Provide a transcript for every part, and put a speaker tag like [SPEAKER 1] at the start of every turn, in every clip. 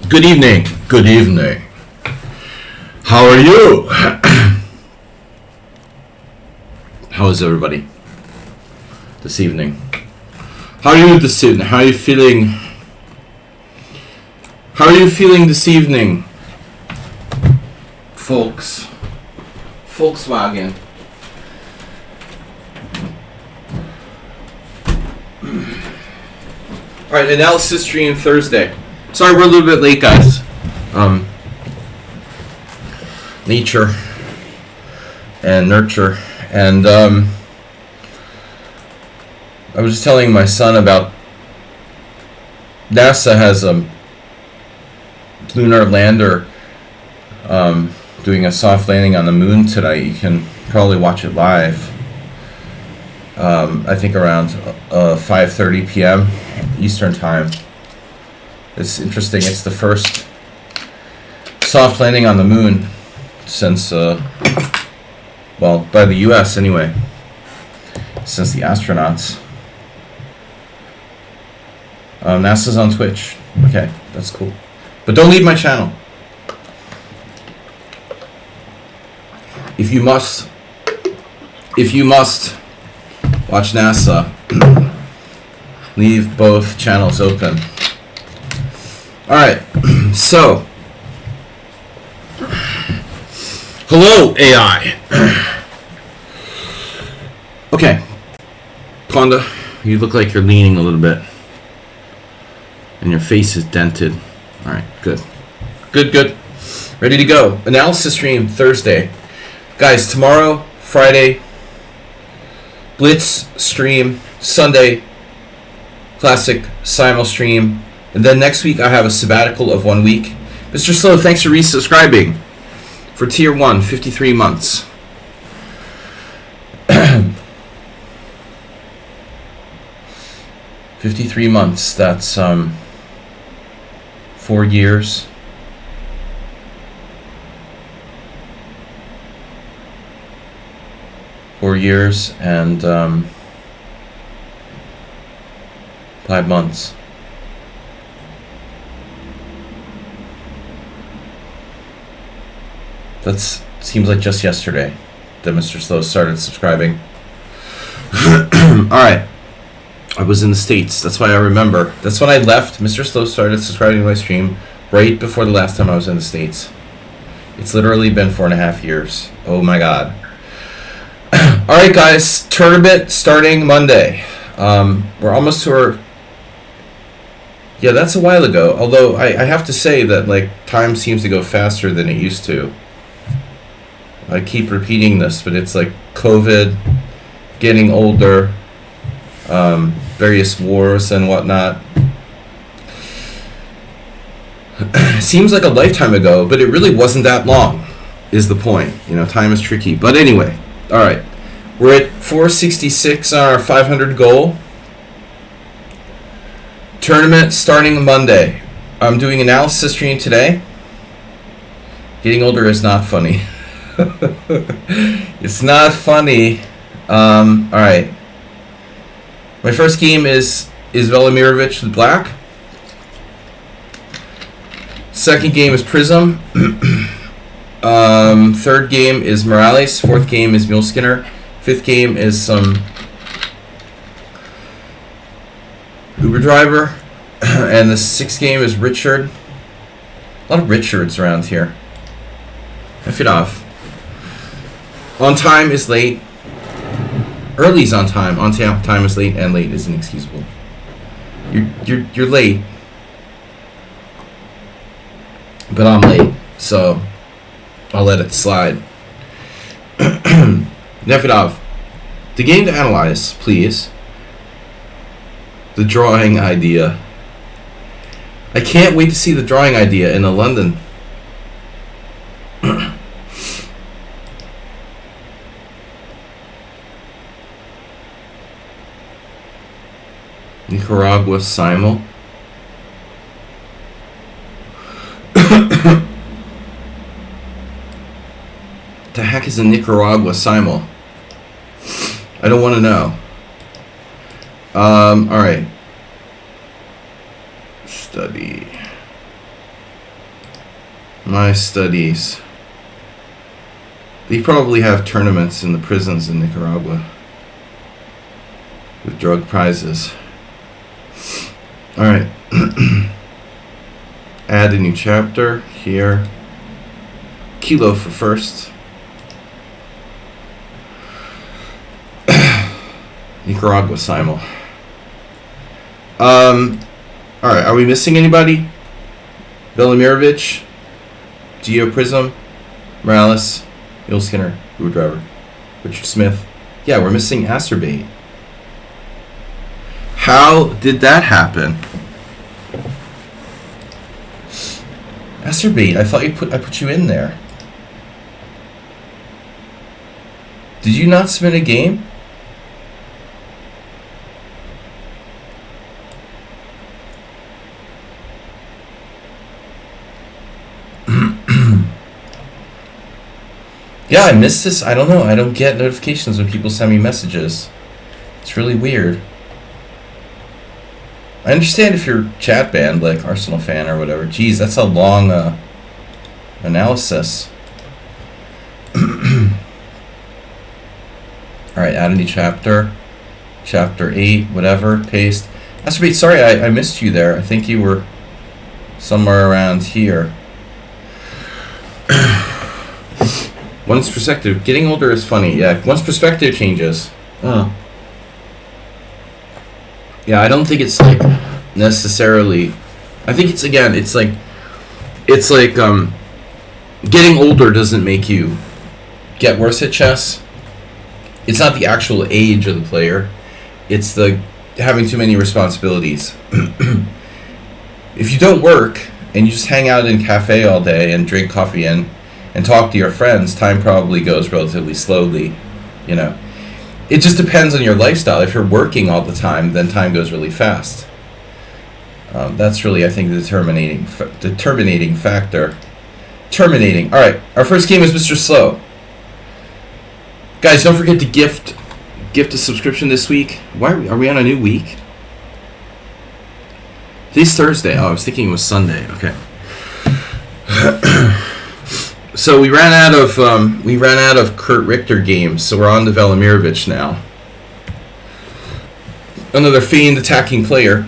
[SPEAKER 1] Good evening. Good evening. How are you? How is everybody this evening? How are you this evening? How are you feeling? How are you feeling this evening, folks? Volkswagen. Alright, analysis stream Thursday. Sorry, we're a little bit late, guys. Nature and nurture. And I was just telling my son about NASA has a lunar lander doing a soft landing on the moon tonight. You can probably watch it live. I think around 5:30 p.m. Eastern time. It's interesting. It's the first soft landing on the moon since, well, by the U.S. anyway, since the astronauts. NASA's on Twitch. Okay, that's cool. But don't leave my channel. If you must watch NASA, leave both channels open. Alright, so, hello AI. Okay, Ponda, you look like you're leaning a little bit, and your face is dented. Alright, good. Good. Ready to go. Analysis stream Thursday. Guys, tomorrow, Friday, Blitz stream, Sunday, classic simul stream, and then next week I have a sabbatical of 1 week. Mr. Slow, thanks for resubscribing for tier 1, 53 months. 53 months, that's 4 years. And 5 months. That seems like just yesterday that Mr. Slow started subscribing. Alright. I was in the States. That's why I remember. That's when I left. Mr. Slow started subscribing to my stream right before the last time I was in the States. It's literally been 4.5 years. Oh my god. Alright guys, tournament starting Monday. We're almost to our... Yeah, that's a while ago. Although I have to say that like time seems to go faster than it used to. I keep repeating this, but it's like COVID, getting older, various wars and whatnot. Seems like a lifetime ago, but it really wasn't that long, is the point. You know, time is tricky. But anyway, alright. We're at 466 on our 500 goal. Tournament starting Monday. I'm doing analysis stream today. Getting older is not funny. It's not funny. Alright. My first game is Velimirovich with black. Second game is Prism. Third game is Morales. Fourth game is Muleskinner. Fifth game is some Uber driver. And the sixth game is Richard. A lot of Richards around here. F it off. On time is late. Early's on time. On time is late, and late is inexcusable. You're late. But I'm late, so I'll let it slide. Nefedov. The game to analyze, please. The drawing idea. I can't wait to see the drawing idea in London. Nicaragua simul. The heck is a Nicaragua simul? I don't want to know. Alright. Study. My studies. They probably have tournaments in the prisons in Nicaragua with drug prizes. Alright. Add a new chapter here. Kilo for first. Nicaragua simul. Alright, are we missing anybody? Velimirovich, Geo Prism, Morales, Neil Skinner, Uber Driver, Richard Smith. Yeah, we're missing Acerbate. How did that happen? Acerbate, I thought I put you in there. Did you not submit a game? Yeah, I missed this. I don't know. I don't get notifications when people send me messages. It's really weird. I understand if you're chat banned, like Arsenal fan or whatever. Jeez, that's a long analysis. Alright, add a new chapter. Chapter 8, whatever. Paste. Acerbate, sorry, I missed you there. I think you were somewhere around here. One's perspective. Getting older is funny. Yeah, one's perspective changes. Yeah, I don't think it's like necessarily. I think it's again. It's like getting older doesn't make you get worse at chess. It's not the actual age of the player. It's the having too many responsibilities. If you don't work and you just hang out in cafe all day and drink coffee and talk to your friends, time probably goes relatively slowly, you know. It just depends on your lifestyle. If you're working all the time, then time goes really fast. That's really, I think, the determining factor. Terminating. All right, our first game is Mr. Slow. Guys, don't forget to gift a subscription this week. Why are we on a new week? Today's Thursday. Oh, I was thinking it was Sunday. Okay. So we ran out of Kurt Richter games, so we're on to Velimirovich now. Another famed attacking player.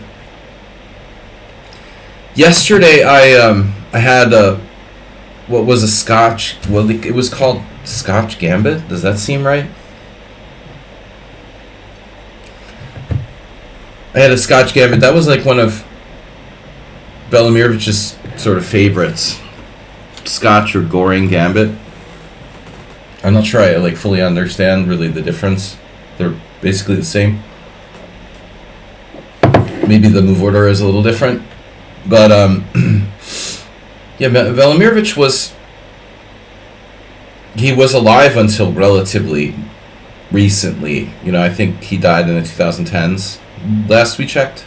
[SPEAKER 1] Yesterday I had what was a Scotch. Well, it was called Scotch Gambit. Does that seem right? I had a Scotch Gambit. That was like one of Velimirovich's sort of favorites. Scotch or Goring Gambit. I'm not sure I like fully understand really the difference. They're basically the same. Maybe the move order is a little different, but yeah, Velimirovich was alive until relatively recently. You know, I think he died in the 2010s. Last we checked.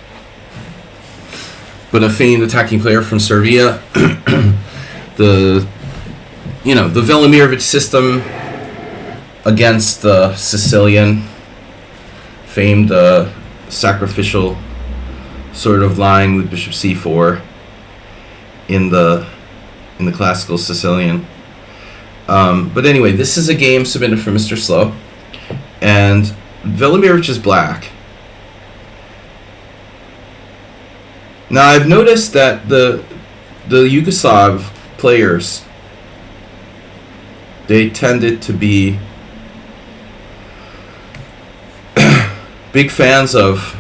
[SPEAKER 1] But a famed attacking player from Serbia. The Velimirovich system against the Sicilian famed sacrificial sort of line with bishop c4 in the classical Sicilian. But anyway, this is a game submitted for Mr. Slow, and Velimirovich is black. Now I've noticed that the Yugoslav players, they tended to be big fans of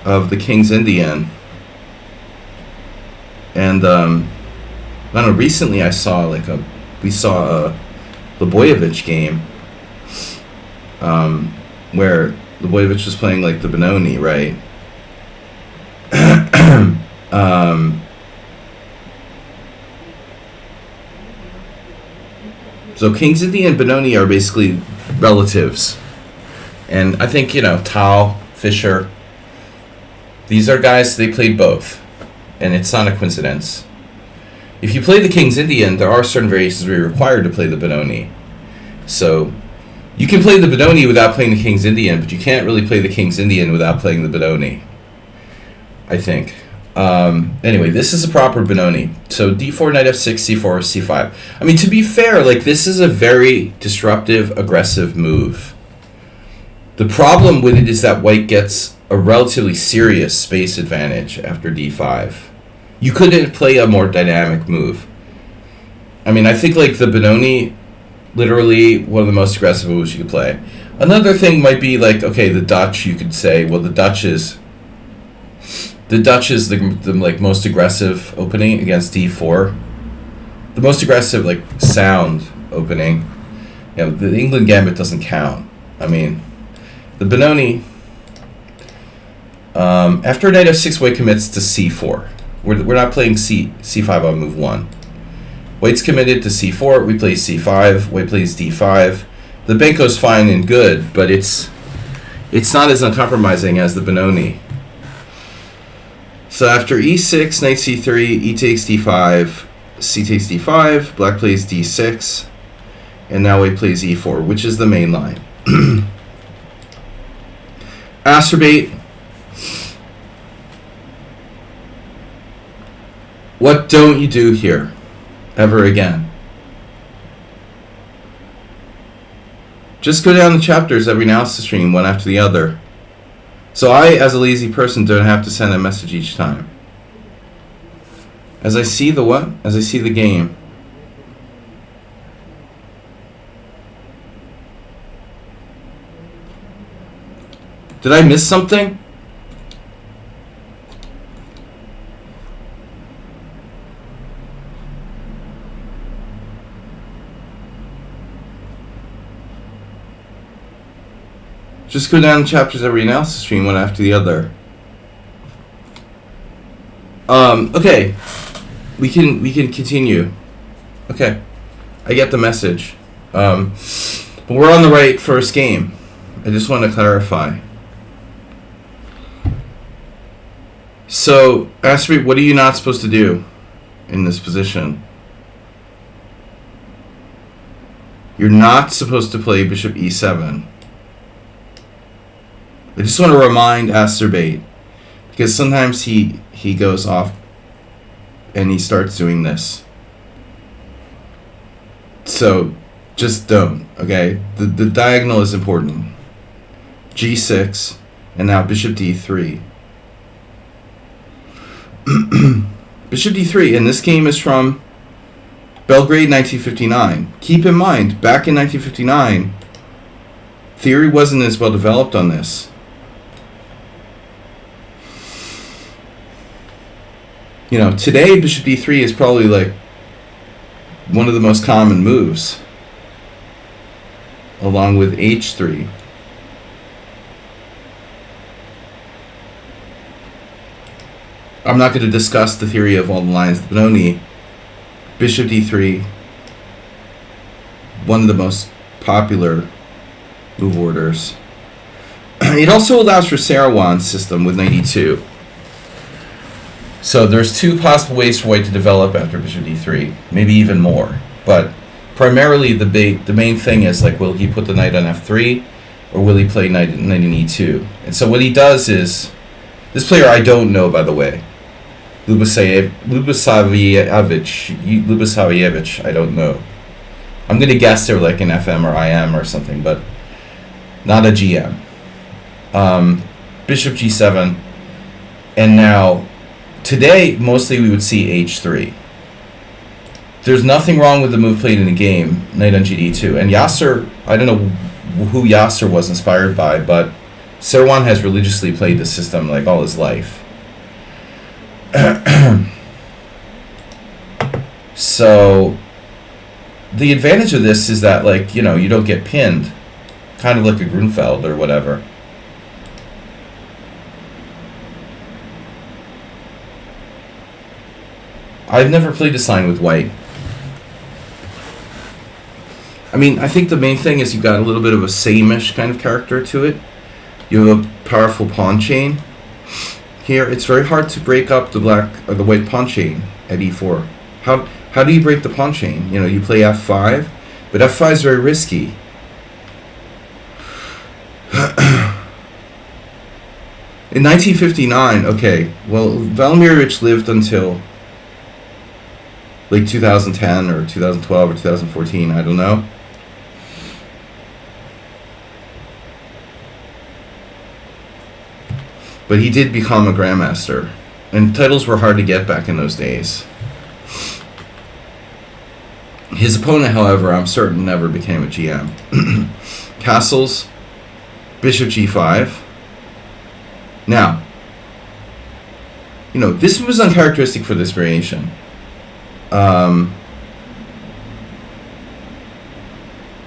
[SPEAKER 1] the King's Indian, and I don't know. Recently, we saw a Libojevic game, where Libojevic was playing like the Benoni, right? So King's Indian and Benoni are basically relatives. And I think, Tal, Fischer, these are guys, they played both. And it's not a coincidence. If you play the King's Indian, there are certain variations where you're required to play the Benoni. So you can play the Benoni without playing the King's Indian, but you can't really play the King's Indian without playing the Benoni, I think. Anyway, this is a proper Benoni. So d4, knight f6, c4, c5. I mean, to be fair, like, this is a very disruptive, aggressive move. The problem with it is that white gets a relatively serious space advantage after d5. You couldn't play a more dynamic move. I mean, I think, like, the Benoni, literally one of the most aggressive moves you could play. Another thing might be, like, okay, the Dutch, you could say, well, the Dutch is the like most aggressive opening against d4. The most aggressive, like, sound opening. You know, the England Gambit doesn't count. I mean, the Benoni, after knight f6, white commits to c4. We're not playing c5 on move 1. White's committed to c4, we play c5, white plays d5. The Benko's fine and good, but it's not as uncompromising as the Benoni. So after e6, knight c3, e takes d5, c takes d5, black plays d6, and now white plays e4, which is the main line. Acerbate. What don't you do here ever again? Just go down the chapters every analysis stream, one after the other. So I, as a lazy person, don't have to send a message each time. As I see the what? As I see the game. Did I miss something? Just go down chapters every analysis stream, one after the other. Okay. We can continue. Okay. I get the message. But we're on the right first game. I just want to clarify. So, ask me, what are you not supposed to do in this position? You're not supposed to play bishop e7. I just want to remind Acerbate, because sometimes he goes off and he starts doing this. So just don't, okay? The diagonal is important. g6, and now bishop d3. Bishop d3, and this game is from Belgrade 1959. Keep in mind, back in 1959, theory wasn't as well developed on this. You know, today bishop d3 is probably like one of the most common moves, along with h3. I'm not going to discuss the theory of all the lines of Benoni. Bishop d3, one of the most popular move orders. It also allows for Saruhan's system with knight e2. So there's two possible ways for white to develop after bishop d3, maybe even more. But primarily the main thing is, like, will he put the knight on f3, or will he play knight in e2? And so what he does is, this player I don't know, by the way, Lubosavljevic, I don't know. I'm going to guess they're like an FM or IM or something, but not a GM. Bishop g7, and now today mostly we would see h3. There's nothing wrong with the move played in the game, knight on gd2. And Yasser, I don't know who Yasser was inspired by, but Saruhan has religiously played this system like all his life. So the advantage of this is that, like, you know, you don't get pinned, kind of like a Grunfeld or whatever. I've never played this line with white. I mean, I think the main thing is you've got a little bit of a same-ish kind of character to it. You have a powerful pawn chain. Here, it's very hard to break up the black or the white pawn chain at e4. How do you break the pawn chain? You know, you play f5, but f5 is very risky. In 1959, okay, well, Velimirovich lived until like 2010 or 2012 or 2014, I don't know. But he did become a grandmaster, and titles were hard to get back in those days. His opponent, however, I'm certain never became a GM. Castles, bishop g5. Now, you know, this was uncharacteristic for this variation.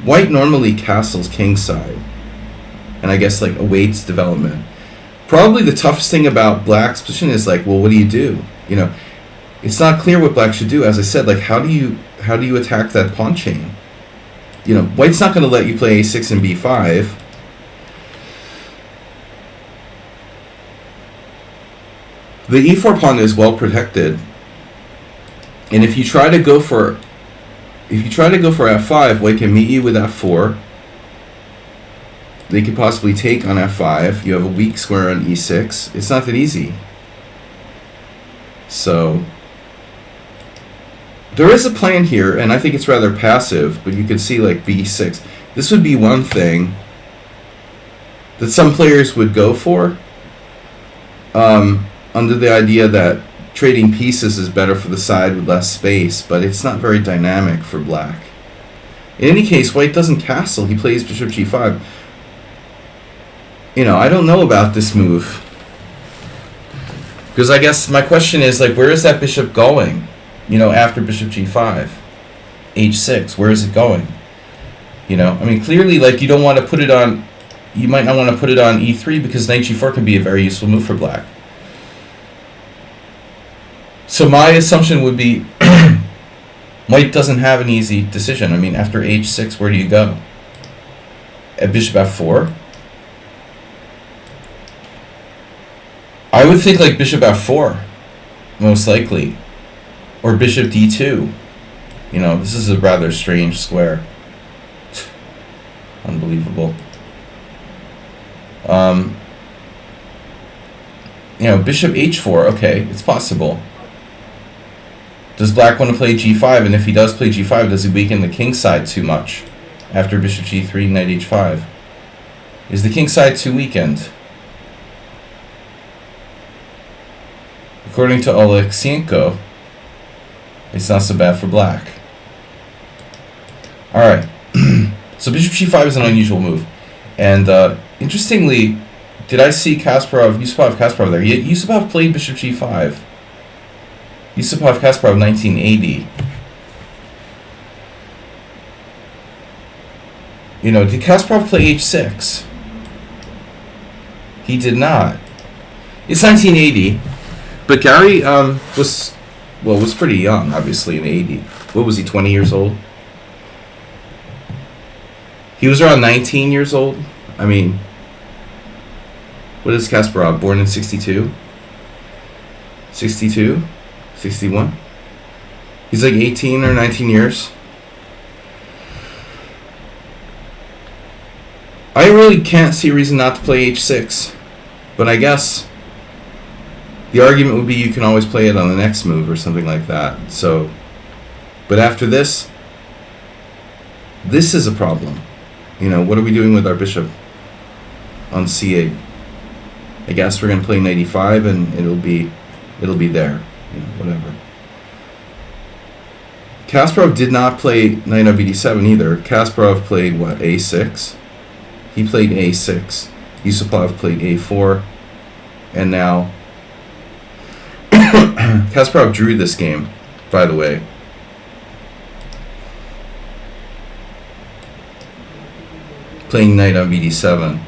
[SPEAKER 1] White normally castles kingside, and I guess like awaits development. Probably the toughest thing about black's position is like, well, what do you do? You know, it's not clear what black should do. As I said, like, how do you attack that pawn chain? You know, white's not going to let you play a6 and b5. The e4 pawn is well protected, and if you try to go for f5, white can meet you with f4. They could possibly take on f5. You have a weak square on e6. It's not that easy. So there is a plan here, and I think it's rather passive, but you can see like b6. This would be one thing that some players would go for, under the idea that trading pieces is better for the side with less space, but it's not very dynamic for black. In any case, white doesn't castle. He plays bishop g5. You know, I don't know about this move, because I guess my question is, like, where is that bishop going? You know, after bishop g5, h6, where is it going? You know, I mean, clearly, like, you don't want to put it on, you might not want to put it on e3, because knight g4 can be a very useful move for black. So my assumption would be white doesn't have an easy decision. I mean, after h6, where do you go? At bishop f4? I would think like bishop f4, most likely, or bishop d2. You know, this is a rather strange square. Unbelievable. You know, bishop h4, okay, it's possible. Does black want to play g5? And if he does play g5, does he weaken the king side too much after bishop g3, knight h5? Is the king side too weakened? According to Oleksienko, it's not so bad for black. Alright, so bishop g5 is an unusual move. And interestingly, did I see Yusupov there? Yusupov played bishop g5. Yusupov-Kasparov 1980. You know, did Kasparov play h6? He did not. It's 1980, but Gary was pretty young, obviously, in 80. What was he, 20 years old? He was around 19 years old. I mean, what is Kasparov? Born in 62? 62? 61? He's like 18 or 19 years. I really can't see a reason not to play h6, but I guess the argument would be you can always play it on the next move or something like that. So, but after this is a problem. You know, what are we doing with our bishop on c8? I guess we're going to play knight e5 and it'll be there. You know, whatever. Kasparov did not play knight on bd7 either. Kasparov played what, a6? He played a6. Yusupov played a4. And now Kasparov drew this game, by the way. Playing knight on bd7.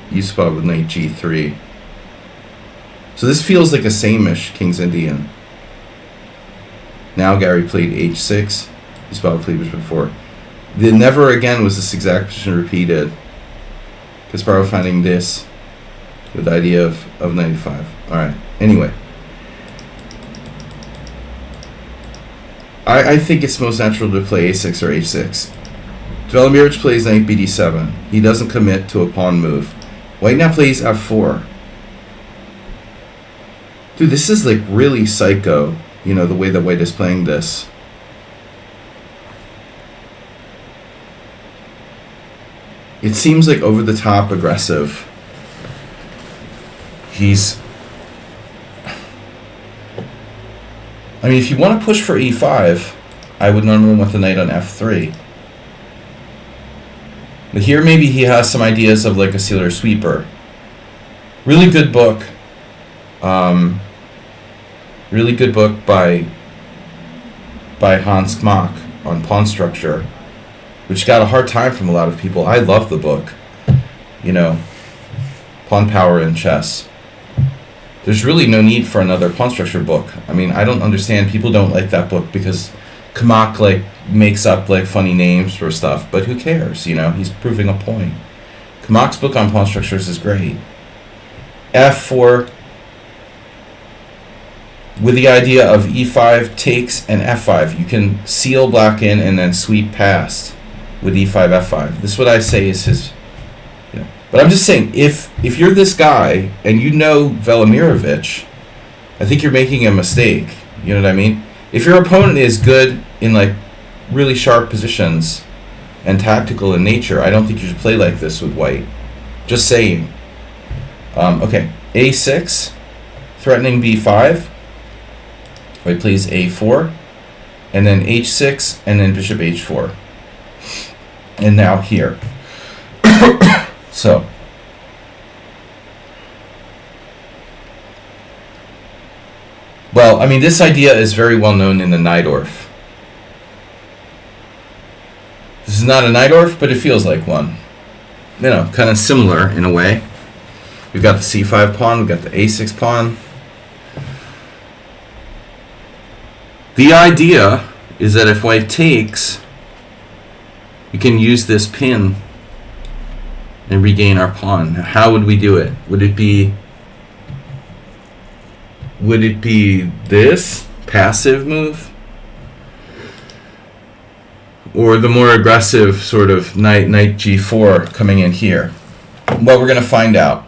[SPEAKER 1] Yusupov with knight g3. So this feels like a same-ish King's Indian. Now Gary played h6. Yusupov played bishop 4. The never again was this exact position repeated. Kasparov finding this with the idea of knight e5. Alright, anyway. I think it's most natural to play a6 or h6. Velimirovich plays knight bd7. He doesn't commit to a pawn move. White now plays f4. Dude, this is like really psycho, you know, the way that white is playing this. It seems like over the top aggressive. I mean, if you want to push for e5, I would normally want the knight on f3. But here maybe he has some ideas of like a sealer sweeper. Really good book. Really good book by Hans Kmock on pawn structure, which got a hard time from a lot of people. I love the book. You know, pawn power in chess. There's really no need for another pawn structure book. I mean, I don't understand. People don't like that book because Kmock like makes up like funny names for stuff, but who cares? You know, he's proving a point. Kmock's book on pawn structures is great. F4 with the idea of e5 takes and f5. You can seal black in and then sweep past with e5 f5. This is what I say is his. You know, but I'm just saying, if you're this guy and you know Velimirovich, I think you're making a mistake. You know what I mean? If your opponent is good in like really sharp positions and tactical in nature, I don't think you should play like this with white. Just saying. Okay, a6, threatening b5. White plays a4, and then h6, and then bishop h4. And now here. So. Well, I mean, this idea is very well known in the Najdorf. This is not a Najdorf, but it feels like one. You know, kind of similar in a way. We've got the c5 pawn, we've got the a6 pawn. The idea is that if white takes, we can use this pin and regain our pawn. How would we do it? Would it be this passive move? Or the more aggressive sort of knight g4 coming in here? Well, we're going to find out.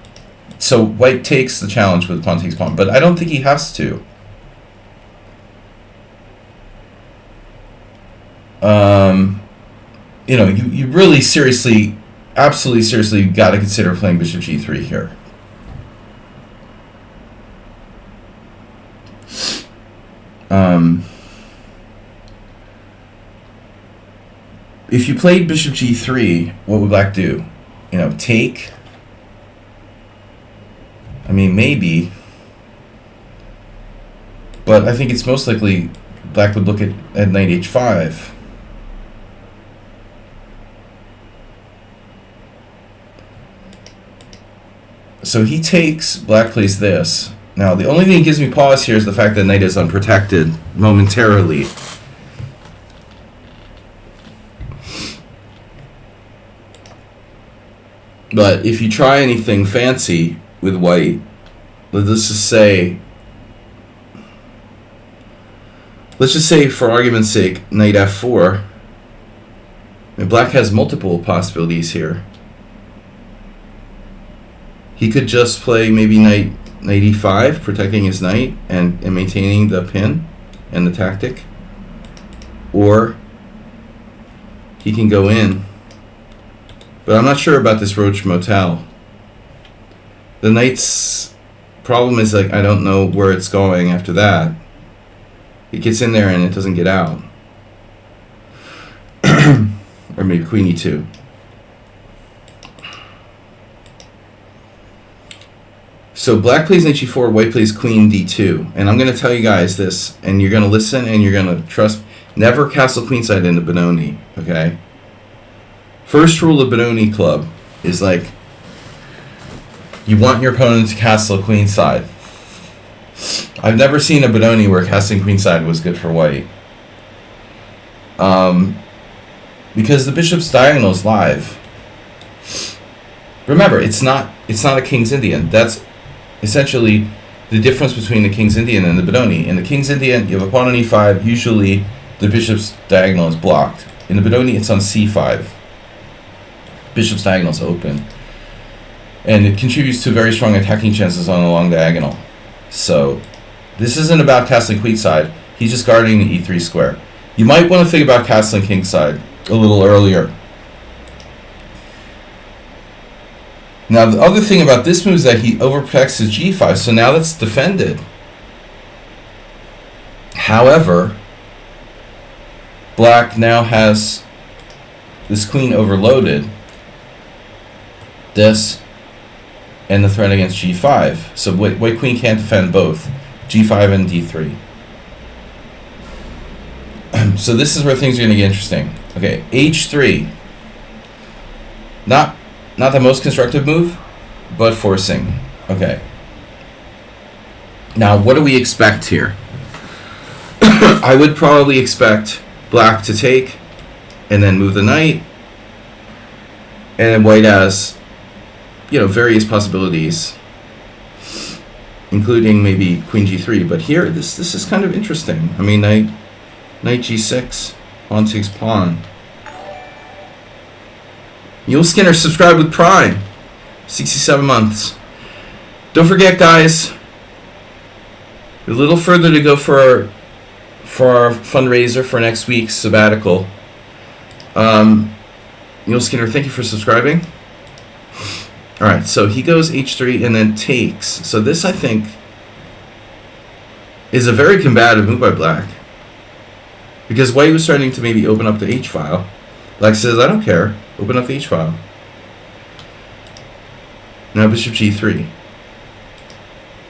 [SPEAKER 1] So white takes the challenge with pawn takes pawn, but I don't think he has to. You know, you really seriously, absolutely seriously got to consider playing bishop g3 here. If you played bishop g3, what would black do? You know, take. I mean, maybe. But I think it's most likely black would look at knight h5. So he takes, black plays this. Now, the only thing that gives me pause here is the fact that knight is unprotected momentarily. But if you try anything fancy with white, let's just say for argument's sake, knight f4, and black has multiple possibilities here. He could just play maybe knight e5, protecting his knight and maintaining the pin and the tactic. Or he can go in. But I'm not sure about this Roach Motel. The knight's problem is, like, I don't know where it's going after that. It gets in there and it doesn't get out. Or maybe queen e2. So black plays knight g4, white plays queen d2. And I'm going to tell you guys this, and you're going to listen and you're going to trust. Never castle queenside into Benoni, okay? First rule of Benoni Club is, like, you want your opponent to castle queenside. I've never seen a Benoni where castling queenside was good for white. Because the bishop's diagonal is live. Remember, it's not a King's Indian. That's essentially the difference between the King's Indian and the Benoni. In the King's Indian, you have a pawn on e5. Usually, the bishop's diagonal is blocked. In the Benoni, it's on c5. Bishop's diagonal is open. And it contributes to very strong attacking chances on the long diagonal. So this isn't about castling queenside. He's just guarding the e3 square. You might want to think about castling kingside a little earlier. Now the other thing about this move is that he overprotects his g5, so now that's defended. However, black now has this queen overloaded, this, and the threat against g5. So white queen can't defend both g5 and d3. So this is where things are going to get interesting. Okay, h3. Not the most constructive move, but forcing. Okay. Now, what do we expect here? I would probably expect black to take and then move the knight, and then white has, various possibilities, including maybe queen g3. But here, this is kind of interesting. I mean, knight g6, pawn takes pawn. Mule Skinner, subscribe with Prime. 67 months. Don't forget, guys, a little further to go for our fundraiser for next week's sabbatical. Mule Skinner, thank you for subscribing. Alright, so he goes h3 and then takes. So this, I think, is a very combative move by black. Because white was starting to maybe open up the h-file. Black says, I don't care. Open up the h-file. Now bishop g3.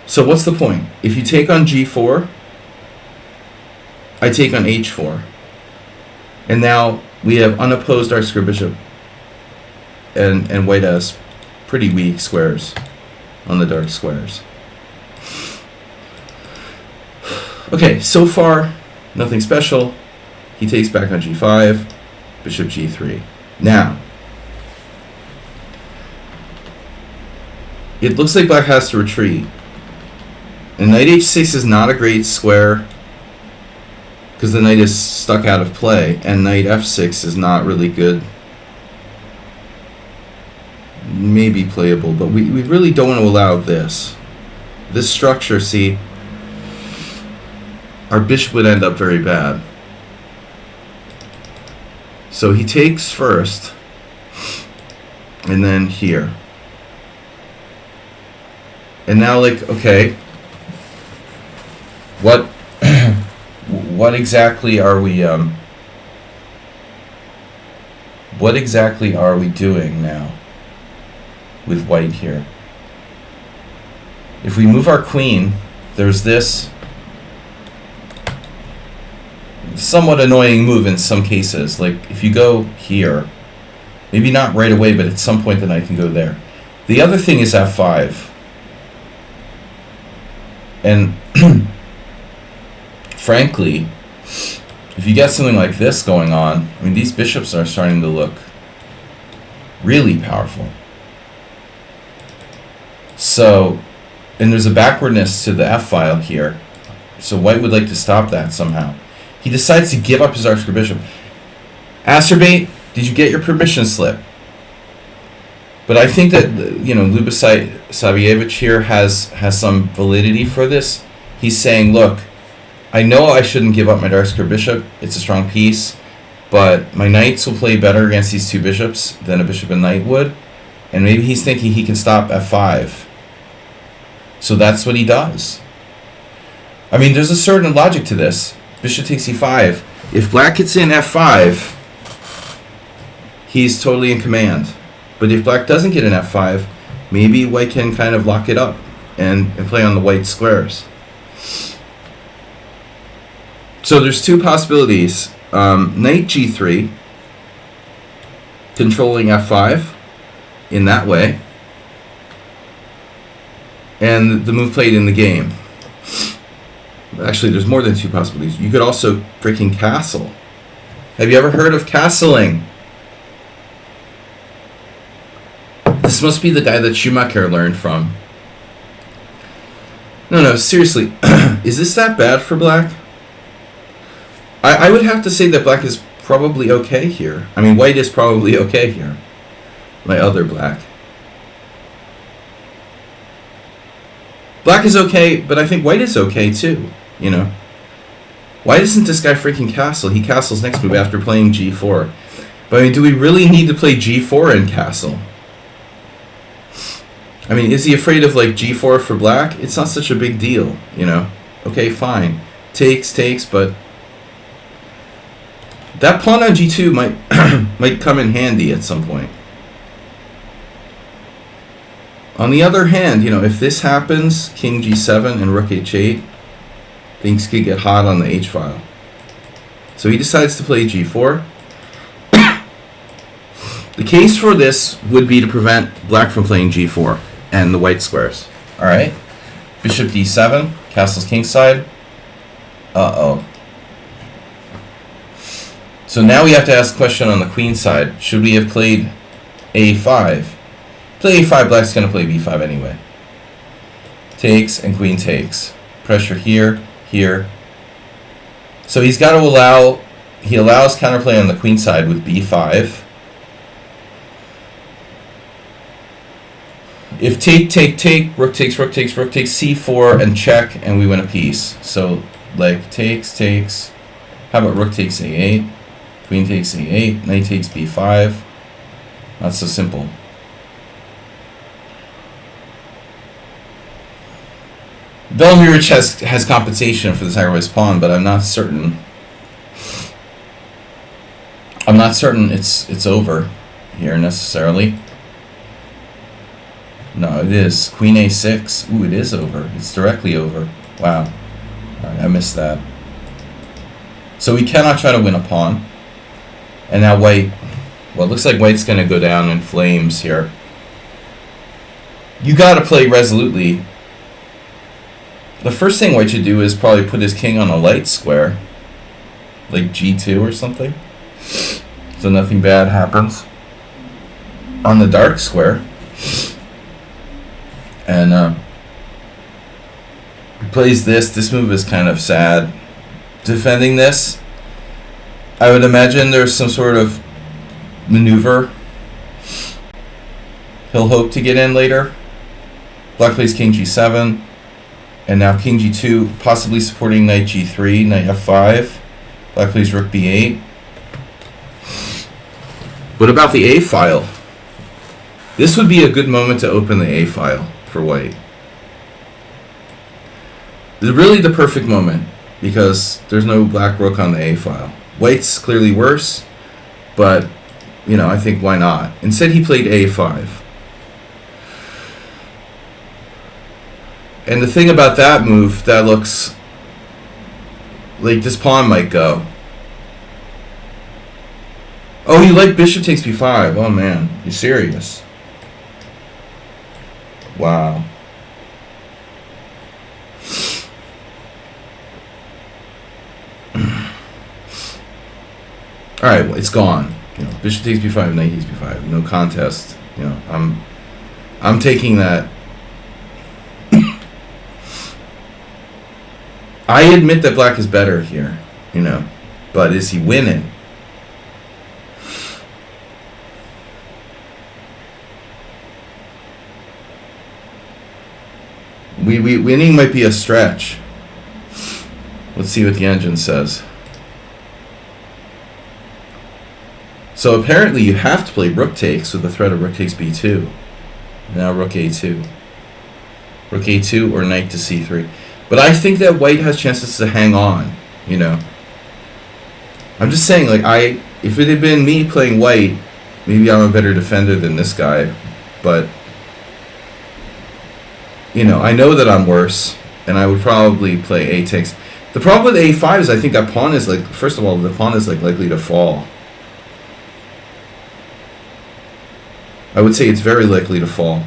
[SPEAKER 1] So what's the point? If you take on g4, I take on h4. And now we have unopposed our square bishop. And white has pretty weak squares on the dark squares. Okay, so far, nothing special. He takes back on g5, bishop g3. Now, it looks like black has to retreat. And knight h6 is not a great square because the knight is stuck out of play, and knight f6 is not really good. Maybe playable, but we really don't want to allow this. This structure, see, our bishop would end up very bad. So he takes first, and then here. And now, like, okay, what what exactly are we doing now with white here? If we move our queen, there's this somewhat annoying move in some cases. Like if you go here, maybe not right away, but at some point the knight can go there. The other thing is f5. And frankly, if you get something like this going on, I mean, these bishops are starting to look really powerful. So, and there's a backwardness to the f-file here. So white would like to stop that somehow. He decides to give up his archbishop. Acerbate, did you get your permission slip? But I think that, Lubomir Savievich here has some validity for this. He's saying, look, I know I shouldn't give up my dark square bishop. It's a strong piece, but my knights will play better against these two bishops than a bishop and knight would. And maybe he's thinking he can stop f5. So that's what he does. I mean, there's a certain logic to this. Bishop takes e5. If black gets in f5, he's totally in command. But if black doesn't get an f5, maybe white can kind of lock it up and play on the white squares. So there's two possibilities. Knight g3, controlling f5 in that way, and the move played in the game. Actually, there's more than two possibilities. You could also freaking castle. Have you ever heard of castling? This must be the guy that Schumacher learned from. No, seriously. Is this that bad for black? I would have to say that black is probably okay here. I mean, white is probably okay here. My other black. Black is okay, but I think white is okay too, you know. Why doesn't this guy freaking castle? He castles next move after playing g4. But I mean, do we really need to play g4 and castle? I mean, is he afraid of like g4 for black? It's not such a big deal, you know. Okay, fine. Takes, but that pawn on g2 might come in handy at some point. On the other hand, you know, if this happens, king g7 and rook h8, things could get hot on the h-file. So he decides to play g4. The case for this would be to prevent black from playing g4 and the white squares. All right, bishop d7, castles kingside. Uh-oh. So now we have to ask a question on the queen side. Should we have played a5? Play a5, black's going to play b5 anyway. Takes and queen takes. Pressure here, here. So he's got to allow, he allows counterplay on the queen side with b5. If take, rook takes, c4 and check, and we win a piece. So like takes. How about rook takes a8, queen takes a8, knight takes b5. Not so simple. Velmirich has compensation for the sacrificed pawn, but I'm not certain. It's over here necessarily. No, it is. Queen a6. Ooh, it is over. It's directly over. Wow. All right, I missed that. So we cannot try to win a pawn. And now white... Well, it looks like white's going to go down in flames here. You got to play resolutely. The first thing white should do is probably put his king on a light square. Like g2 or something. So nothing bad happens. On the dark square. And he plays this. This move is kind of sad. Defending this, I would imagine there's some sort of maneuver he'll hope to get in later. Black plays king g7. And now king g2, possibly supporting knight g3, knight f5. Black plays rook b8. What about the a file? This would be a good moment to open the a file for white. This is really the perfect moment because there's no black rook on the a file. White's clearly worse, but you know, I think why not? Instead he played a5. And the thing about that move, that looks like this pawn might go. Oh, you like bishop takes b5. Oh man, you're serious. Wow. All right, well, it's gone. You know, bishop takes b5, knight takes b5. No contest. You know, I'm taking that. I admit that black is better here, you know, but is he winning? Winning might be a stretch. Let's see what the engine says. So apparently you have to play rook takes with the threat of rook takes b2. Now rook a2. Rook a2 or knight to c3. But I think that white has chances to hang on, you know. I'm just saying, like, if it had been me playing white, maybe I'm a better defender than this guy. But, you know, I know that I'm worse, and I would probably play a takes. The problem with a5 is I think that pawn is, like, first of all, the pawn is, like, likely to fall. I would say it's very likely to fall.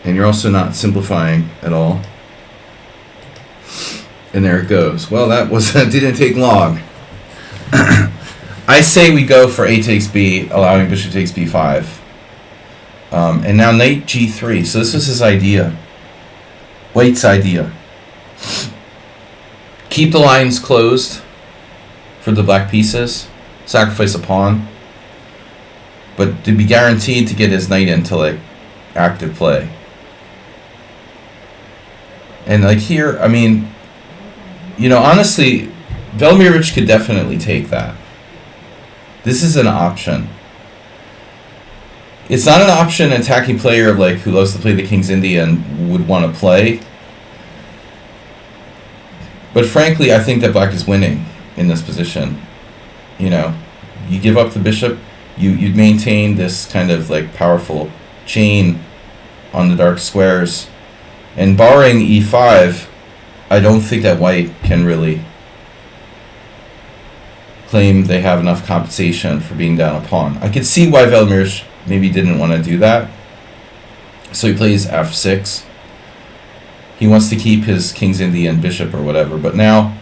[SPEAKER 1] And you're also not simplifying at all. And there it goes. Well, that didn't take long. I say we go for a takes b, allowing bishop takes b5. And now knight g3. So this was his idea. White's idea. Keep the lines closed for the black pieces. Sacrifice a pawn. But to be guaranteed to get his knight into, like, active play. And like here, I mean, you know, honestly, Velimirovich could definitely take that. This is an option. It's not an option an attacking player like who loves to play the King's Indian would want to play. But frankly, I think that black is winning in this position. You know, you give up the bishop, you maintain this kind of like powerful chain on the dark squares. And barring e5, I don't think that white can really claim they have enough compensation for being down a pawn. I could see why Velimirovich maybe didn't want to do that. So he plays f6. He wants to keep his King's Indian bishop or whatever, but now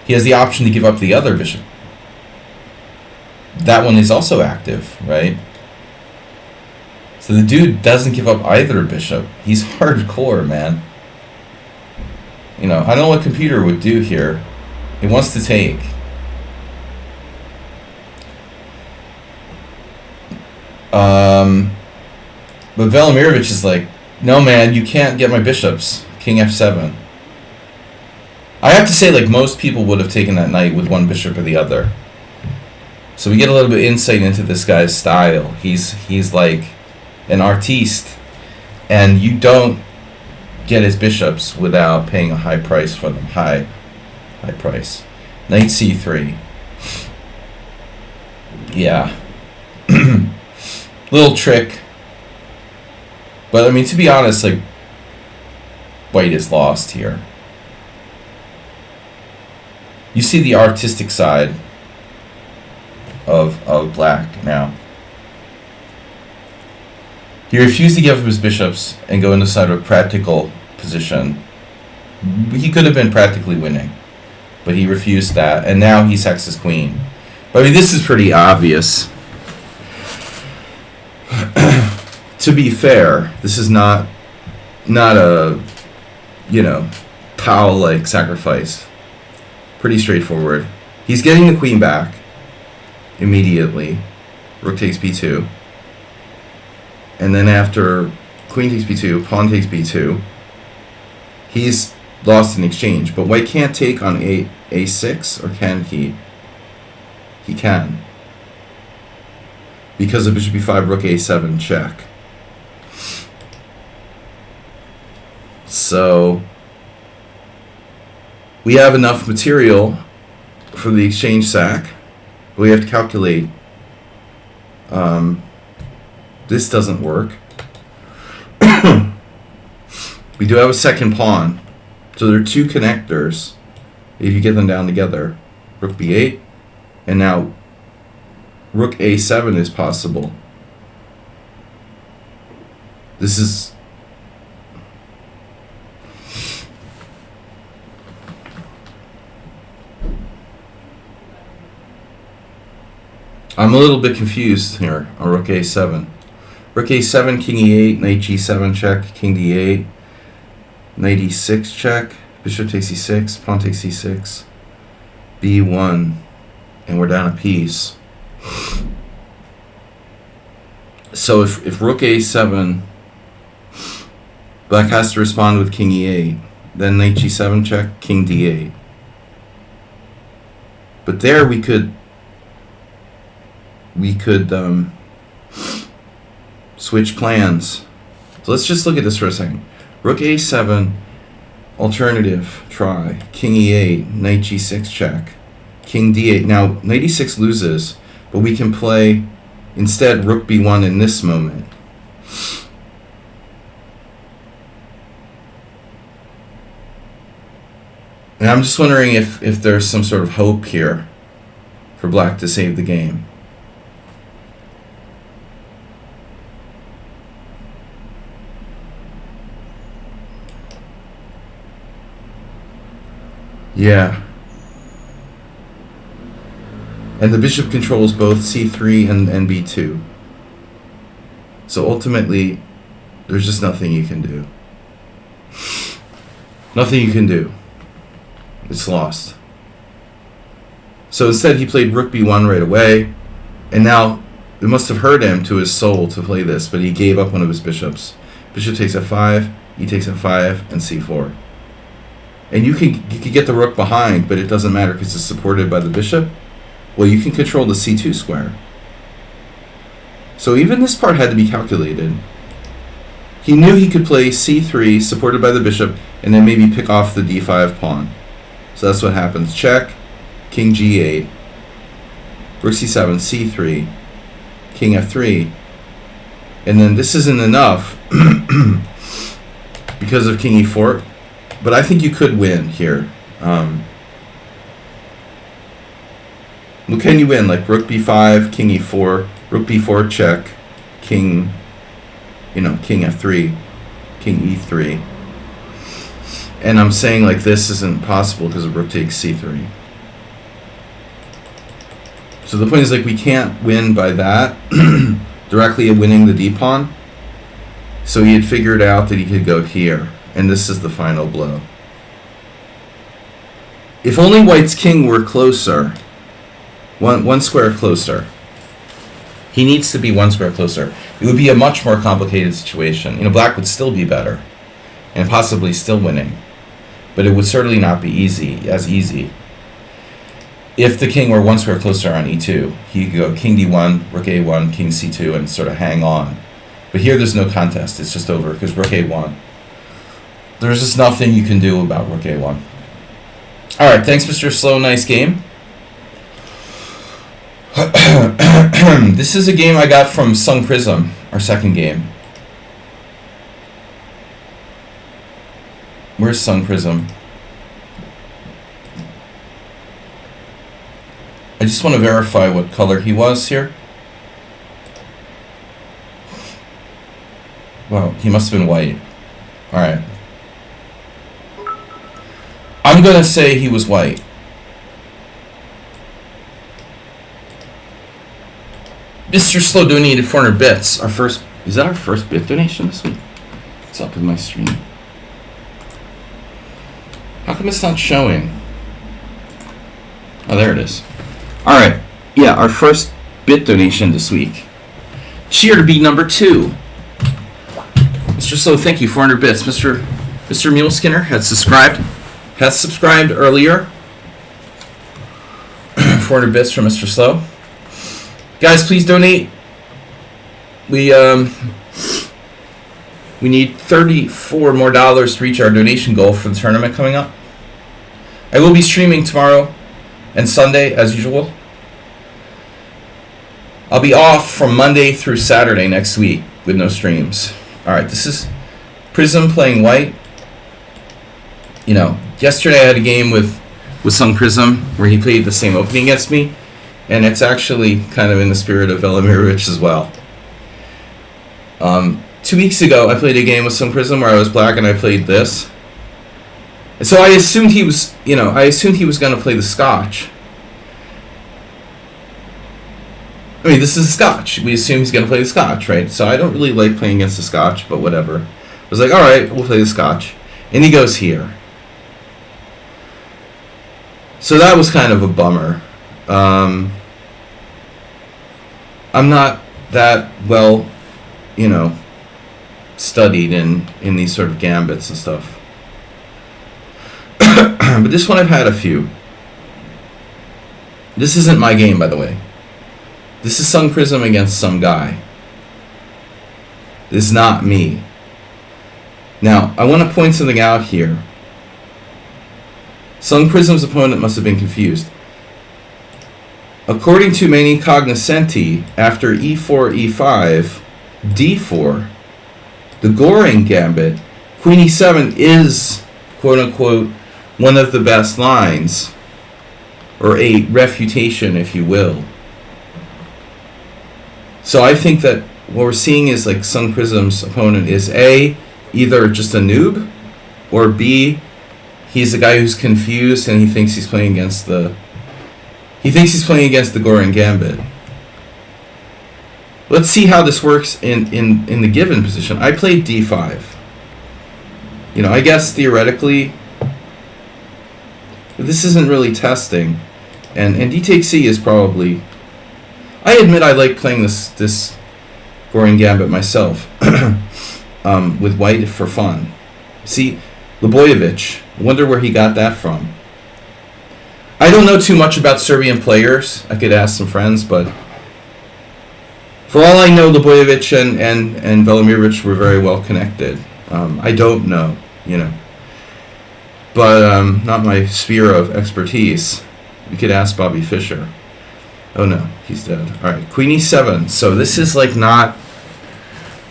[SPEAKER 1] he has the option to give up the other bishop. That one is also active, right? So the dude doesn't give up either bishop. He's hardcore, man. You know, I don't know what computer would do here. It wants to take. But Velimirovich is like, no man, you can't get my bishops. King f7. I have to say, like, most people would have taken that knight with one bishop or the other. So we get a little bit of insight into this guy's style. He's like an artiste, and you don't get his bishops without paying a high price for them. High price. Knight c3. Yeah. Little trick. But I mean, to be honest, like, white is lost here. You see the artistic side of black now. He refused to give up his bishops and go into side of a practical position. He could have been practically winning, but he refused that, and now he sacks his queen. But I mean, this is pretty obvious. To be fair, this is not a, you know, Powell-like sacrifice. Pretty straightforward. He's getting the queen back immediately. Rook takes b2. And then after queen takes b2, pawn takes b2, he's lost in exchange. But white can't take on a6, or can he? He can. Because of bishop b5, rook a7 check. So we have enough material for the exchange sack. But we have to calculate. This doesn't work. We do have a second pawn. So there are two connectors. If you get them down together. Rook b8. And now rook a7 is possible. This is... I'm a little bit confused here on rook a7. Rook a7, king e8, knight g7 check, king d8, knight e6 check, bishop takes e6, pawn takes e6, b1, and we're down a piece. So if rook a7, black has to respond with king e8, then knight g7 check, king d8. But there we could switch plans. So let's just look at this for a second. Rook a7, alternative, try. King e8, knight g6 check, king d8. Now, knight e6 loses, but we can play instead rook b1 in this moment. And I'm just wondering if there's some sort of hope here for black to save the game. Yeah. And the bishop controls both c3 and b2. So ultimately, there's just nothing you can do. Nothing you can do. It's lost. So instead he played rook b1 right away, and now it must have hurt him to his soul to play this, but he gave up one of his bishops. Bishop takes f5, e takes f5, and c4. And you could get the rook behind, but it doesn't matter because it's supported by the bishop. Well, you can control the c2 square. So even this part had to be calculated. He knew he could play c3, supported by the bishop, and then maybe pick off the d5 pawn. So that's what happens. Check, king g8, rook c7, c3, king f3. And then this isn't enough because of king e4. But I think you could win here. Well, can you win? Like rook b5, king e4, rook b4 check, king, king f3, king e3. And I'm saying like this isn't possible because of rook takes c3. So the point is like we can't win by that, directly winning the d pawn. So he had figured out that he could go here. And this is the final blow. If only white's king were closer, one square closer. He needs to be one square closer. It would be a much more complicated situation. Black would still be better, and possibly still winning, but it would certainly not be as easy. If the king were one square closer on e2, he could go king d1, rook a1, king c2, and sort of hang on. But here there's no contest. It's just over because rook a1. There's just nothing you can do about rook a1. All right, thanks, Mr. Slow. Nice game. This is a game I got from Sung Prism, our second game. Where's Sung Prism? I just want to verify what color he was here. Well, he must have been white. All right. I'm going to say he was white. Mr. Slow donated 400 bits. Is that our first bit donation this week? What's up with my stream? How come it's not showing? Oh, there it is. All right. Yeah, our first bit donation this week. Cheer to be number 2. Mr. Slow, thank you. 400 bits. Mr. Mule Skinner has subscribed earlier. 400 bits from Mr. Slow. Guys, please donate. We need $34 more to reach our donation goal for the tournament coming up. I will be streaming tomorrow and Sunday as usual. I'll be off from Monday through Saturday next week with no streams. All right, this is Prism playing white. Yesterday I had a game with Sung Prism where he played the same opening against me, and it's actually kind of in the spirit of Velimirovich as well. 2 weeks ago I played a game with Sung Prism where I was black and I played this. And so I assumed he was, going to play the Scotch. I mean, this is a Scotch. We assume he's going to play the Scotch, right? So I don't really like playing against the Scotch, but whatever. I was like, all right, we'll play the Scotch. And he goes here. So that was kind of a bummer. I'm not that well, studied in these sort of gambits and stuff. But this one I've had a few. This isn't my game, by the way. This is Sung Prism against some guy. This is not me. Now, I want to point something out here. Sung Prism's opponent must have been confused. According to many cognoscenti, after e4, e5, d4, the Goring gambit, queen e7 is, quote-unquote, one of the best lines, or a refutation, if you will. So I think that what we're seeing is like Sung Prism's opponent is A, either just a noob, or B, he's a guy who's confused and he thinks he's playing against the Goring gambit. Let's see how this works in the given position. I played d5. I guess theoretically this isn't really testing, and d takes c is probably. I admit I like playing this Goring gambit myself with white for fun. See, Lebojevic. Wonder where he got that from. I don't know too much about Serbian players. I could ask some friends, but for all I know, Lebojevic and Velimirovic were very well connected. I don't know, but not my sphere of expertise. You could ask Bobby Fischer. Oh no, he's dead. All right, Queen E7. So this is like not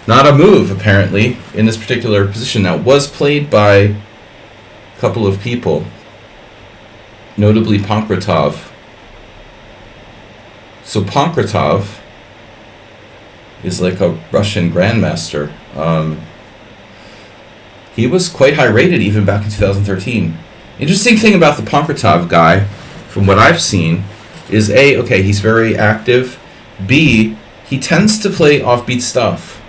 [SPEAKER 1] a move apparently in this particular position. Now it was played by a couple of people, notably Pankratov. So Pankratov is like a Russian grandmaster. He was quite high rated even back in 2013. Interesting thing about the Pankratov guy, from what I've seen, is A, okay, he's very active. B, he tends to play offbeat stuff,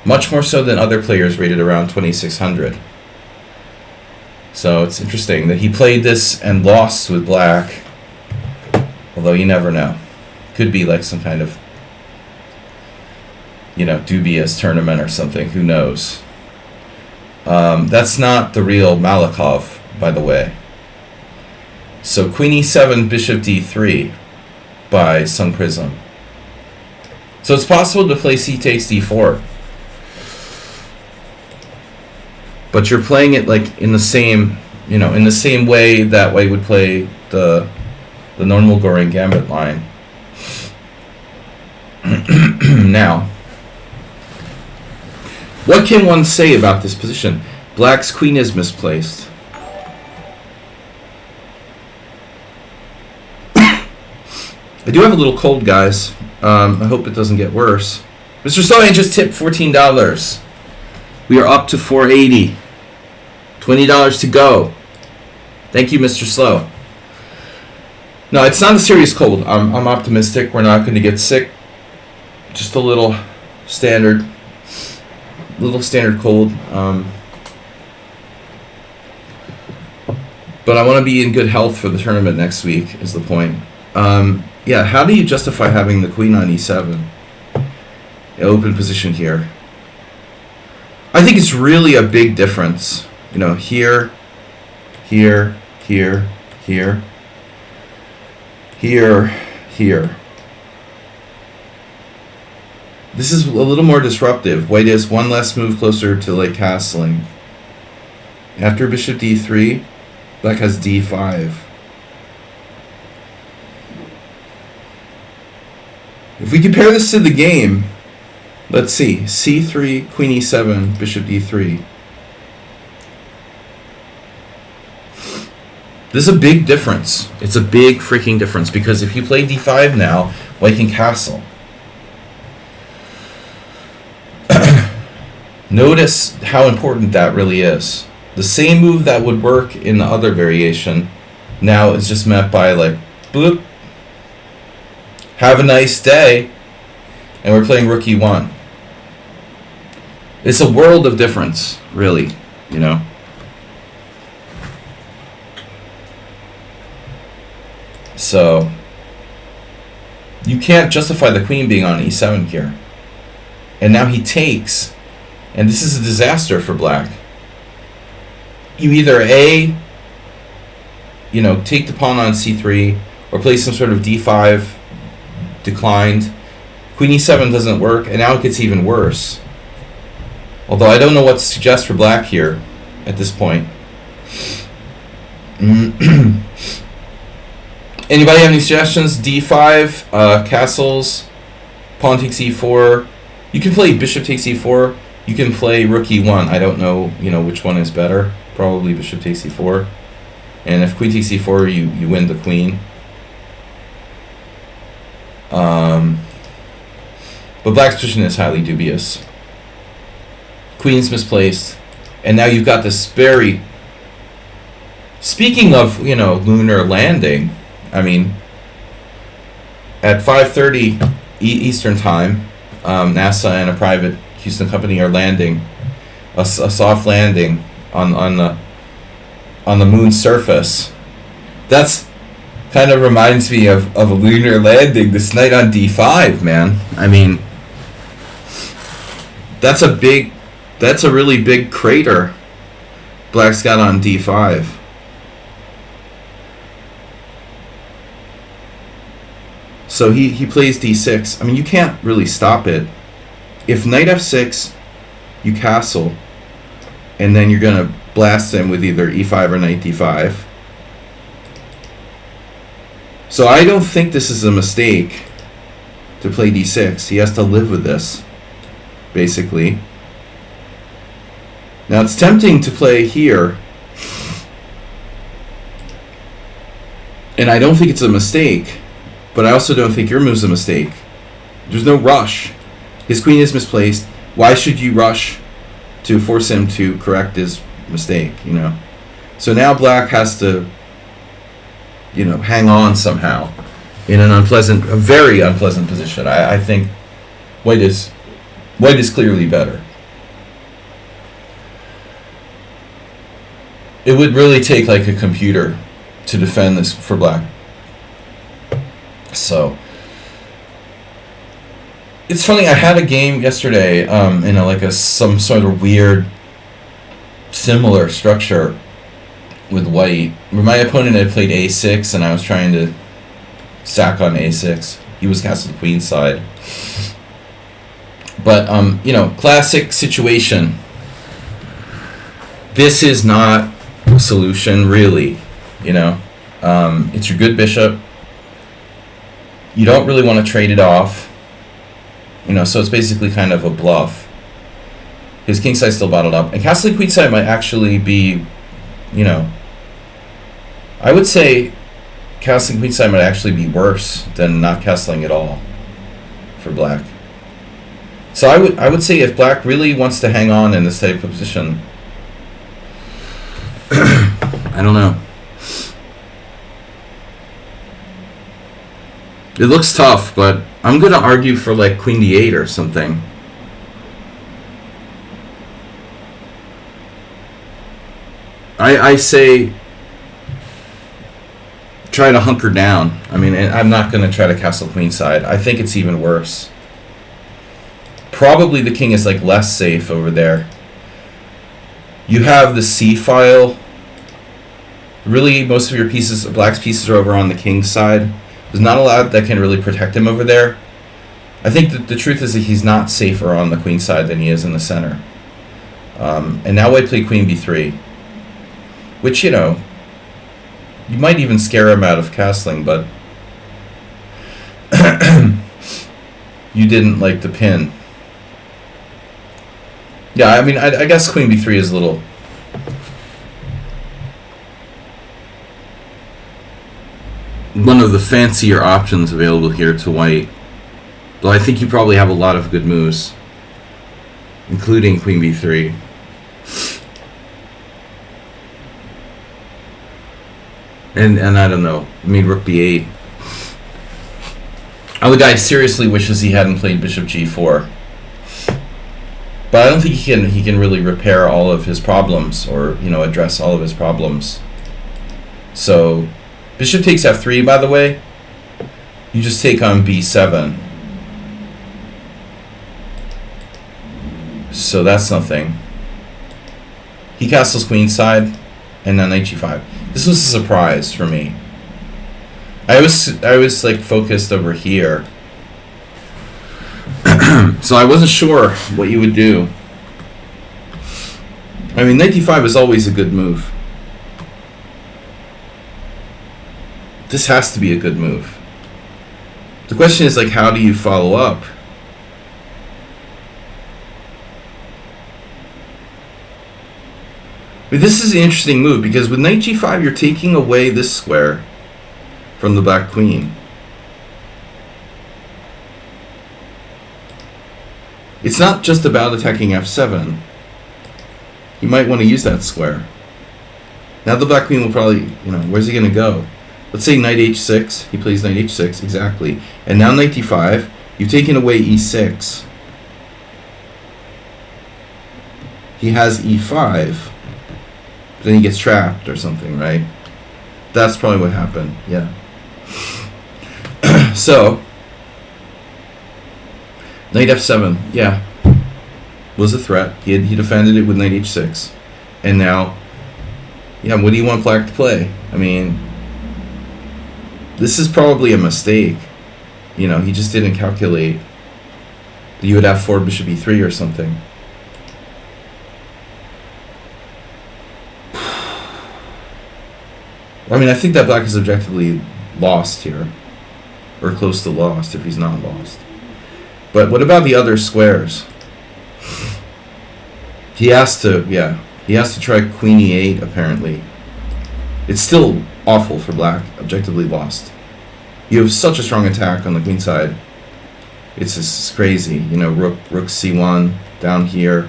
[SPEAKER 1] much more so than other players rated around 2600. So it's interesting that he played this and lost with black, although you never know. Could be like some kind of, dubious tournament or something, who knows. That's not the real Malikov, by the way. So Queen E7, Bishop D3 by Sun Prism. So it's possible to play C takes D4. But you're playing it like in the same way that way would play the normal Goring Gambit line. Now, what can one say about this position? Black's queen is misplaced. I do have a little cold, guys. I hope it doesn't get worse. Mr. Sloan just tipped $14. We are up to $4.80. $20 to go. Thank you, Mr. Slow. No, it's not a serious cold. I'm optimistic. We're not going to get sick. Just a little standard cold. But I want to be in good health for the tournament next week, is the point. Yeah, how do you justify having the queen on e7? Open position here. I think it's really a big difference. Here, here, here, here, here, here. This is a little more disruptive. White is one less move closer to like castling. After bishop d3, black has d5. If we compare this to the game, let's see. c3, queen e7, bishop d3. This is a big difference. It's a big freaking difference because if you play d5 now, white can castle. Notice how important that really is. The same move that would work in the other variation now is just met by like, bloop, have a nice day, and we're playing rook e1. It's a world of difference, really, So, you can't justify the queen being on e7 here. And now he takes, and this is a disaster for black. You either A, take the pawn on c3, or play some sort of d5 declined. Queen e7 doesn't work, and now it gets even worse. Although I don't know what to suggest for black here at this point. Anybody have any suggestions? d5, castles, pawn takes e4. You can play bishop takes e4. You can play rook e1. I don't know, which one is better. Probably bishop takes e4. And if queen takes e4, you win the queen. But black's position is highly dubious. Queen's misplaced. And now you've got this very... Speaking of, lunar landing, I mean, at 5:30 Eastern Time, NASA and a private Houston company are landing, a soft landing on the moon's surface. That's kind of reminds me of a lunar landing this night on D5, man. I mean, that's a really big crater Black's got on d5. So he plays d6. I mean, you can't really stop it. If knight f6, you castle, and then you're going to blast him with either e5 or knight d5. So I don't think this is a mistake to play d6. He has to live with this, basically. Now it's tempting to play here, and I don't think it's a mistake, but I also don't think your move's a mistake. There's no rush. His queen is misplaced. Why should you rush to force him to correct his mistake, you know? So now black has to, you know, hang on somehow in an unpleasant, a very unpleasant position. I think white is clearly better. It would really take like a computer to defend this for black. So it's funny. I had a game yesterday in some sort of weird similar structure with white, where my opponent had played a6 and I was trying to sack on a6. He was castled queenside. But you know, classic situation. This is not a solution, really. You know, it's your good bishop. You don't really want to trade it off. You know, so it's basically kind of a bluff. His kingside still bottled up, and castling queenside might actually be, you know, I would say castling queenside might actually be worse than not castling at all for black. So I would say if black really wants to hang on in this type of position, I don't know. It looks tough, but I'm going to argue for like queen d8 or something. I say try to hunker down. I mean, I'm not going to try to castle queenside. I think it's even worse. Probably the king is like less safe over there. You have the c file. Really, most of your pieces, black's pieces, are over on the king's side. There's not a lot that can really protect him over there. I think that the truth is that he's not safer on the queen side than he is in the center. And now white played queen b3, which, you know, you might even scare him out of castling, but you didn't like the pin. Yeah, I mean, I guess queen b3 is a little... one of the fancier options available here to white. Though I think you probably have a lot of good moves, including queen b3. And I don't know, I mean, rook b8. The guy seriously wishes he hadn't played bishop g4. But I don't think he can really repair all of his problems, or, you know, address all of his problems. So bishop takes f3, by the way. You just take on b7. So that's nothing. He castles queenside, and then knight g5. This was a surprise for me. I was like focused over here. So I wasn't sure what you would do. I mean, knight d5 is always a good move. This has to be a good move. The question is, like, how do you follow up? I mean, this is an interesting move, because with knight g5, you're taking away this square from the black queen. It's not just about attacking f7. He might want to use that square. Now the black queen will probably, you know, where's he going to go? Let's say knight h6. He plays knight h6, exactly. And now knight d5. You've taken away e6. He has e5. Then he gets trapped or something, right? That's probably what happened, yeah. So, knight f7, yeah, was a threat. He defended it with knight h6. And now Yeah, what do you want black to play? I mean, this is probably a mistake. You know, he just didn't calculate that you would have 4 bishop e3 or something. I mean, I think that black is objectively lost here. Or close to lost if he's not lost. But what about the other squares? He has to, yeah. He has to try queen e8, apparently. It's still awful for black. Objectively lost. You have such a strong attack on the queen side. It's just crazy. You know, rook c1 down here.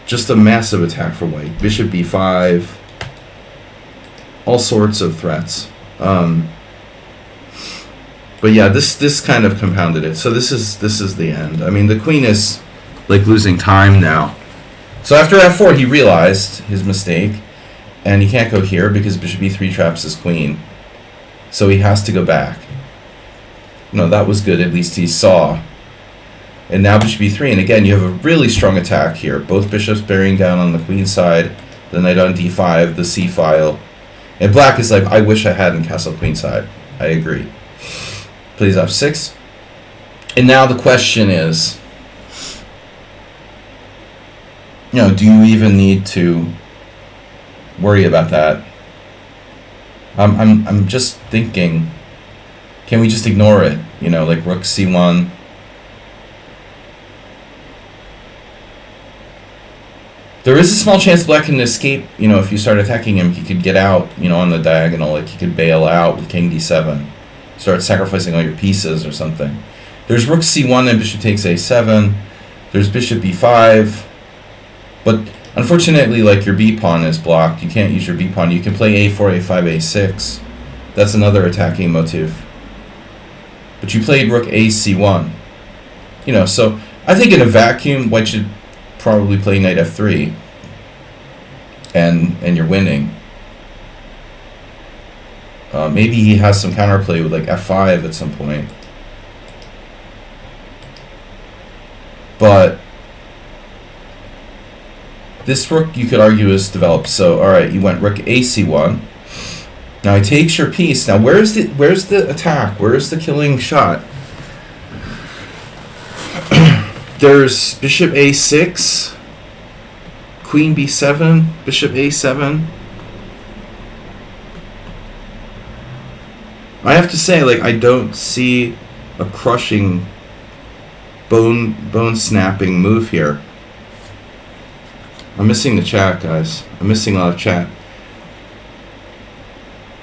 [SPEAKER 1] Just a massive attack for white. Bishop b5. All sorts of threats. But yeah, this kind of compounded it. So this is the end. I mean, the queen is like losing time now. So after f4, he realized his mistake, and he can't go here because bishop e3 traps his queen. So he has to go back. No, that was good. At least he saw. And now bishop e3, and again, you have a really strong attack here. Both bishops bearing down on the queen side, the knight on d5, the c file. And black is like, I wish I hadn't castled queen side. I agree. Plays f6. And now the question is, you know, do you even need to worry about that? I'm just thinking, can we just ignore it? You know, like rook c1. There is a small chance black can escape. You know, if you start attacking him, he could get out, you know, on the diagonal. Like he could bail out with king d7. Start sacrificing all your pieces or something. There's rook c1 and bishop takes a7. There's bishop b5. But unfortunately, like, your b pawn is blocked. You can't use your b pawn. You can play a4, a5, a6. That's another attacking motif. But you played rook a c1. You know, so I think in a vacuum, white should probably play knight f3. And you're winning. Maybe he has some counterplay with like f5 at some point. But this rook, you could argue, is developed. So, all right, you went rook a c1. Now he takes your piece. Now where's the attack? Where's the killing shot? There's bishop a6, queen b7, bishop a7. I have to say, like, I don't see a crushing, bone snapping move here. I'm missing the chat, guys. I'm missing a lot of chat.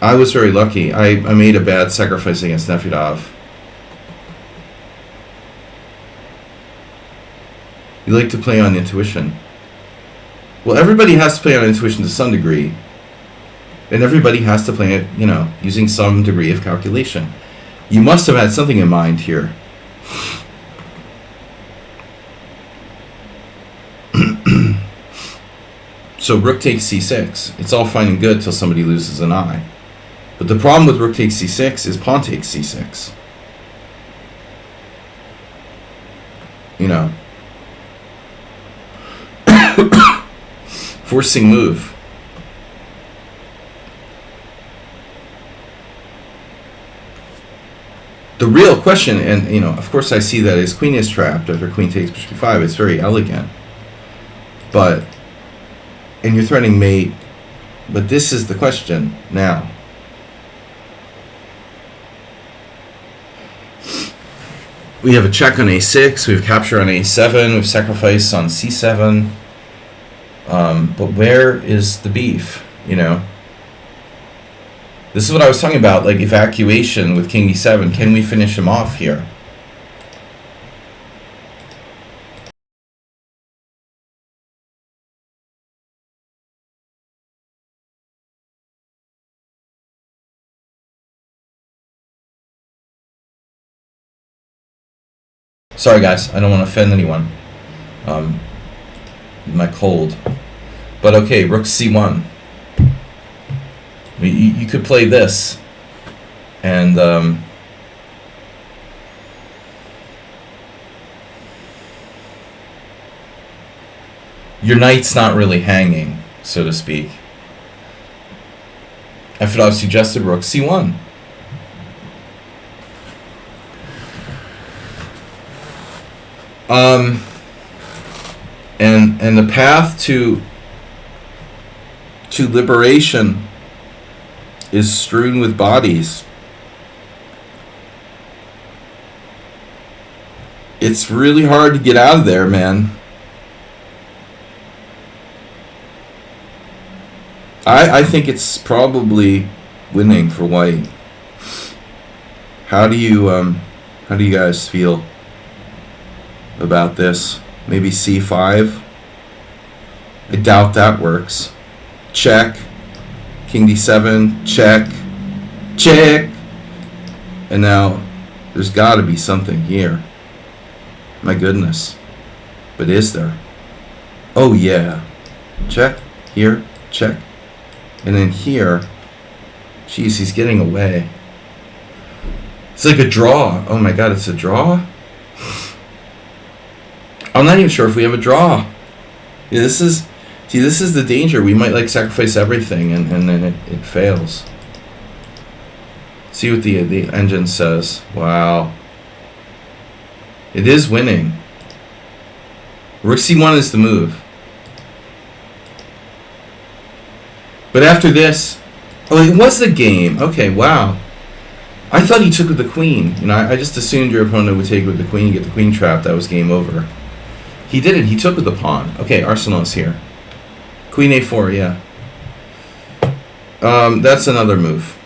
[SPEAKER 1] I was very lucky. I made a bad sacrifice against Nefedov. You like to play on intuition. Well, everybody has to play on intuition to some degree. And everybody has to play it, you know, using some degree of calculation. You must have had something in mind here. So rook takes c6. It's all fine and good till somebody loses an eye. But the problem with rook takes c6 is pawn takes c6. You know. Forcing move. The real question, and you know, of course I see that his queen is trapped after queen takes bishop b5. It's very elegant. But, and you're threatening mate, but this is the question now. We have a check on a6, we have capture on a7, we have sacrifice on c7. But where is the beef, you know? This is what I was talking about, like evacuation with king d7. Can we finish him off here? Sorry guys, I don't want to offend anyone. My cold. But okay, rook c1. You could play this. And your knight's not really hanging, so to speak. Fedorov suggested rook c1. And the path to liberation is strewn with bodies. It's really hard to get out of there, man. I think it's probably winning for white. How do you guys feel about this? Maybe c5. I doubt that works. Check. King d7. Check. Check. And now there's got to be something here. My goodness. But is there? Oh yeah. Check. Here. Check. And then here. Jeez, he's getting away. It's like a draw. Oh my god, it's a draw? I'm not even sure if we have a draw. Yeah, this is the danger. We might like sacrifice everything and then it fails. See what the engine says. Wow. It is winning. Rook c1 is the move. But after this, oh, it was the game. Okay, wow. I thought he took with the queen. You know, I just assumed your opponent would take with the queen, get the queen trapped. That was game over. He didn't. He took with the pawn. Okay, Arsenal is here. Queen a4, yeah. That's another move.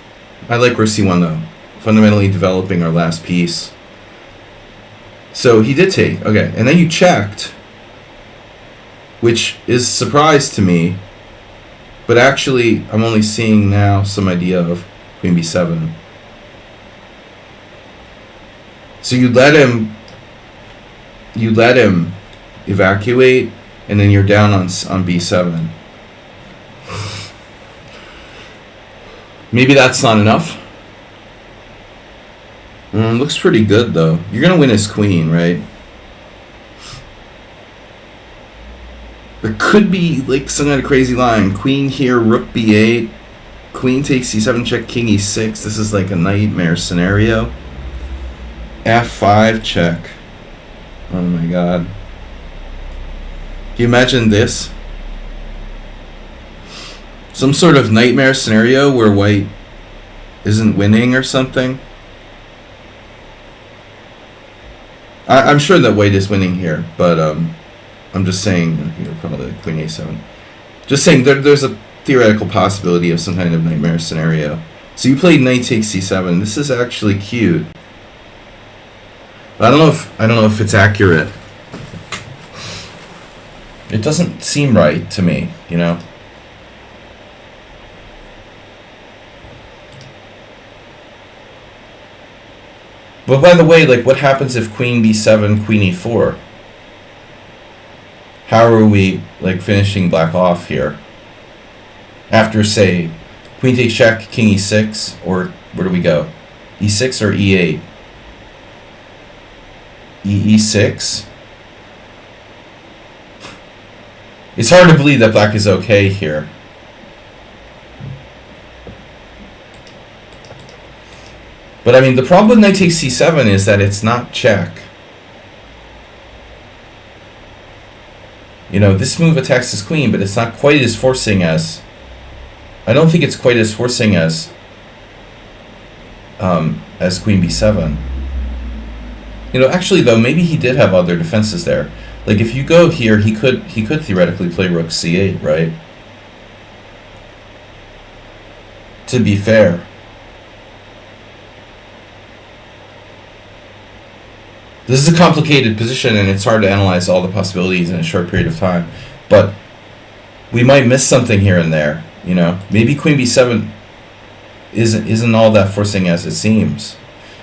[SPEAKER 1] I like rook c1 though. Fundamentally developing our last piece. So he did take. Okay, and then you checked, which is a surprise to me. But actually, I'm only seeing now some idea of queen b7. So you let him evacuate, and then you're down on b7. Maybe that's not enough. Looks pretty good though. You're gonna win his queen, right? There could be like some kind of crazy line. Queen here, rook b8, queen takes c7, check, king e6. This is like a nightmare scenario. f5 check. Oh my god. Can you imagine this? Some sort of nightmare scenario where white isn't winning or something. I'm sure that white is winning here, but I'm just saying, probably queen a7. Just saying there's a theoretical possibility of some kind of nightmare scenario. So you played knight takes c7. This is actually cute. But I don't know if it's accurate. It doesn't seem right to me, you know. But by the way, like, what happens if queen b7, queen e4? How are we, like, finishing black off here? After, say, queen takes check, king e6, or where do we go? e6 or e8? e6? It's hard to believe that black is okay here. But I mean, the problem with knight takes c7 is that it's not check. You know, this move attacks his queen, but it's not quite as forcing as... I don't think it's quite as forcing as queen b7. You know, actually though, maybe he did have other defenses there. Like if you go here, he could theoretically play rook c8, right? To be fair. This is a complicated position and it's hard to analyze all the possibilities in a short period of time. But we might miss something here and there, you know? Maybe queen b7 isn't all that forcing as it seems.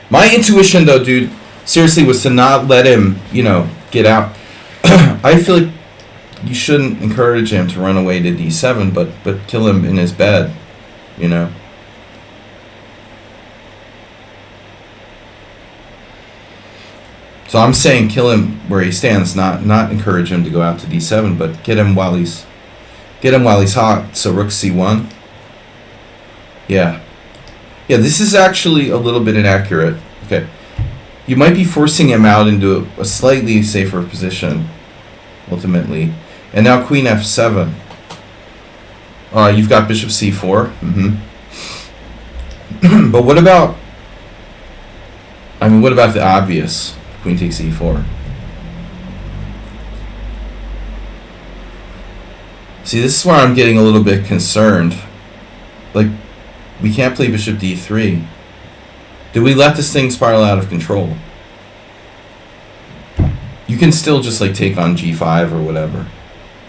[SPEAKER 1] My intuition though, dude, seriously, was to not let him, you know, get out. I feel like you shouldn't encourage him to run away to d7, but kill him in his bed, you know? So I'm saying kill him where he stands, not encourage him to go out to d7, but get him while he's hot. So rook c1. Yeah. Yeah, this is actually a little bit inaccurate. Okay. You might be forcing him out into a slightly safer position, ultimately. And now queen f7. You've got bishop c4. But what about... I mean, what about the obvious? Queen takes e4. See, this is where I'm getting a little bit concerned. Like, we can't play bishop d3. Do we let this thing spiral out of control? You can still just like take on g5 or whatever.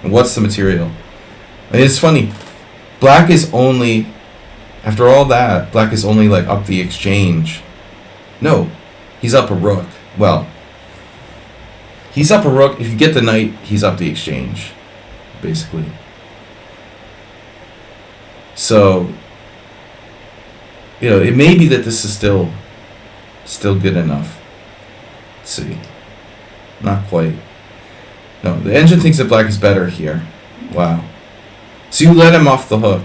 [SPEAKER 1] And what's the material? I mean, it's funny. Black is only, after all that, black is only like up the exchange. No, he's up a rook. Well, he's up a rook. If you get the knight, he's up the exchange, basically. So, you know, it may be that this is still good enough. Let's see. Not quite. No, the engine thinks that black is better here. Wow. So you let him off the hook.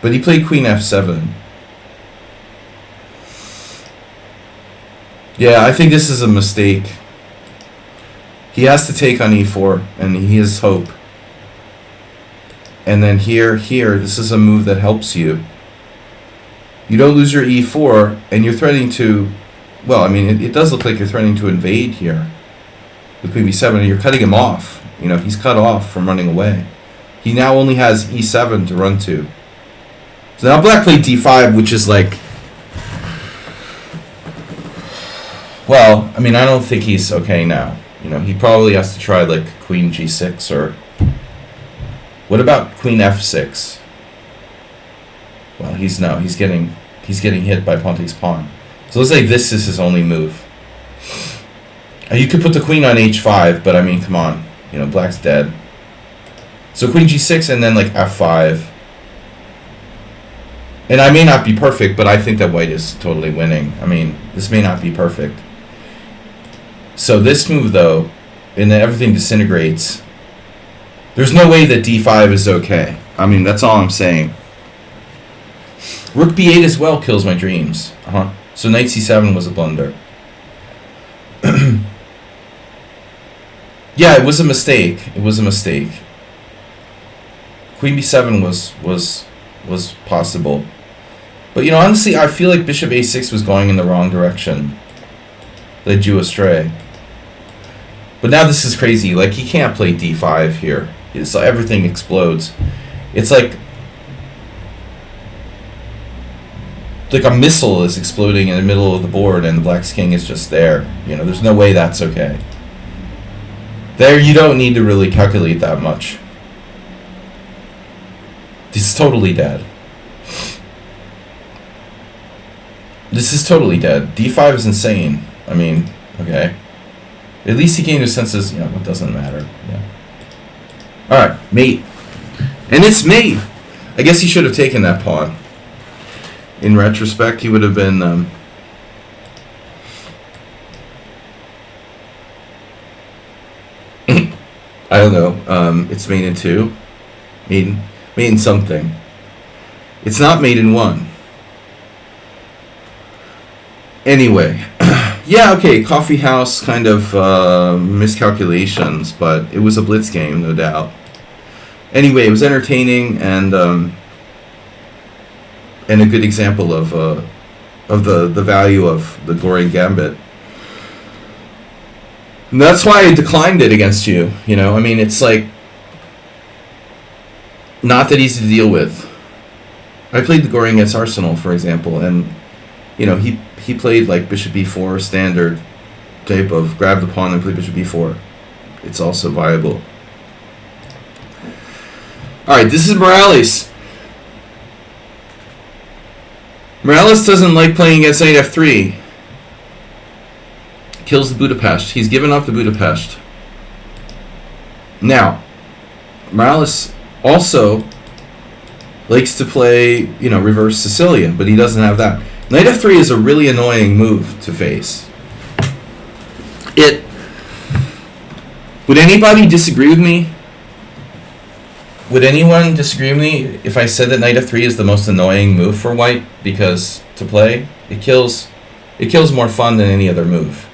[SPEAKER 1] But he played queen f7. Yeah, I think this is a mistake. He has to take on e4, and he has hope. And then here, this is a move that helps you. You don't lose your e4, and you're threatening to... Well, I mean, it does look like you're threatening to invade here. With queen b7, and you're cutting him off. You know, he's cut off from running away. He now only has e7 to run to. So now black played d5, which is like... Well, I mean, I don't think he's okay now. You know, he probably has to try like queen g6 or... What about queen f6? Well, he's getting hit by Ponte's pawn. So let's say this is his only move. You could put the queen on h5, but I mean, come on. You know, black's dead. So queen g6 and then like f5. And I may not be perfect, but I think that white is totally winning. I mean, this may not be perfect. So this move, though, and then everything disintegrates. There's no way that d5 is okay. I mean, that's all I'm saying. Rook b8 as well kills my dreams. So knight c7 was a blunder. Yeah, it was a mistake. It was a mistake. Queen b7 was possible. But, you know, honestly, I feel like bishop a6 was going in the wrong direction. Led you astray. But now this is crazy. Like, he can't play d5 here. It's like everything explodes. It's like a missile is exploding in the middle of the board and the black's king is just there. You know, there's no way that's okay. There, you don't need to really calculate that much. This is totally dead. This is totally dead. d5 is insane. I mean, okay. At least he came to senses, you know, it doesn't matter. Yeah. Alright, mate. And it's mate! I guess he should have taken that pawn. In retrospect, he would have been... I don't know. It's mate in 2. Mate in something. It's not mate in 1. Anyway. Yeah, okay, coffee house kind of miscalculations, but it was a blitz game, no doubt. Anyway, it was entertaining and a good example of the value of the Goring Gambit. And that's why I declined it against you. You know, I mean, it's like not that easy to deal with. I played the Goring against Arsenal, for example, and you know he played like bishop b4 standard type of grab the pawn and play bishop b4. It's also viable. All right, this is Morales. Morales doesn't like playing against knight f3. Kills the Budapest. He's given up the Budapest. Now, Morales also likes to play, you know, reverse Sicilian, but he doesn't have that. Knight f3 is a really annoying move to face. Would anybody disagree with me? Would anyone disagree with me if I said that knight f3 is the most annoying move for white? Because to play, it kills more fun than any other move.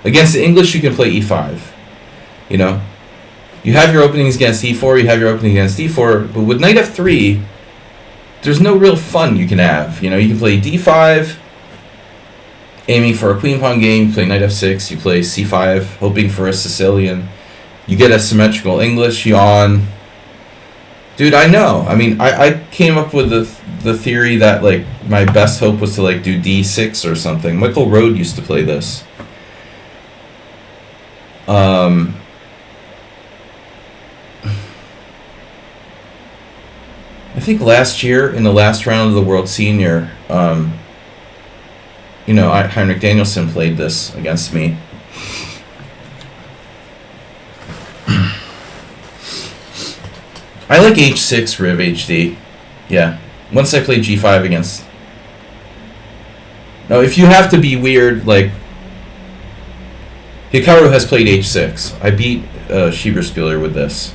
[SPEAKER 1] Against the English, you can play e5. You know, you have your openings against e4, you have your opening against d4, but with knight f3, there's no real fun you can have. You know, you can play d5, aiming for a queen pawn game, you play knight f6, you play c5, hoping for a Sicilian. You get a symmetrical English, yawn. Dude, I know. I mean, I came up with the theory that, like, my best hope was to, like, do d6 or something. Michael Rode used to play this. I think last year, in the last round of the World Senior, you know, Heinrich Danielson played this against me. I like h6, Riv HD. Yeah. Once I play g5 against... No, if you have to be weird, like... Hikaru has played h6. I beat Schieberspieler with this.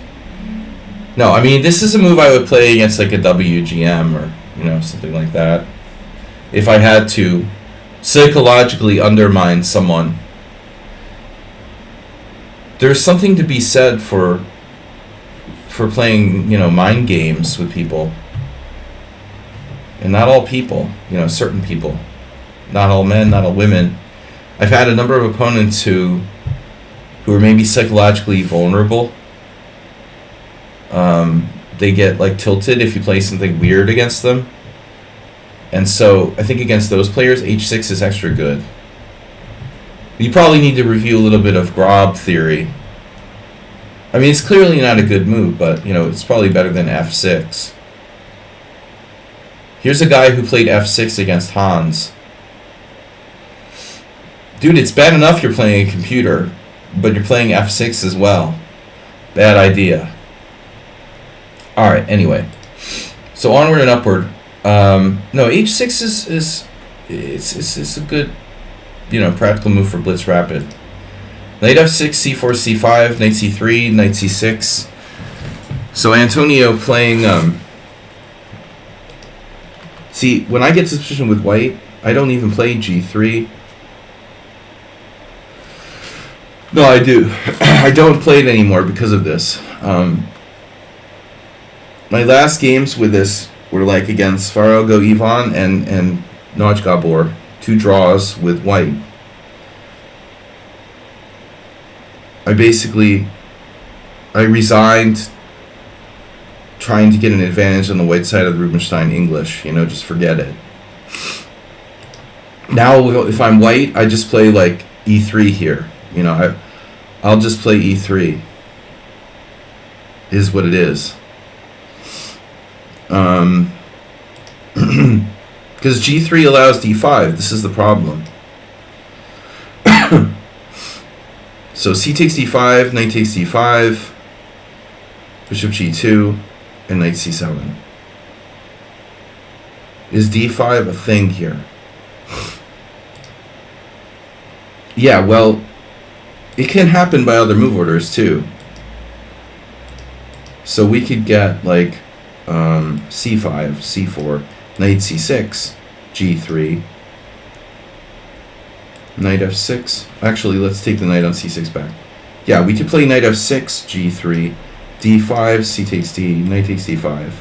[SPEAKER 1] No, I mean, this is a move I would play against, like, a WGM or, you know, something like that. If I had to psychologically undermine someone. There's something to be said for playing, you know, mind games with people. And not all people, you know, certain people. Not all men, not all women. I've had a number of opponents who are maybe psychologically vulnerable. They get, like, tilted if you play something weird against them. And so I think against those players, h6 is extra good. You probably need to review a little bit of Grob theory. I mean, it's clearly not a good move, but, you know, it's probably better than f6. Here's a guy who played f6 against Hans. Dude, it's bad enough you're playing a computer, but you're playing f6 as well. Bad idea. Alright, anyway. So onward and upward. No, h6 is a good, you know, practical move for blitz rapid. Knight f6, c4, c5, knight c3, knight c6. So Antonio playing... See, when I get to this position with white, I don't even play g3. No, I do. I don't play it anymore because of this. My last games with this were like against Farago Ivan and Noj Gabor. 2 draws with white. I resigned trying to get an advantage on the white side of the Rubinstein English. You know, just forget it. Now, if I'm white, I just play like e3 here. You know, I'll just play e3. Is what it is. Because g3 allows d5. This is the problem. So c takes d5, knight takes d5, bishop g2, and knight c7. Is d5 a thing here? Yeah, well, it can happen by other move orders too. So we could get like c5, c4, knight c6, g3, knight f6. Actually, let's take the knight on c6 back. Yeah, we could play knight f6, g3, d5, c takes d, knight takes d5.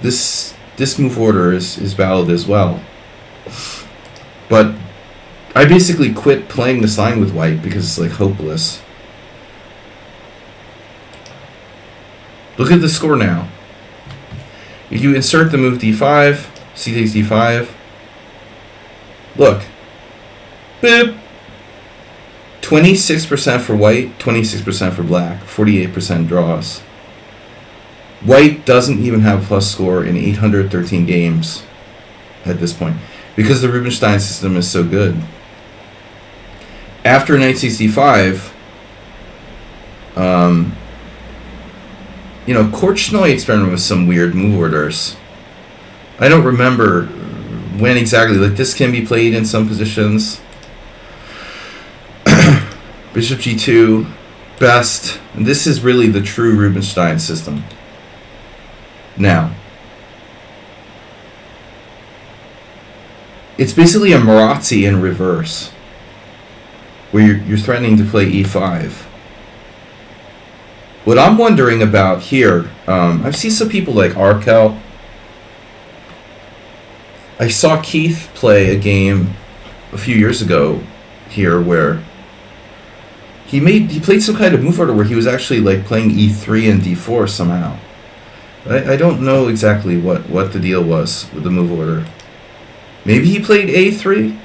[SPEAKER 1] This move order is valid as well. But I basically quit playing this line with white because it's like hopeless. Look at the score now. If you insert the move d5, c takes d5. Look. Boop. 26% for white, 26% for black, 48% draws. White doesn't even have plus score in 813 games at this point because the Rubinstein system is so good. After knight c5, you know, Korchnoi experimented with some weird move orders. I don't remember when exactly. Like, this can be played in some positions. Bishop g2, best. And this is really the true Rubinstein system. Now, it's basically a Marazzi in reverse, where you're threatening to play e5. What I'm wondering about here, I've seen some people like Arkel. I saw Keith play a game a few years ago here where he played some kind of move order where he was actually like playing e3 and d4 somehow. I don't know exactly what the deal was with the move order. Maybe he played a3?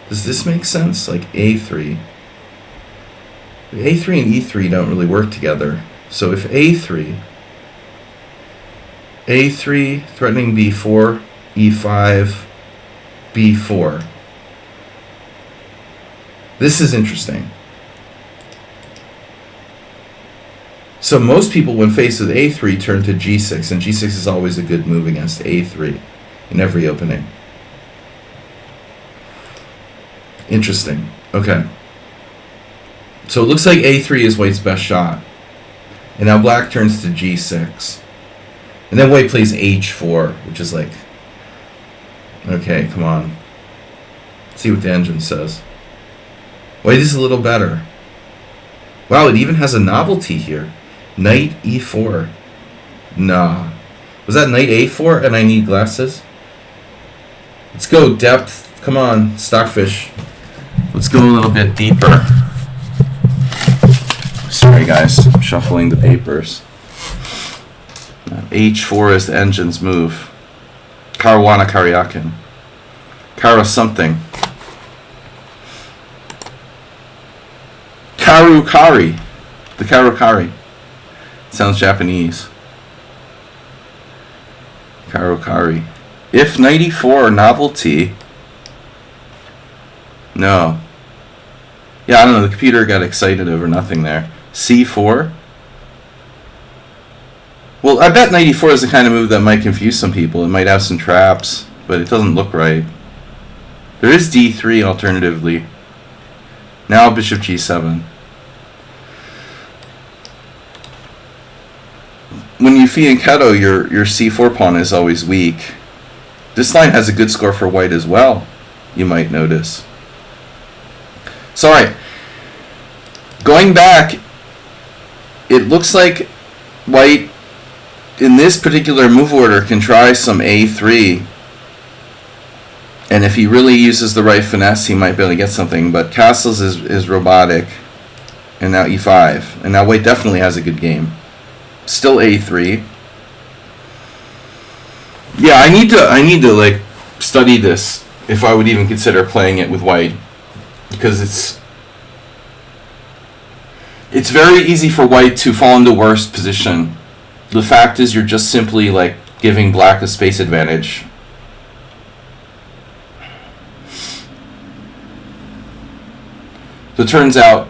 [SPEAKER 1] Does this make sense? Like a3. a3 and e3 don't really work together. So if a3 threatening b4, e5, b4. This is interesting. So most people, when faced with a3, turn to g6, and g6 is always a good move against a3 in every opening. Interesting. Okay. So it looks like a3 is white's best shot. And now black turns to g6. And then white plays h4, which is like, okay, come on. Let's see what the engine says. White is a little better. Wow, it even has a novelty here. Knight e4. Nah. Was that knight a4 and I need glasses? Let's go depth. Come on, stockfish. Let's go a little bit deeper. Sorry guys, I'm shuffling the papers. H4 is the engine's move. Caruana Karyakin. Kara something. Karukari. The Karukari. Sounds Japanese. Karukari. If 94 novelty. No. Yeah, I don't know. The computer got excited over nothing there. C4. Well, I bet 94 is the kind of move that might confuse some people. It might have some traps, but it doesn't look right. There is D3 alternatively. Now bishop G7. When you fianchetto, your C4 pawn is always weak. This line has a good score for white as well, you might notice. So, alright. Going back, it looks like white, in this particular move order, can try some A3. And if he really uses the right finesse, he might be able to get something. But castles is robotic. And now E5. And now white definitely has a good game. Still A3. Yeah, I need to like study this if I would even consider playing it with white, because it's very easy for white to fall into worst position. The fact is you're just simply like giving black a space advantage. So it turns out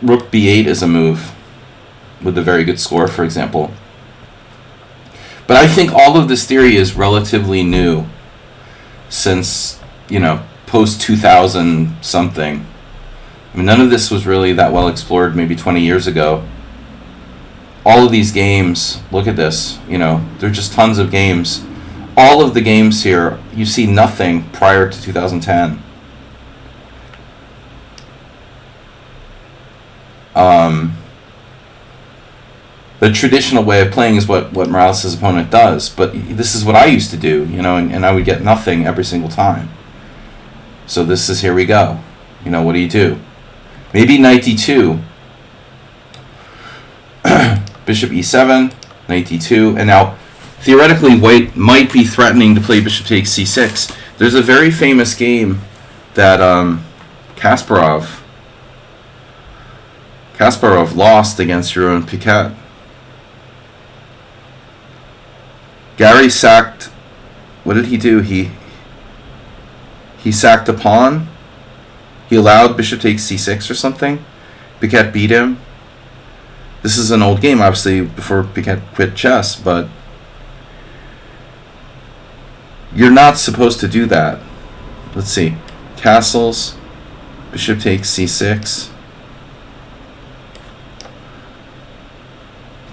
[SPEAKER 1] rook b8 is a move with a very good score, for example. But I think all of this theory is relatively new since, post 2000 something. I mean, none of this was really that well explored maybe 20 years ago. All of these games, look at this, there are just tons of games. All of the games here, you see nothing prior to 2010. The traditional way of playing is what Morales' opponent does, but this is what I used to do, and I would get nothing every single time. So this is, here we go. What do you do? Maybe knight d2. Bishop e7, knight d2, and now theoretically white might be threatening to play bishop takes c6. There's a very famous game that Kasparov lost against Jeroen Piquet. Gary sacked, what did he do? He sacked a pawn. He allowed bishop takes c6 or something. Piquet beat him. This is an old game, obviously, before Piquet quit chess, but you're not supposed to do that. Let's see. Castles, bishop takes c6.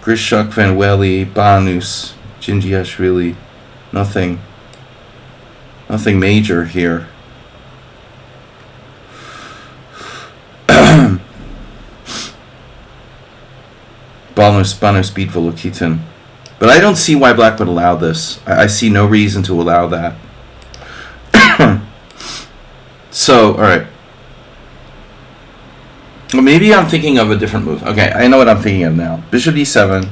[SPEAKER 2] Grishuk, Van Welly, Banus, Jinjiashvili. Nothing major here. Banus beat Volokitin. But I don't see why black would allow this. I see no reason to allow that. So, alright. Well, maybe I'm thinking of a different move. Okay, I know what I'm thinking of now. Bishop d7.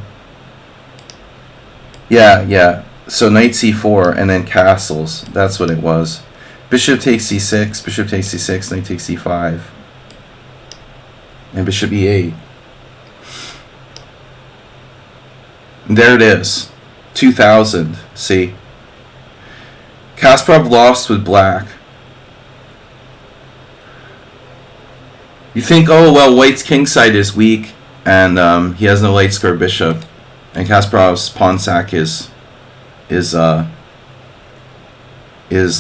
[SPEAKER 2] Yeah. So knight c4 and then castles. That's what it was. Bishop takes c6, bishop takes c6, knight takes c5. And bishop e8. And there it is. 2000. See? Kasparov lost with black. You think, oh, well, white's kingside is weak, and he has no light square bishop. And Kasparov's pawn sack is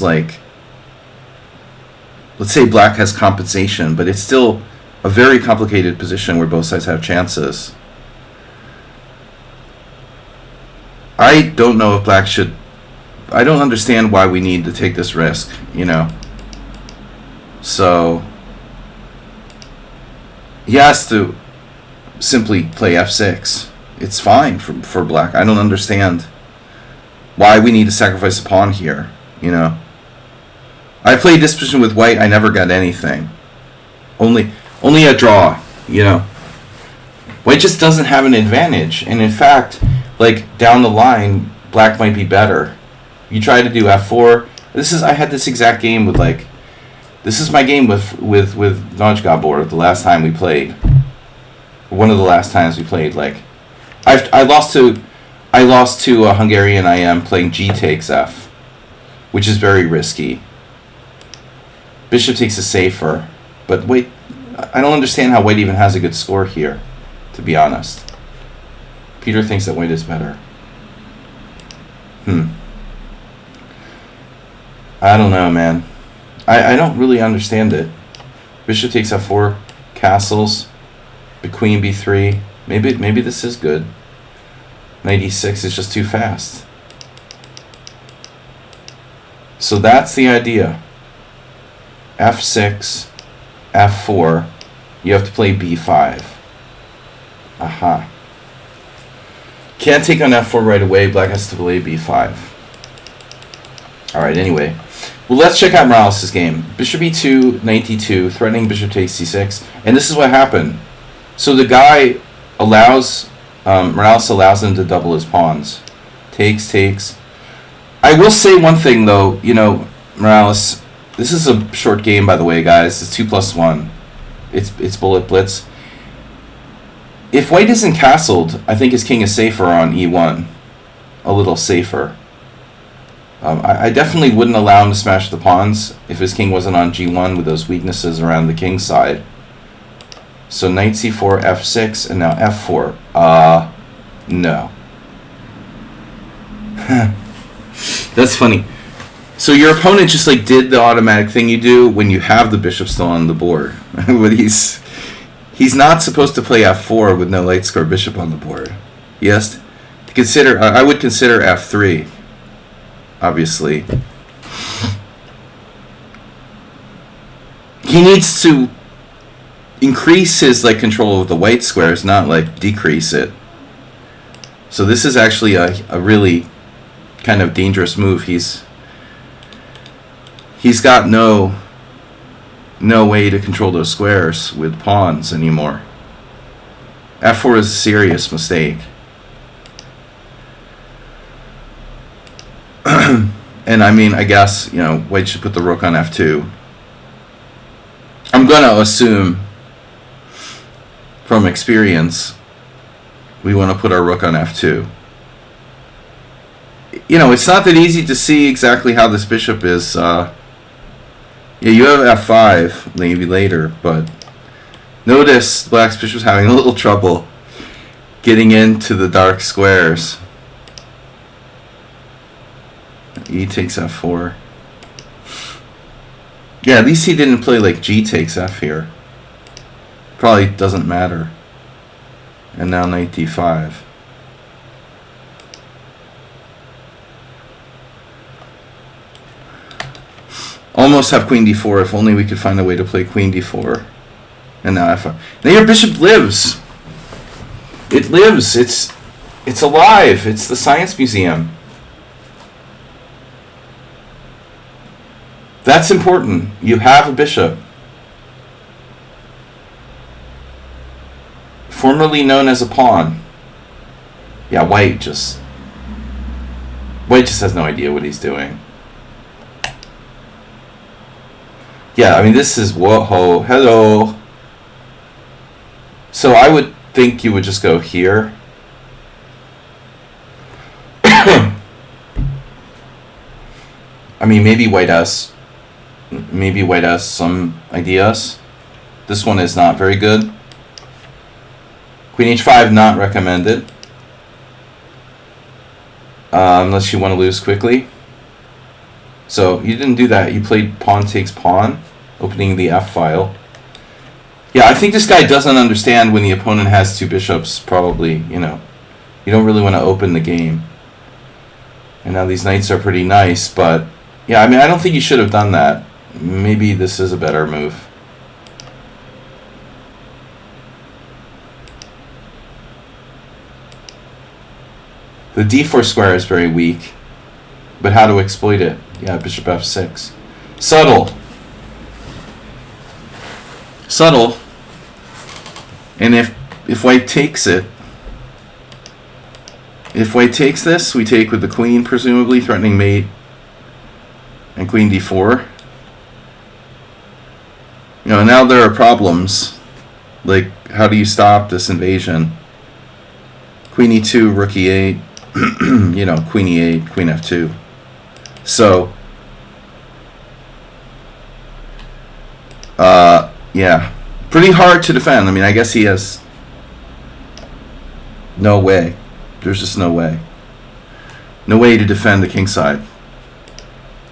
[SPEAKER 2] like, let's say black has compensation, but it's still a very complicated position where both sides have chances. I don't know if black should, I don't understand why we need to take this risk, you know. So he has to simply play f6. It's fine for black. I don't understand why we need to sacrifice a pawn here, you know. I played this position with white. I never got anything. Only a draw, you know. White just doesn't have an advantage. And in fact, like down the line, black might be better. You try to do f4. I had this exact game with like, this is my game with Nagy Gabor the last time we played. One of the last times we played. Like, I lost to a Hungarian IM playing G takes F, which is very risky. Bishop takes a safer, but wait, I don't understand how white even has a good score here, to be honest. Peter thinks that white is better. I don't know, man. I don't really understand it. Bishop takes f4, castles, queen b3. Maybe this is good. Knight e6 is just too fast. So that's the idea. f6, f4. You have to play b5. Aha. Can't take on f4 right away. Black has to play b5. Alright, anyway. Well, let's check out Morales' game. Bishop e2, knight e2, threatening bishop takes c6. And this is what happened. So the guy allows, Morales allows him to double his pawns. Takes. I will say one thing, though. You know, Morales, this is a short game, by the way, guys. It's 2+1. It's bullet blitz. If white isn't castled, I think his king is safer on e1. A little safer. I definitely wouldn't allow him to smash the pawns if his king wasn't on g1 with those weaknesses around the king's side. So knight c4, f6, and now f4. No. That's funny. So your opponent just like did the automatic thing you do when you have the bishop still on the board. But he's not supposed to play f4 with no light square bishop on the board. Yes, to consider. I would consider f3. Obviously, he needs to increase his like control of the white squares, not like decrease it. So this is actually a really kind of dangerous move. He's got no way to control those squares with pawns anymore. f4 is a serious mistake. And I mean, I guess, you know, white should put the rook on f2. I'm going to assume, from experience, we want to put our rook on f2. You know, it's not that easy to see exactly how this bishop is. Yeah, you have f5 maybe later, but notice black's bishop's having a little trouble getting into the dark squares. E takes f4. Yeah, at least he didn't play like G takes f here. Probably doesn't matter. And now knight d5. Almost have queen d4. If only we could find a way to play queen d4. And now f5. Now your bishop lives. It lives. It's alive. It's the science museum. That's important. You have a bishop. Formerly known as a pawn. Yeah, White just has no idea what he's doing. Yeah, I mean, this is whoa, hello. So I would think you would just go here. I mean, maybe White has some ideas. This one is not very good. Queen h5 not recommended. Unless you want to lose quickly. So you didn't do that. You played pawn takes pawn, opening the f file. Yeah, I think this guy doesn't understand when the opponent has two bishops, probably, you know. You don't really want to open the game. And now these knights are pretty nice, but yeah, I mean, I don't think you should have done that. Maybe this is a better move. The d4 square is very weak, but how to exploit it? Yeah, bishop f6. Subtle. Subtle. And if White takes it, if White takes this, we take with the queen, presumably, threatening mate, and queen d4. You know, now there are problems. Like, how do you stop this invasion? Queen e2, rook e8, you know, queen e8, queen f2. So, yeah, pretty hard to defend. I mean, I guess he has no way. There's just no way. No way to defend the king side.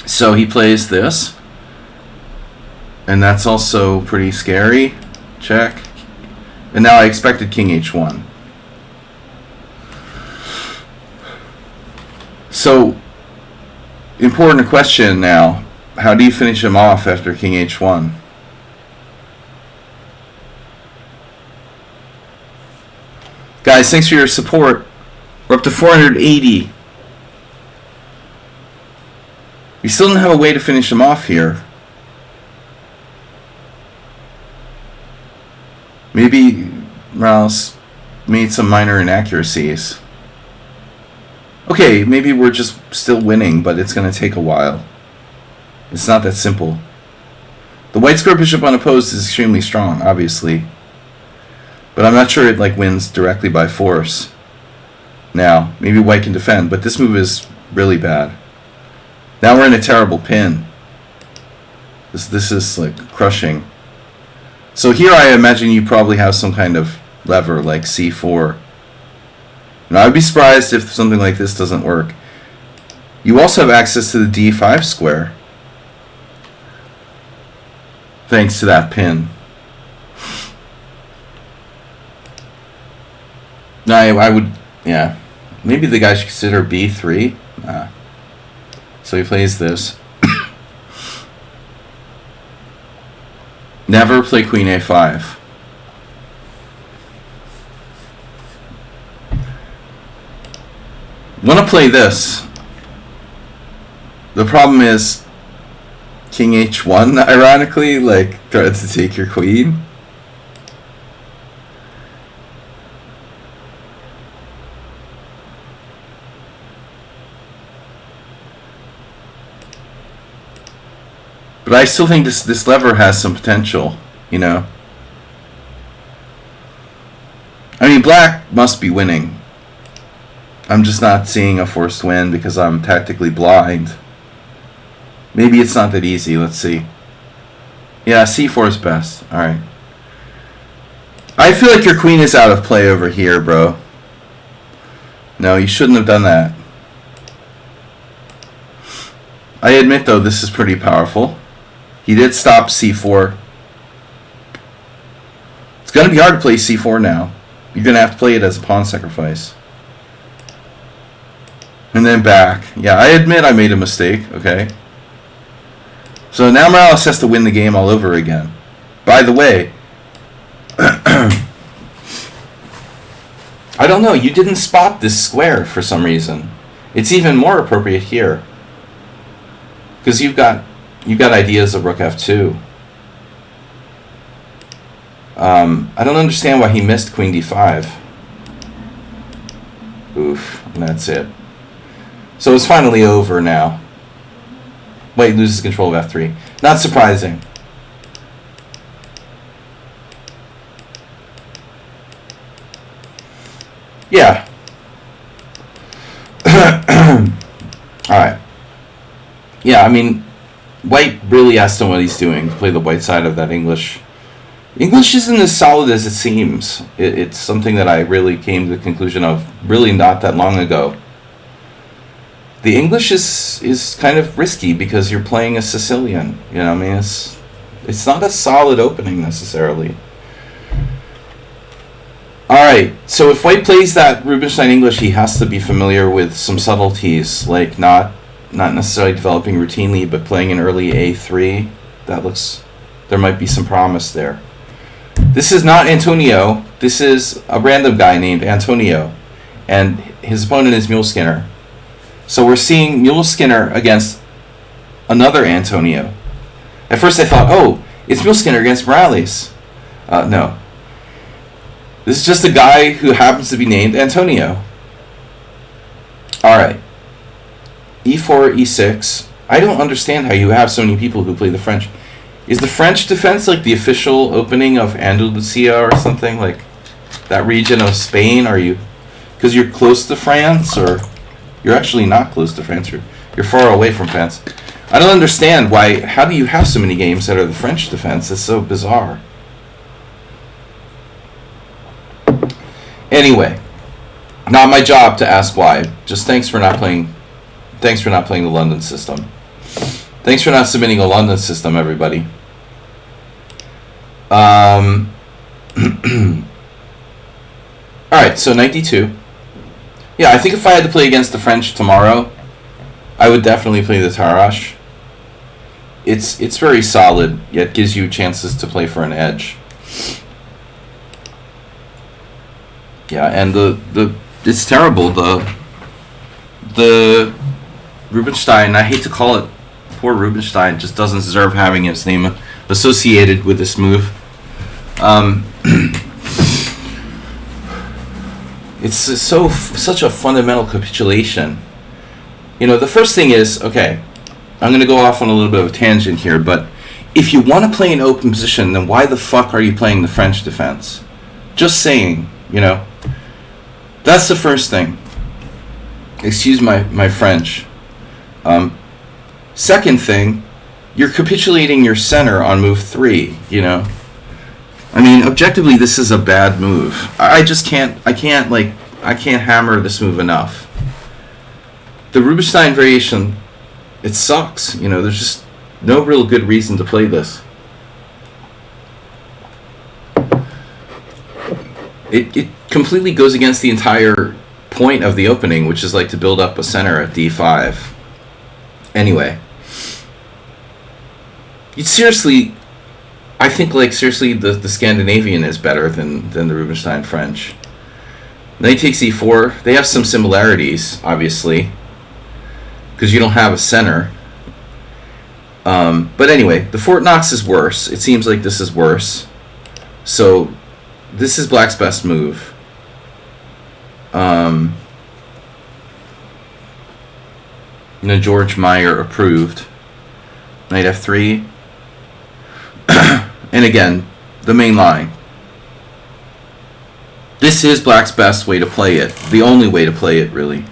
[SPEAKER 2] So he plays this. And that's also pretty scary. Check. And now I expected king h1. So, important question now. How do you finish him off after king h1? Guys, thanks for your support. We're up to 480. We still don't have a way to finish him off here. Maybe Morales made some minor inaccuracies. Okay, maybe we're just still winning, but it's going to take a while. It's not that simple. The white square bishop unopposed is extremely strong, obviously. But I'm not sure it like wins directly by force. Now, maybe White can defend, but this move is really bad. Now we're in a terrible pin. This is like crushing. So here I imagine you probably have some kind of lever like c4. Now I'd be surprised if something like this doesn't work. You also have access to the d5 square. Thanks to that pin. No, I would, yeah. Maybe the guy should consider b3. So he plays this. Never play queen a5. Want to play this. The problem is king h1, ironically, like, tries to take your queen. But I still think this lever has some potential, you know. I mean, black must be winning. I'm just not seeing a forced win because I'm tactically blind. Maybe it's not that easy. Let's see. Yeah, c4 is best. Alright. I feel like your queen is out of play over here, bro. No, you shouldn't have done that. I admit, though, this is pretty powerful. He did stop c4. It's going to be hard to play c4 now. You're going to have to play it as a pawn sacrifice. And then back. Yeah, I admit I made a mistake, okay? So now Morales has to win the game all over again. By the way, I don't know, you didn't spot this square for some reason. It's even more appropriate here. Because you've got ideas of rook f2. I don't understand why he missed queen d5. Oof, and that's it. So it's finally over now. White loses control of f3. Not surprising. Yeah. Alright. Yeah, I mean, White really has to know what he's doing to play the white side of that English. English isn't as solid as it seems. It's something that I really came to the conclusion of really not that long ago. The English is kind of risky because you're playing a Sicilian. You know, I mean, it's not a solid opening necessarily. Alright, so if White plays that Rubinstein English, he has to be familiar with some subtleties, like not necessarily developing routinely, but playing an early a3. There might be some promise there. This is not Antonio. This is a random guy named Antonio, and his opponent is Muleskinner. So we're seeing Muleskinner against another Antonio. At first I thought, oh, it's Muleskinner against Morales. No. This is just a guy who happens to be named Antonio. Alright. e4, e6. I don't understand how you have so many people who play the French. Is the French defense like the official opening of Andalusia or something? Like that region of Spain? Are you... because you're close to France, or... You're actually not close to France. You're far away from France. I don't understand why... How do you have so many games that are the French defense? It's so bizarre. Anyway, not my job to ask why. Just thanks for not playing the London system. Thanks for not submitting a London system, everybody. Alright, so 92. Yeah, I think if I had to play against the French tomorrow, I would definitely play the Tarrasch. It's very solid, yet gives you chances to play for an edge. Yeah, and it's terrible. The Rubinstein, I hate to call it, poor Rubinstein just doesn't deserve having his name associated with this move. It's such a fundamental capitulation. You know, the first thing is, okay, I'm going to go off on a little bit of a tangent here, but if you want to play an open position, then why the fuck are you playing the French defense? Just saying, you know. That's the first thing. Excuse my French. Second thing, you're capitulating your center on move 3, you know. I mean, objectively, this is a bad move. I can't hammer this move enough. The Rubinstein variation, it sucks. You know, there's just no real good reason to play this. It completely goes against the entire point of the opening, which is like to build up a center at d5. Anyway. I think, like, seriously, the Scandinavian is better than the Rubinstein French. Knight takes e4. They have some similarities, obviously, because you don't have a center. But anyway, the Fort Knox is worse. It seems like this is worse. So this is Black's best move. George Meyer approved. Knight f3. And again, the main line. This is Black's best way to play it. The only way to play it, really.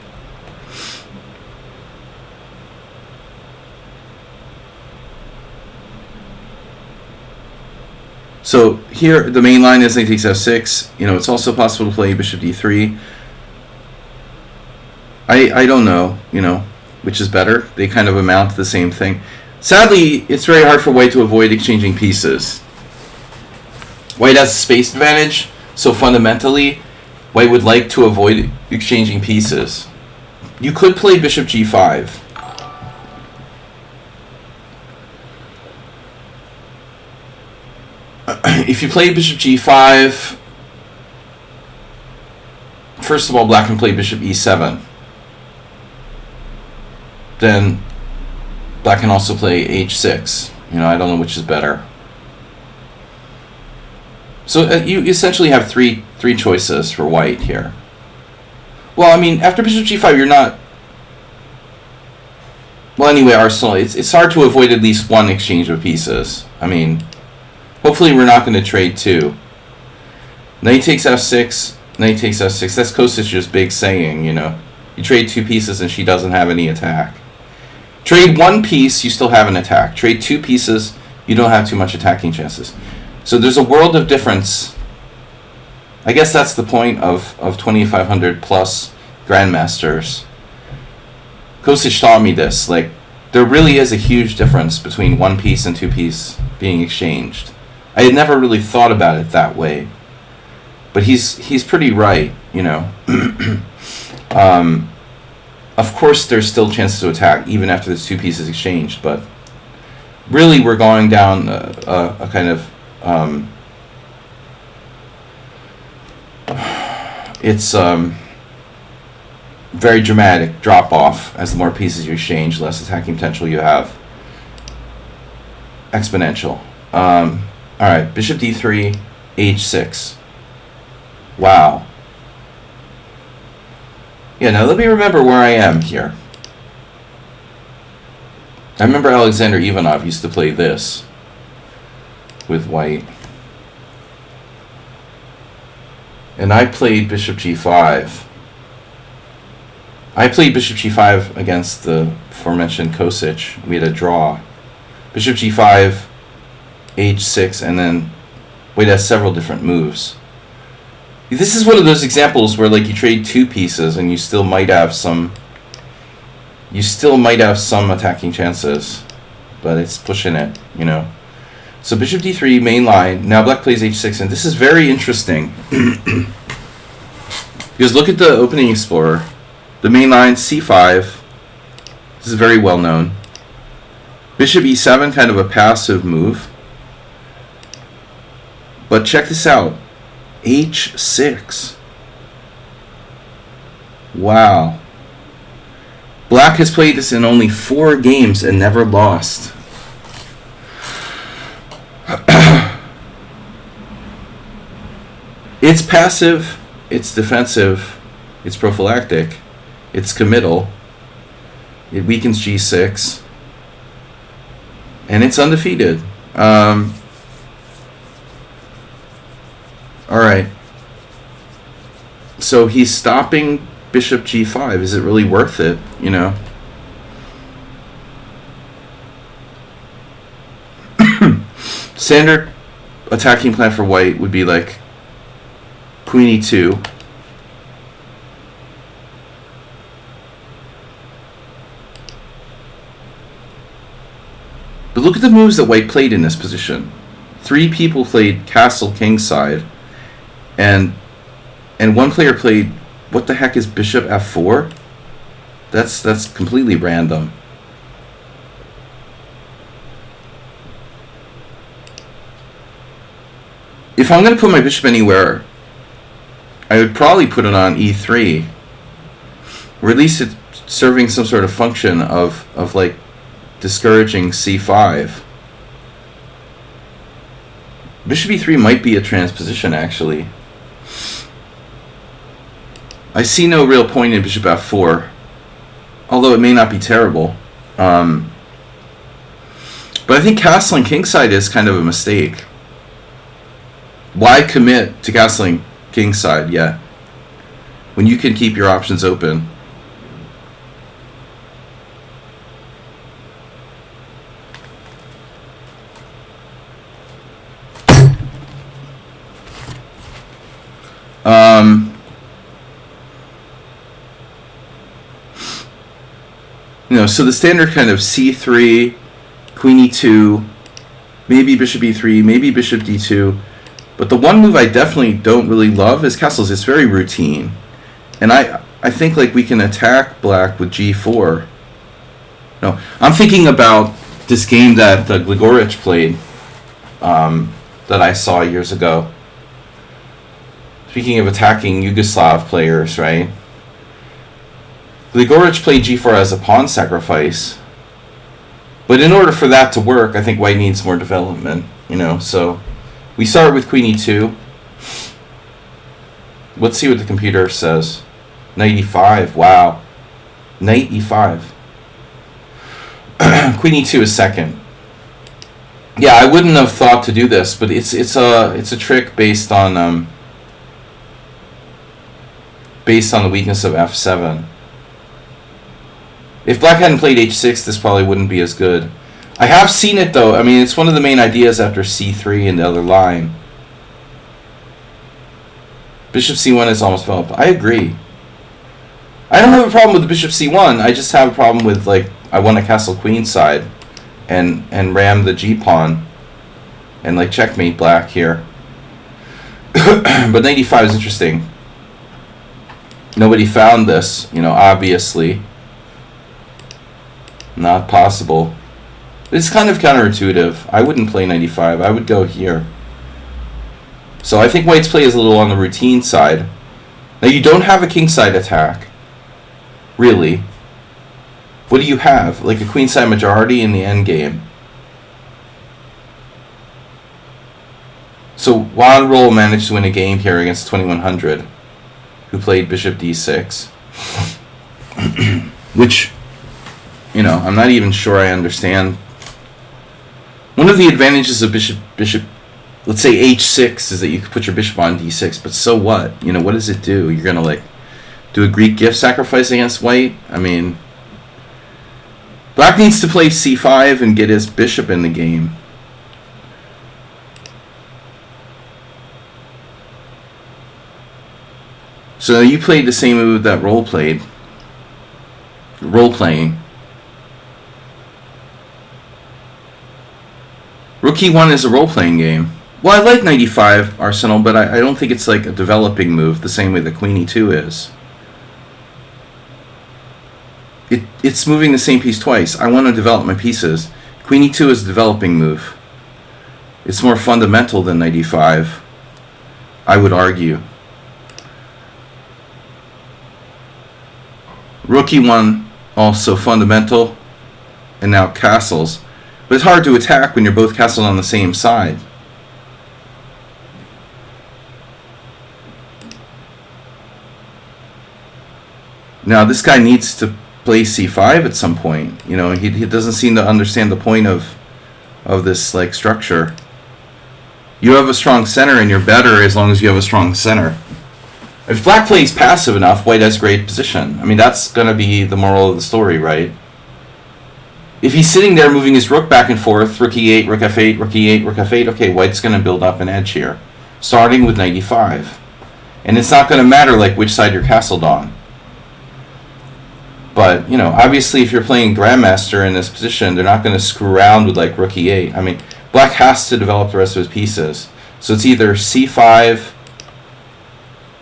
[SPEAKER 2] So here, the main line is knight takes f6. You know, it's also possible to play bishop d3. I don't know, you know, which is better. They kind of amount to the same thing. Sadly, it's very hard for White to avoid exchanging pieces. White has a space advantage, so fundamentally, White would like to avoid exchanging pieces. You could play bishop g5. if you play bishop g5, first of all, black can play bishop e7. Then black can also play h6. You know, I don't know which is better. So you essentially have three choices for white here. Well, I mean, after bishop g5, you're not... Well, anyway, Arsenal, it's hard to avoid at least one exchange of pieces. I mean, hopefully we're not going to trade two. Knight takes f6, knight takes f6. That's Kosic's big saying, you know. You trade two pieces and she doesn't have any attack. Trade one piece, you still have an attack. Trade two pieces, you don't have too much attacking chances. So there's a world of difference. I guess that's the point of 2,500 plus grandmasters. Kosic taught me this. Like, there really is a huge difference between one piece and two piece being exchanged. I had never really thought about it that way, but he's pretty right, you know. Of course, there's still chances to attack even after there's two pieces exchanged, but really we're going down a kind of it's very dramatic drop off as the more pieces you exchange, less attacking potential you have. Exponential. All right, bishop d3, h6. Wow. Yeah, now let me remember where I am here. I remember Alexander Ivanov used to play this with white. And I played bishop g5. I played bishop g5 against the aforementioned Kosic. We had a draw. Bishop g5, h6, and then white has several different moves. This is one of those examples where, like, you trade two pieces and you still might have some attacking chances, but it's pushing it, you know. So bishop d3, main line. Now black plays h6, and this is very interesting. Because look at the opening explorer. The main line, c5. This is very well known. Bishop e7, kind of a passive move. But check this out. h6. Wow. Black has played this in only 4 games and never lost. It's passive, it's defensive, it's prophylactic, it's committal, it weakens g6, and it's undefeated. Alright. So he's stopping bishop g5. Is it really worth it, you know? Standard attacking plan for white would be like queen e2. But look at the moves that white played in this position. 3 people played castle kingside, and one player played, what the heck is bishop f4? That's completely random. If I'm going to put my bishop anywhere, I would probably put it on e3, or at least it's serving some sort of function of like discouraging c5. Bishop e3 might be a transposition, actually. I see no real point in bishop f4, although it may not be terrible. But I think castling kingside is kind of a mistake. Why commit to castling kingside yet when you can keep your options open? You know, so the standard kind of c3, queen e2, maybe bishop e3, maybe bishop d2. But the one move I definitely don't really love is castles. It's very routine. And I think like we can attack black with g4. No, I'm thinking about this game that Gligorich played that I saw years ago. Speaking of attacking Yugoslav players, right? Gligoric played g4 as a pawn sacrifice. But in order for that to work, I think white needs more development, So we start with queen e2. Let's see what the computer says. Knight e5, wow. Knight e5. Queen e2 is second. Yeah, I wouldn't have thought to do this, but it's a trick based on the weakness of f7. If black hadn't played h6, this probably wouldn't be as good. I have seen it though. I mean, it's one of the main ideas after c3 in the other line. Bishop c1 is almost developed. I agree. I don't have a problem with the bishop c1. I just have a problem with, like, I want to castle queenside and ram the g-pawn and, like, checkmate black here. But knight e5 is interesting. Nobody found this, obviously. Not possible. It's kind of counterintuitive. I wouldn't play knight e5. I would go here. So I think white's play is a little on the routine side. Now you don't have a kingside attack. Really. What do you have? Like a queenside majority in the endgame. So Juan Roll managed to win a game here against 2100, who played bishop d6. Which, I'm not even sure I understand. One of the advantages of bishop, let's say h6, is that you can put your bishop on d6, but so what? What does it do? You're going to, like, do a Greek gift sacrifice against white? I mean, black needs to play c5 and get his bishop in the game. So you played the same move that Roll played. Role-playing. Rook e1 is a role-playing game. Well, I like knight e5 Arsenal, but I don't think it's like a developing move the same way that queen e2 is. It's moving the same piece twice. I want to develop my pieces. Queen e2 is a developing move. It's more fundamental than knight e5, I would argue. Rook e1, also fundamental, and now castles. But it's hard to attack when you're both castled on the same side. Now this guy needs to play c5 at some point. He doesn't seem to understand the point of this, like, structure. You have a strong center and you're better as long as you have a strong center. If black plays passive enough, white has great position. I mean, that's going to be the moral of the story, right? If he's sitting there moving his rook back and forth, rook e8, rook f8, rook e8, rook f8, okay, white's going to build up an edge here, starting with knight e5. And it's not going to matter, like, which side you're castled on. But, obviously if you're playing Grandmaster in this position, they're not going to screw around with, like, rook e8. I mean, black has to develop the rest of his pieces. So it's either c5,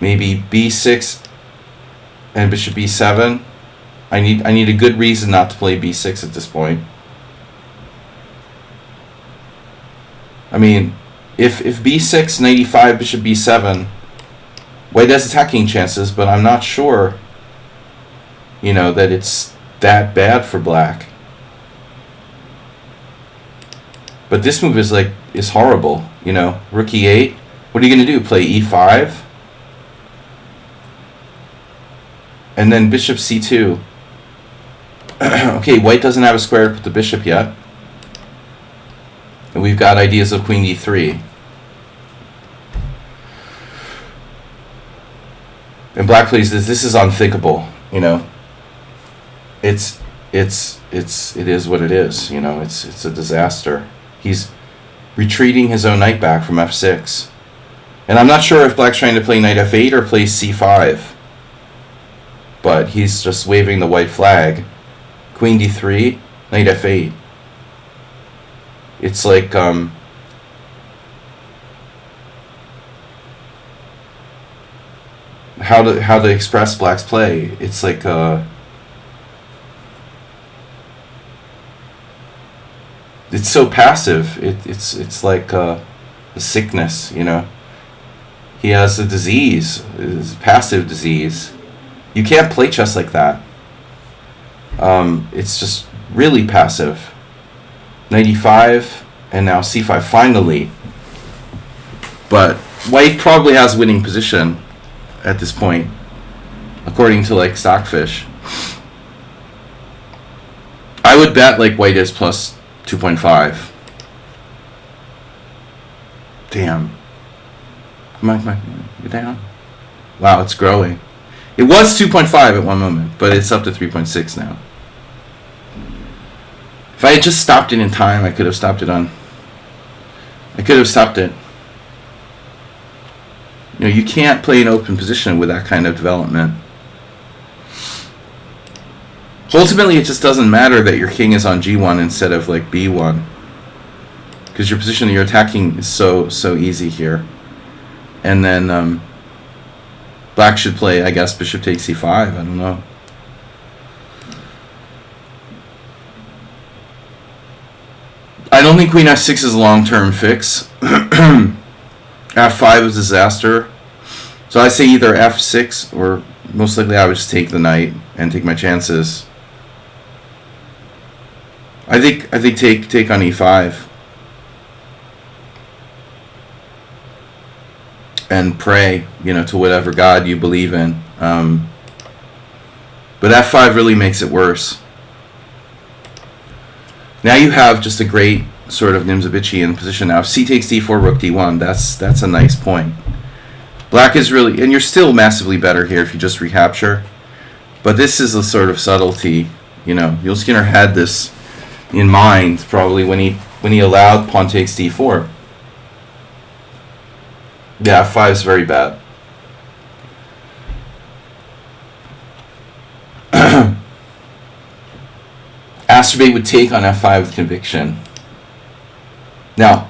[SPEAKER 2] maybe b6, and bishop b7. I need a good reason not to play b6 at this point. I mean, if b6, knight e5, bishop b7, white has attacking chances, but I'm not sure, that it's that bad for black. But this move is horrible, Rook e8. What are you going to do? Play e5? And then bishop c2. Okay, white doesn't have a square to put the bishop yet. And we've got ideas of queen d3. And black plays this. This is unthinkable, It is what it is, It's a disaster. He's retreating his own knight back from f6. And I'm not sure if black's trying to play knight f8 or play c5. But he's just waving the white flag. Queen d3, knight f8. It's like how to express black's play. It's like it's so passive. It's like a sickness, you know. He has a disease, it's a passive disease. You can't play chess like that. It's just really passive. Knight e5, and now c5 finally. But white probably has winning position at this point, according to like Stockfish. I would bet like white is plus 2.5. Damn. Come on, get down. Wow, it's growing. It was 2.5 at one moment, but it's up to 3.6 now. If I had just stopped it in time, I could have stopped it. You know, you can't play an open position with that kind of development. Ultimately, it just doesn't matter that your king is on g1 instead of like b1, because your position that you're attacking is so easy here. And then black should play, I guess, bishop takes c5. I don't know. I don't think queen f6 is a long-term fix. f5 is a disaster. So I say either f6, or most likely I would just take the knight and take my chances. I think take on e5 and pray, you know, to whatever god you believe in. But f5 really makes it worse. Now you have just a great sort of Nimzovich-ian position. Now if c takes d4, rook d1, that's a nice point. Black is really, and you're still massively better here if you just recapture. But this is a sort of subtlety, you know. Yul Skinner had this in mind probably when he allowed pawn takes d4. Yeah, f5 is very bad. Asterbate would take on f5 with conviction. Now,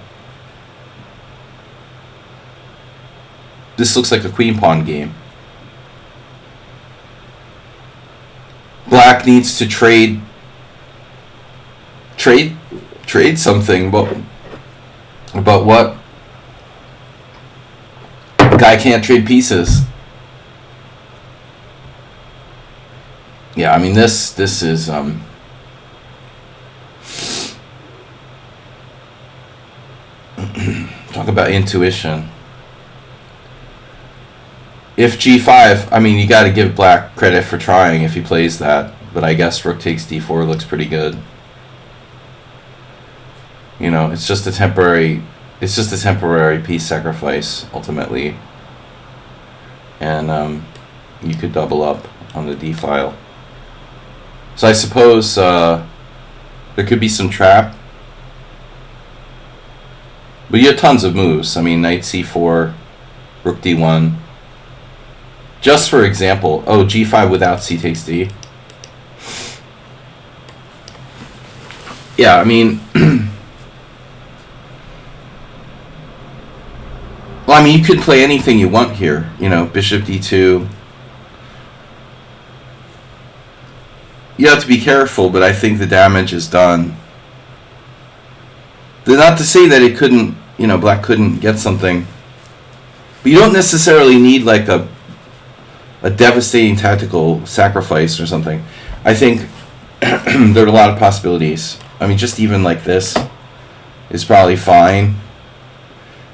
[SPEAKER 2] this looks like a queen pawn game. Black needs to trade something, but what? The guy can't trade pieces. Yeah, I mean this is talk about intuition. If g5, I mean, you got to give black credit for trying if he plays that, but I guess rook takes d4 looks pretty good. You know, it's just a temporary piece sacrifice ultimately, and you could double up on the d file. So I suppose there could be some trap, but you have tons of moves. I mean, knight c4, rook d1. Just for example, oh, g5 without c takes d. Yeah, I mean, well, I mean, you could play anything you want here. You know, bishop d2. You have to be careful, but I think the damage is done. Not to say that it couldn't, you know, black couldn't get something. But you don't necessarily need like a devastating tactical sacrifice or something. I think there are a lot of possibilities. I mean, just even like this is probably fine.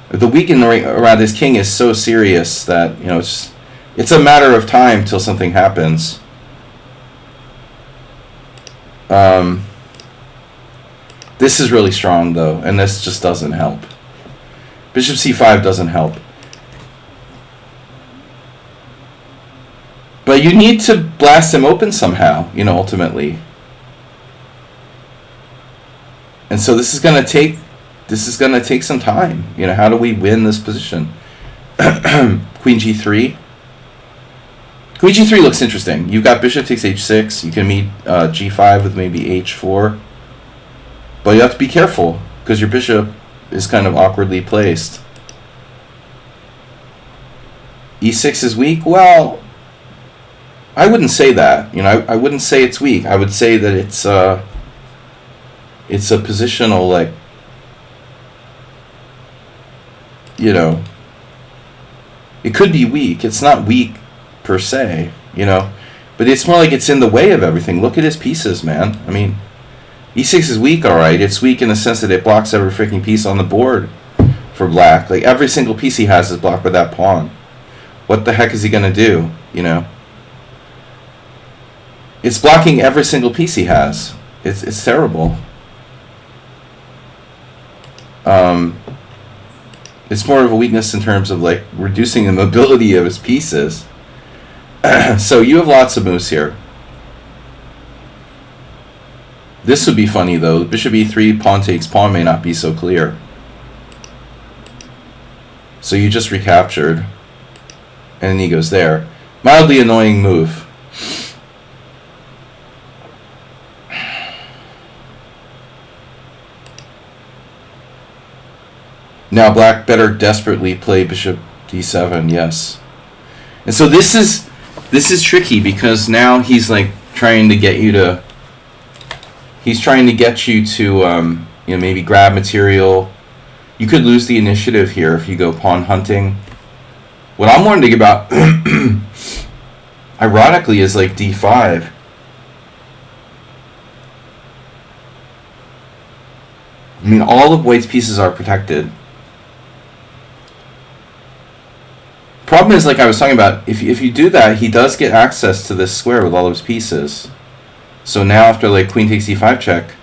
[SPEAKER 2] The weakening around his king is so serious that, you know, it's a matter of time till something happens. This is really strong though, and this just doesn't help. Bishop c5 doesn't help. But you need to blast him open somehow, you know, ultimately. And so this is gonna take some time. You know, how do we win this position? Queen g3. Queen g3 looks interesting. You've got bishop takes h6. You can meet g5 with maybe h4. But you have to be careful, because your bishop is kind of awkwardly placed. e6 is weak? Well, I wouldn't say that. You know, I wouldn't say it's weak. I would say that it's a positional, like, you know, it could be weak. It's not weak per se, you know, but it's more like it's in the way of everything. Look at his pieces, man. I mean, e6 is weak, all right. It's weak in the sense that it blocks every freaking piece on the board for black. Like, every single piece he has is blocked by that pawn. What the heck is he going to do, you know? It's blocking every single piece he has. It's terrible. It's more of a weakness in terms of, like, reducing the mobility of his pieces. So you have lots of moves here. This would be funny, though. Bishop e3, pawn takes pawn may not be so clear. So you just recaptured. And then he goes there. Mildly annoying move. Now black better desperately play bishop d7, yes. And so this is tricky because now he's like trying to get you to you know, maybe grab material. You could lose the initiative here if you go pawn hunting. What I'm wondering about ironically is like d5. I mean, all of white's pieces are protected. Problem is, like I was talking about, if you do that, he does get access to this square with all of his pieces. So now after like queen takes e5 check,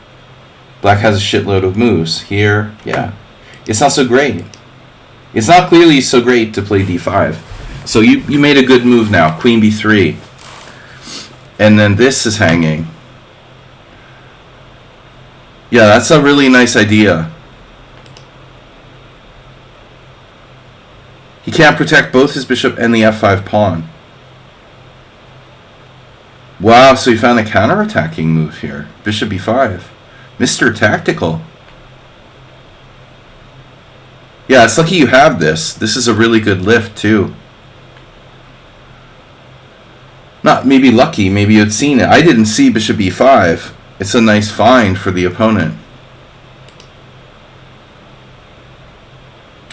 [SPEAKER 2] black has a shitload of moves. Here, yeah. It's not so great. It's not clearly so great to play d5. So you made a good move now, queen b3. And then this is hanging. Yeah, that's a really nice idea. He can't protect both his bishop and the f5 pawn. Wow, so he found a counter-attacking move here. Bishop e5. Mr. Tactical. Yeah, it's lucky you have this. This is a really good lift, too. Not maybe lucky, maybe you'd seen it. I didn't see bishop e5. It's a nice find for the opponent.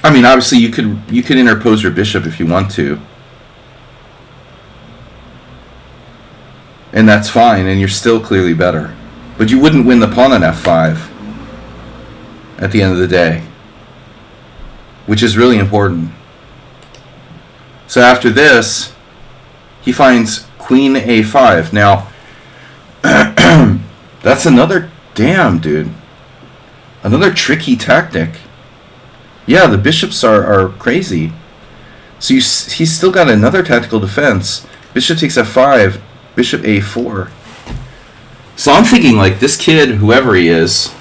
[SPEAKER 2] I mean, obviously you could interpose your bishop if you want to. And that's fine, and you're still clearly better. But you wouldn't win the pawn on f5 at the end of the day, which is really important. So after this, he finds queen a5. Now, that's another, damn, dude. Another tricky tactic. Yeah, the bishops are crazy. So he's still got another tactical defense. Bishop takes f5, bishop a4. So I'm thinking, like, this kid, whoever he is,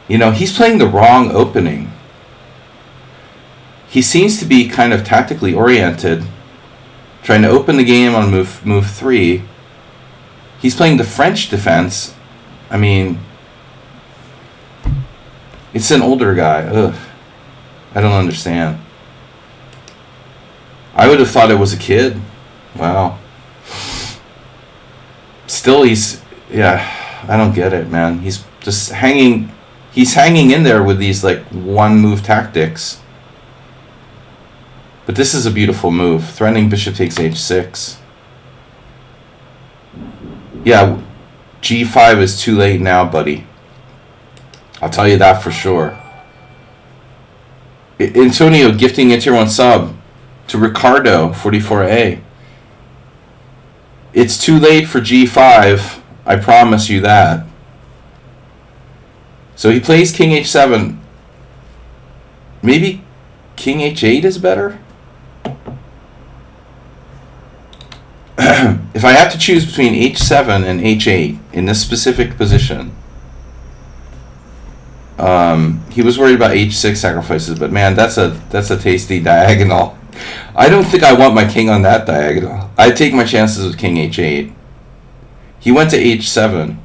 [SPEAKER 2] you know, he's playing the wrong opening. He seems to be kind of tactically oriented, trying to open the game on move 3. He's playing the French defense. I mean, it's an older guy. Ugh. I don't understand. I would have thought it was a kid. Wow. Still, yeah, I don't get it, man. He's just hanging in there with these, like, one-move tactics. But this is a beautiful move. Threatening bishop takes h6. Yeah, g5 is too late now, buddy. I'll tell you that for sure. Antonio gifting a tier 1 sub to Ricardo 44A. It's too late for g5. I promise you that. So he plays king h7. Maybe king h8 is better? If I have to choose between h7 and h8 in this specific position, he was worried about h6 sacrifices, but man, that's a tasty diagonal. I don't think I want my king on that diagonal. I'd take my chances with king h8. He went to h7.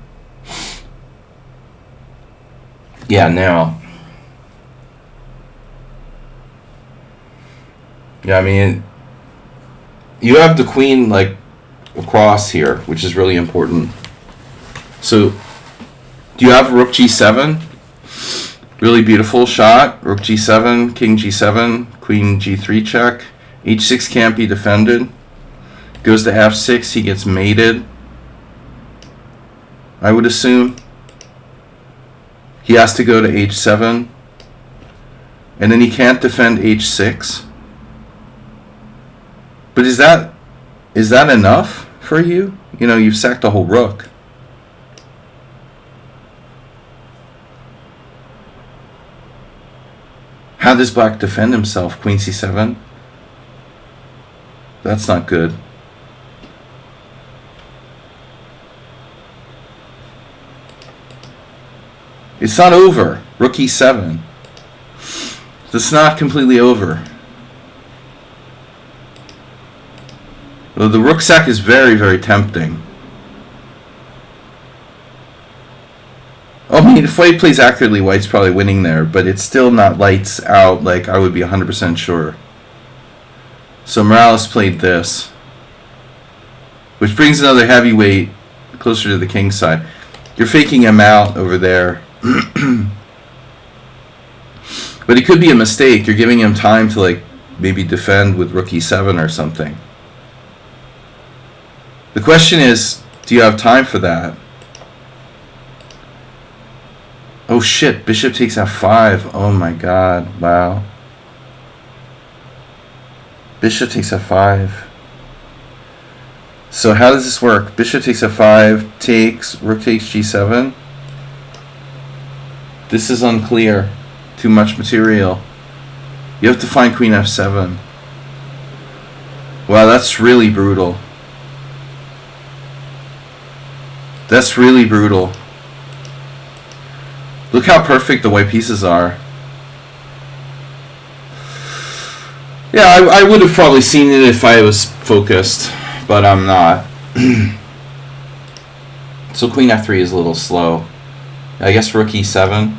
[SPEAKER 2] Yeah, now. Yeah, I mean, you have the queen, like, across here, which is really important. So, do you have rook g7? Really beautiful shot. Rook g7, king g7, queen g3 check. h6 can't be defended. Goes to f6, he gets mated. I would assume. He has to go to h7. And then he can't defend h6. But is that enough for you? You know, you've sacked a whole rook. How does black defend himself? Queen c7? That's not good. It's not over. Rook e7. It's not completely over. Though the rook sack is very, very tempting. I mean, if white plays accurately, white's probably winning there, but it's still not lights out like I would be 100% sure. So Morales played this, which brings another heavyweight closer to the king side. You're faking him out over there. But it could be a mistake. You're giving him time to like maybe defend with rook e7 or something. The question is, do you have time for that? Oh shit, bishop takes f5. Oh my god, wow. Bishop takes f5. So how does this work? Bishop takes f5, takes, rook takes g7. This is unclear. Too much material. You have to find queen f7. Wow, that's really brutal. That's really brutal. Look how perfect the white pieces are. Yeah, I would have probably seen it if I was focused, but I'm not. So queen f3 is a little slow. I guess rook e7.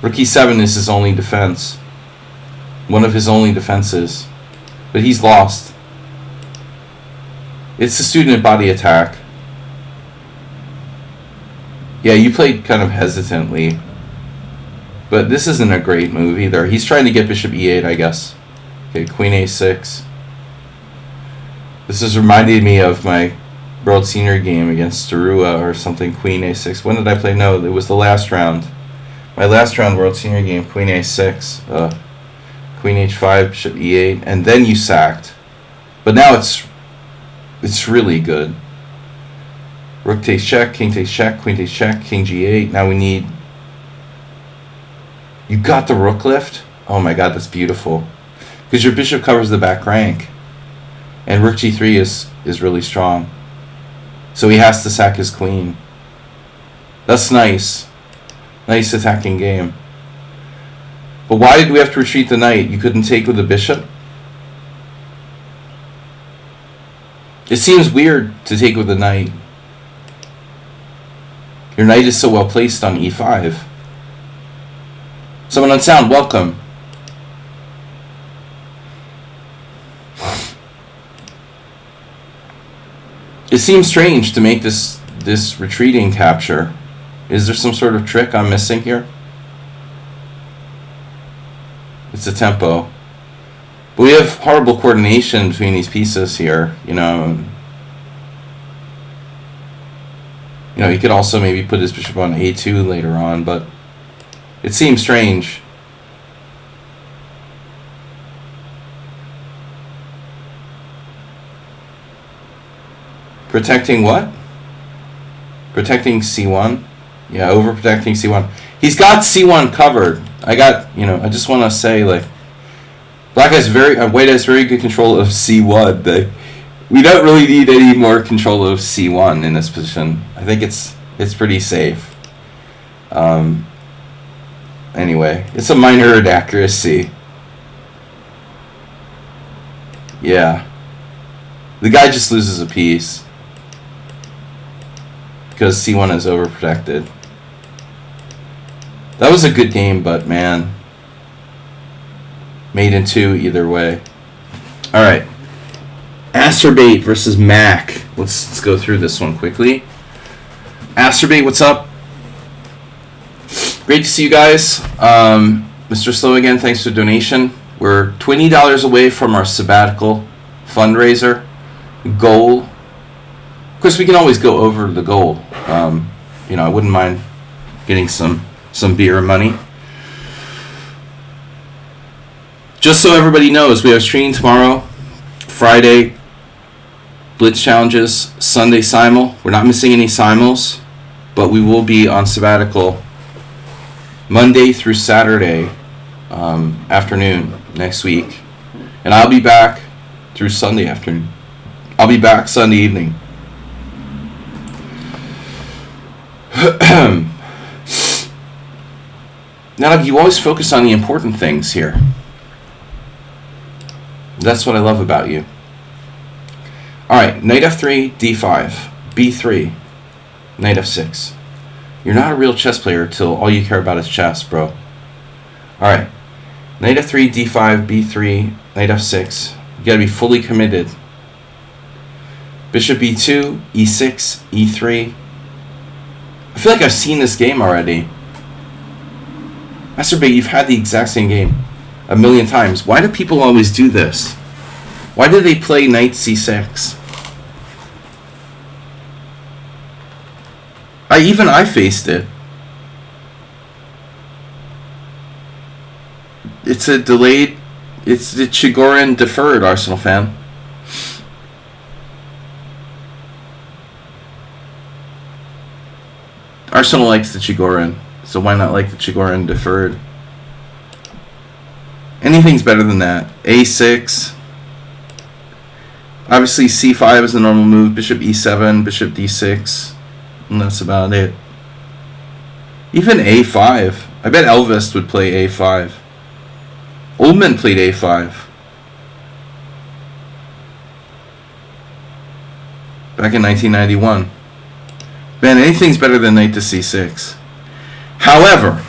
[SPEAKER 2] Rook e7 is his only defense. One of his only defenses. But he's lost. It's a student body attack. Yeah, you played kind of hesitantly. But this isn't a great move either. He's trying to get bishop e8, I guess. Okay, queen a6. This is reminding me of my World Senior game against Starua or something, queen a6. When did I play? No, it was the last round. My last round World Senior game, queen a6. Queen h5, bishop e8. And then you sacked. But now it's really good. Rook takes check, king takes check, queen takes check, king g8. Now we need... You got the rook lift? Oh my god, that's beautiful. Because your bishop covers the back rank. And rook g3 is really strong. So he has to sack his queen. That's nice. Nice attacking game. But why did we have to retreat the knight? You couldn't take with the bishop? It seems weird to take with the knight. Your knight is so well placed on e5. Someone on sound, welcome. It seems strange to make this retreating capture. Is there some sort of trick I'm missing here? It's a tempo. But we have horrible coordination between these pieces here, you know. You know, he could also maybe put his bishop on a2 later on, but it seems strange. Protecting what? Protecting c1? Yeah, overprotecting c1. He's got c1 covered. I just want to say, like, white has very good control of c1. We don't really need any more control of c1 in this position. I think it's pretty safe. Anyway, it's a minor inaccuracy. Yeah. The guy just loses a piece. Because c1 is overprotected. That was a good game, but man. Made in two either way. Alright. Asterbait versus Mac. Let's go through this one quickly. Asterbait, what's up? Great to see you guys. Mr. Slow again, thanks for the donation. We're $20 away from our sabbatical fundraiser goal. Of course, we can always go over the goal. You know, I wouldn't mind getting some beer money. Just so everybody knows, we have streaming tomorrow, Friday, Blitz challenges, Sunday simul. We're not missing any simuls, but we will be on sabbatical Monday through Saturday afternoon next week. And I'll be back through Sunday afternoon. I'll be back Sunday evening. Now, you always focus on the important things here. That's what I love about you. Alright, knight f3, d5, b3, knight f6. You're not a real chess player till all you care about is chess, bro. Alright, knight f3, d5, b3, knight f6. You gotta be fully committed. Bishop b2, e6, e3. I feel like I've seen this game already. Masturbate, you've had the exact same game a million times. Why do people always do this? Why do they play knight c6? I faced it. It's a delayed, it's the Chigorin deferred, Arsenal fan. Arsenal likes the Chigorin, so why not like the Chigorin deferred? Anything's better than that. a6. Obviously c5 is the normal move. Bishop e7, bishop d6. And that's about it. Even a5. I bet Elvis would play a5. Ullman played a5. Back in 1991. Man, anything's better than knight to c6. However,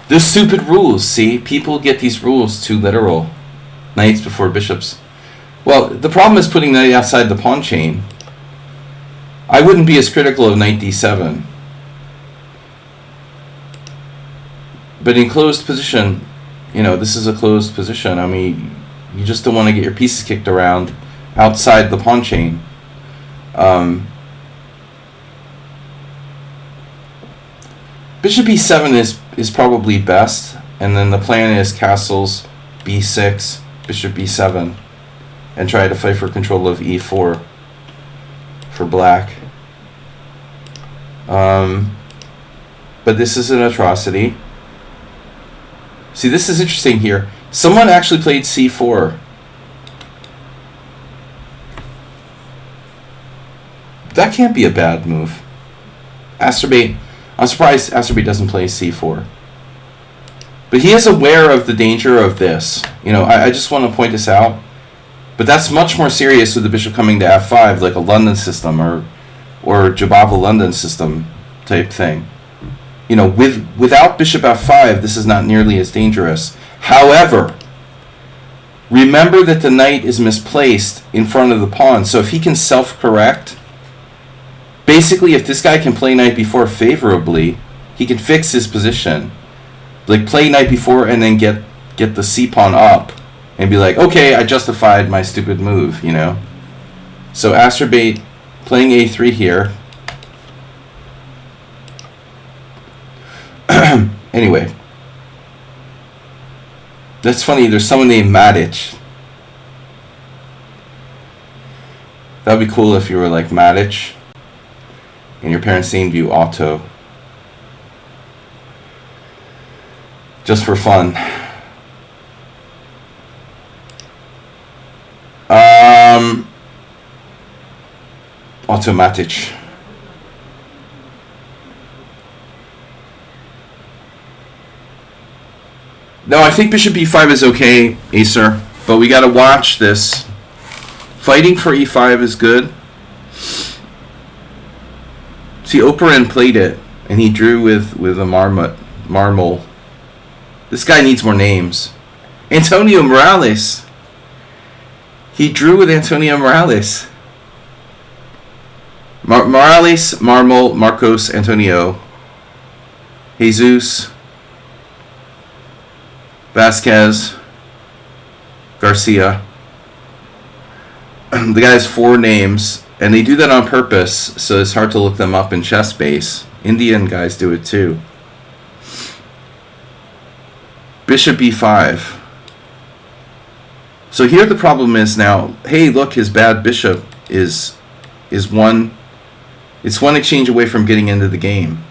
[SPEAKER 2] there's stupid rules, see? People get these rules too literal. Knights before bishops. Well, the problem is putting knight outside the pawn chain. I wouldn't be as critical of knight d7. But in closed position, you know, this is a closed position. I mean, you just don't want to get your pieces kicked around outside the pawn chain. Bishop e7 is probably best, and then the plan is castles b6, bishop b7, and try to fight for control of e4 for black. But this is an atrocity. See, this is interesting here. Someone actually played c4. That can't be a bad move. Asterbate, I'm surprised Asterbate doesn't play c4. But he is aware of the danger of this. You know, I just want to point this out. But that's much more serious with the bishop coming to f5, like a London system or Jabava London system type thing. You know, without bishop f5, this is not nearly as dangerous. However, remember that the knight is misplaced in front of the pawn. So if he can self-correct, basically if this guy can play knight b4 favorably, he can fix his position. Like play knight b4 and then get the c-pawn up and be like, okay, I justified my stupid move, you know. So Asterbate playing a3 here. Anyway, that's funny. There's someone named Matic. That would be cool if you were like Matic and your parents named you Otto. Just for fun. Automatic. No, I think bishop e5 is okay, Acer, but we gotta watch this. Fighting for e5 is good. See, Oparin played it, and he drew with a marmol. This guy needs more names. Antonio Morales. He drew with Antonio Morales. Morales, Marmol, Marcos, Antonio, Jesus, Vasquez, Garcia. The guy has 4 names, and they do that on purpose, so it's hard to look them up in ChessBase. Indian guys do it too. Bishop b5. So here the problem is now, hey, look, his bad bishop is one. It's one exchange away from getting into the game.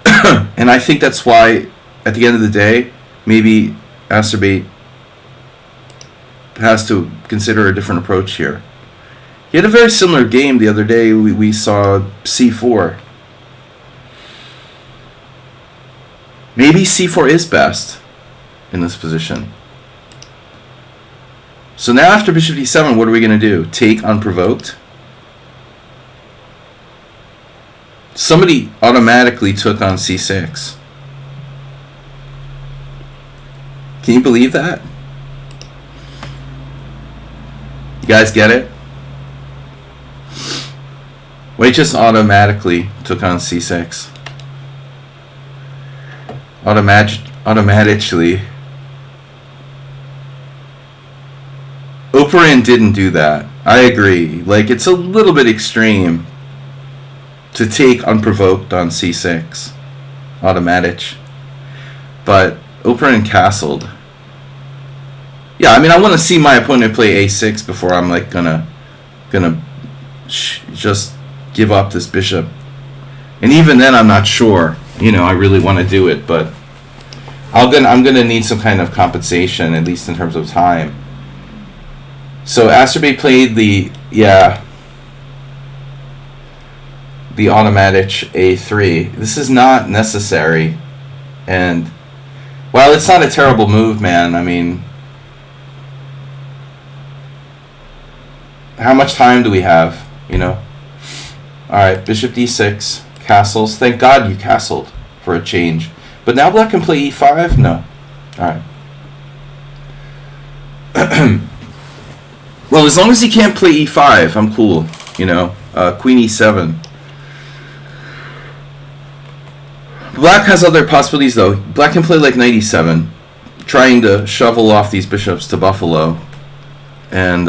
[SPEAKER 2] And I think that's why, at the end of the day, maybe Acerbate has to consider a different approach here. He had a very similar game the other day. We saw c4. Maybe c4 is best in this position. So now after bishop d7, what are we going to do? Take unprovoked? Somebody automatically took on c6. Can you believe that? You guys get it? Wait, just automatically took on c6. Automatically. Oparin didn't do that. I agree. Like, it's a little bit extreme to take unprovoked on c6. Automatic. But Oparin castled. Yeah, I mean, I want to see my opponent play a6 before I'm like gonna just give up this bishop. And even then, I'm not sure. You know, I really want to do it, but I'm gonna need some kind of compensation, at least in terms of time. So Acerbate played the automatic a3. This is not necessary, and while it's not a terrible move, man, I mean, how much time do we have? You know. All right, bishop d6, castles. Thank God you castled for a change. But now black can play e5? No. All right. Well, as long as he can't play e5, I'm cool. You know, queen e7. Black has other possibilities, though. Black can play like knight e7, trying to shovel off these bishops to Buffalo. And,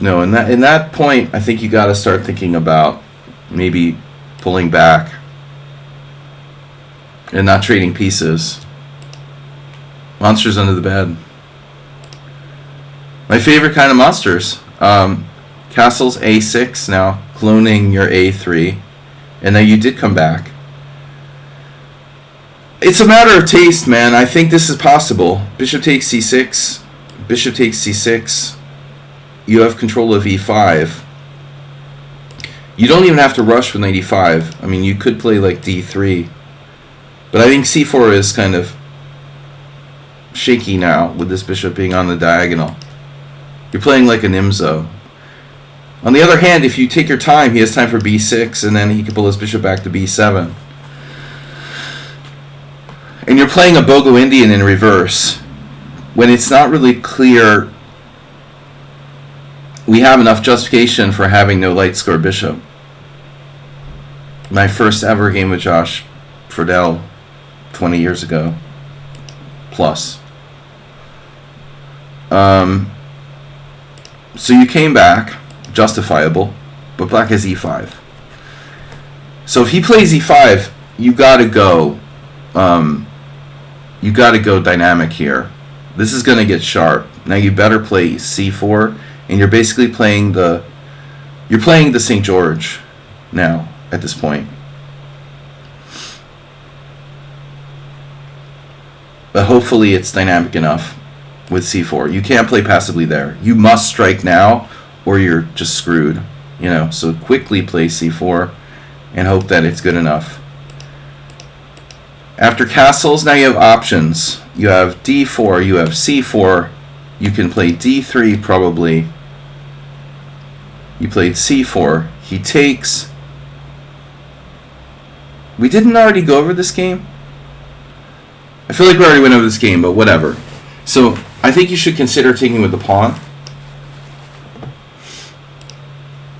[SPEAKER 2] no, in that point, I think you got to start thinking about maybe pulling back and not trading pieces. Monsters under the bed. My favorite kind of monsters. Castles a6 now, cloning your a3. And now you did come back. It's a matter of taste, man. I think this is possible. Bishop takes c6. Bishop takes c6. You have control of e5. You don't even have to rush with knight e5. I mean, you could play like d3. But I think c4 is kind of shaky now with this bishop being on the diagonal. You're playing like an Imzo. On the other hand, if you take your time, he has time for b6, and then he can pull his bishop back to b7. And you're playing a Bogo Indian in reverse, when it's not really clear we have enough justification for having no light score bishop. My first ever game with Josh Friedel 20 years ago. Plus. So you came back, justifiable, but black has e5. So if he plays e5, you gotta go. You gotta go dynamic here. This is gonna get sharp. Now you better play c4, and you're basically playing the St. George now at this point. But hopefully it's dynamic enough with c4. You can't play passively there. You must strike now, or you're just screwed. You know, so quickly play c4 and hope that it's good enough. After castles, now you have options. You have d4, you have c4, you can play d3 probably. You played c4. He takes. We didn't already go over this game? I feel like we already went over this game, but whatever. So I think you should consider taking with the pawn.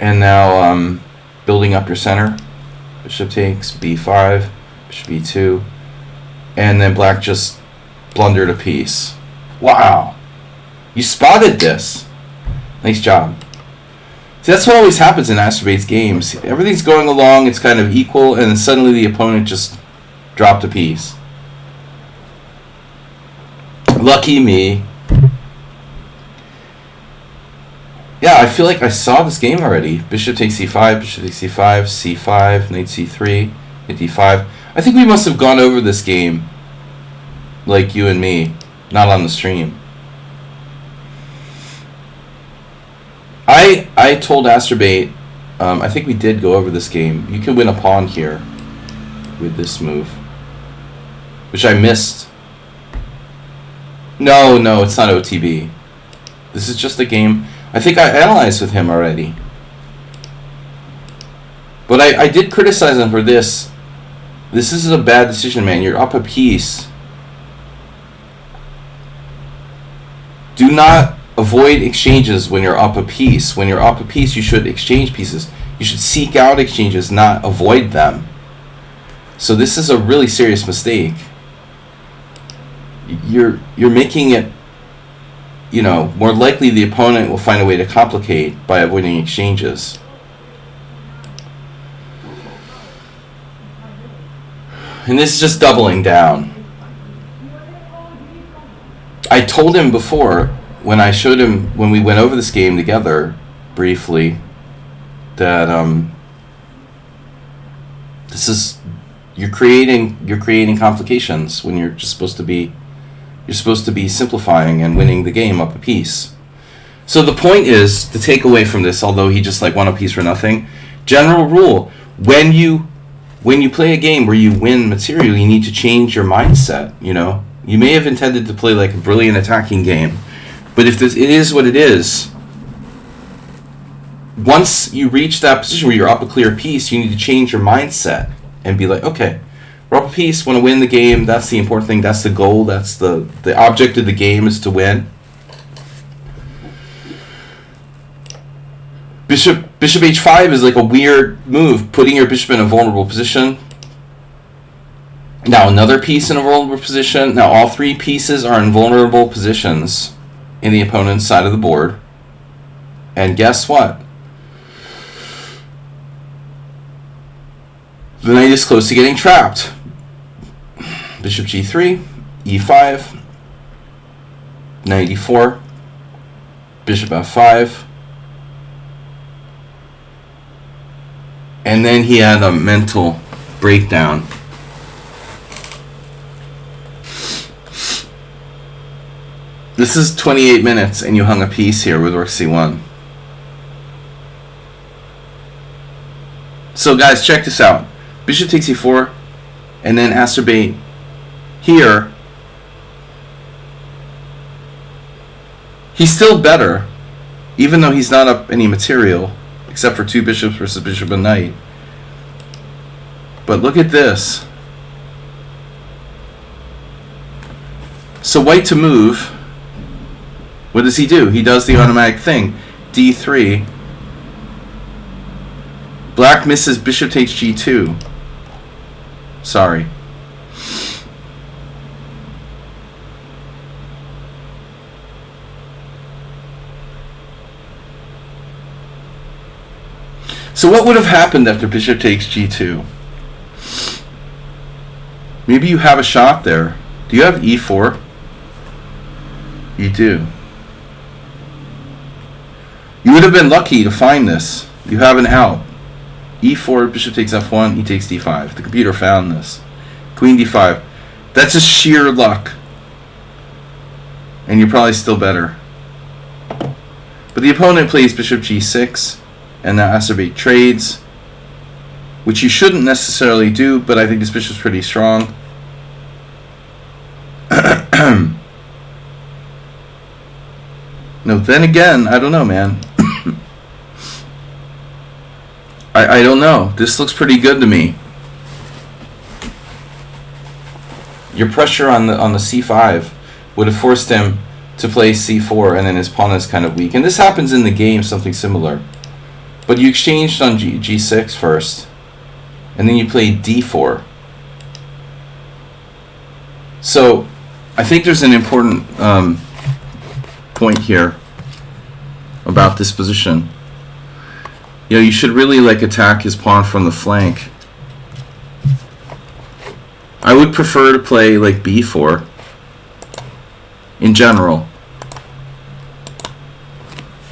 [SPEAKER 2] And now building up your center. Bishop takes, b5, bishop e2. And then black just blundered a piece. Wow. You spotted this. Nice job. See, that's what always happens in Astrobate's games. Everything's going along, it's kind of equal, and then suddenly the opponent just dropped a piece. Lucky me. Yeah, I feel like I saw this game already. Bishop takes c5, bishop takes c5, c5, knight c3, knight d5. I think we must have gone over this game, like you and me, not on the stream. I told Astrobate, I think we did go over this game. You can win a pawn here with this move, which I missed. No, it's not OTB. This is just a game. I think I analyzed with him already. But I did criticize him for this. This is a bad decision, man. You're up a piece. Do not avoid exchanges when you're up a piece. When you're up a piece, you should exchange pieces. You should seek out exchanges, not avoid them. So this is a really serious mistake. You're making it, you know, more likely the opponent will find a way to complicate by avoiding exchanges. And this is just doubling down. I told him before, when I showed him, when we went over this game together briefly, that this is, you're creating complications when you're just supposed to be simplifying and winning the game up a piece. So the point is to take away from this, although he just like won a piece for nothing, general rule, when you play a game where you win material, you need to change your mindset, you know? You may have intended to play like a brilliant attacking game, but if it is what it is, once you reach that position where you're up a clear piece, you need to change your mindset and be like, okay, we're up a piece, want to win the game, that's the important thing, that's the goal, that's the object of the game is to win. Bishop h5 is like a weird move, putting your bishop in a vulnerable position. Now another piece in a vulnerable position. Now all three pieces are in vulnerable positions in the opponent's side of the board. And guess what? The knight is close to getting trapped. Bishop g3, e5, knight e4, bishop f5. And then he had a mental breakdown. This is 28 minutes and you hung a piece here with rook c1. So guys, check this out. Bishop takes e4 and then Astrobate here. He's still better, even though he's not up any material, except for two bishops versus bishop and knight. But look at this. So white to move. What does he do? He does the automatic thing. d3. Black misses bishop takes g2. Sorry. So what would have happened after bishop takes g2? Maybe you have a shot there. Do you have e4? You do. You would have been lucky to find this. You have an out. e4, bishop takes f1, he takes d5. The computer found this. Queen d5. That's just sheer luck. And you're probably still better. But the opponent plays bishop g6, and now Astrobate trades, which you shouldn't necessarily do, but I think this bishop's pretty strong. No, then again, I don't know, man. I don't know. This looks pretty good to me. Your pressure on the c5 would have forced him to play c4, and then his pawn is kind of weak. And this happens in the game, something similar. But you exchanged on G6 first. And then you played D4. So, I think there's an important point here about this position. You should really attack his pawn from the flank. I would prefer to play B4 in general.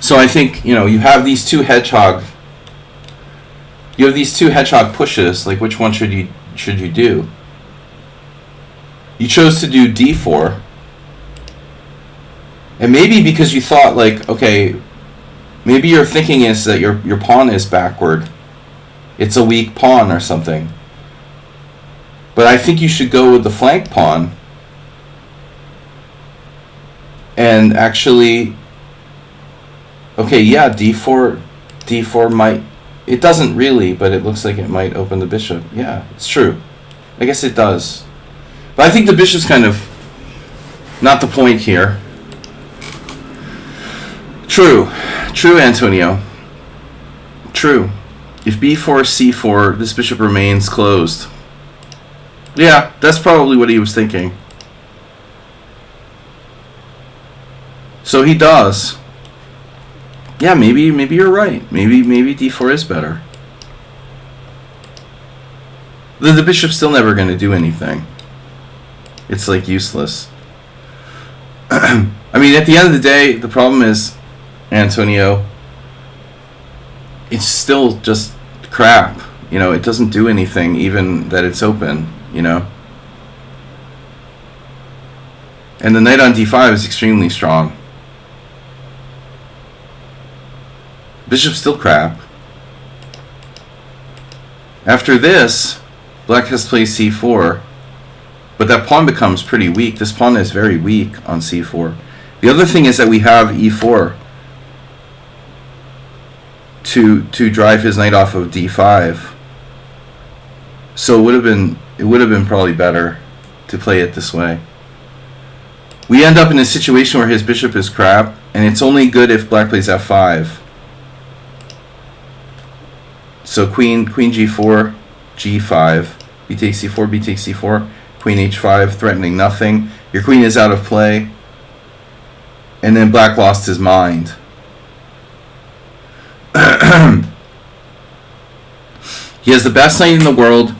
[SPEAKER 2] So I think you have these two hedgehog. You have these two hedgehog pushes. Which one should you do? You chose to do D4, and maybe because you thought okay, maybe your thinking is that your pawn is backward. It's a weak pawn or something. But I think you should go with the flank pawn and actually, okay, yeah, D4 might, it doesn't really, but it looks like it might open the bishop. Yeah, it's true. I guess it does. But I think the bishop's kind of not the point here. True, Antonio. True. If b4, c4, this bishop remains closed. Yeah, that's probably what he was thinking. So he does. Yeah, maybe you're right. Maybe d4 is better. The bishop's still never going to do anything. It's useless. I mean, at the end of the day, the problem is, Antonio, it's still just crap. It doesn't do anything, even that it's open, And the knight on d5 is extremely strong. Bishop's still crap. After this, black has played c4, but that pawn becomes pretty weak. This pawn is very weak on c4. The other thing is that we have e4 to drive his knight off of d5. So it would have been probably better to play it this way. We end up in a situation where his bishop is crap, and it's only good if black plays f5. So queen g4, g5, b takes c4, b takes c4, queen h5, threatening nothing. Your queen is out of play. And then black lost his mind. He has the best knight in the world,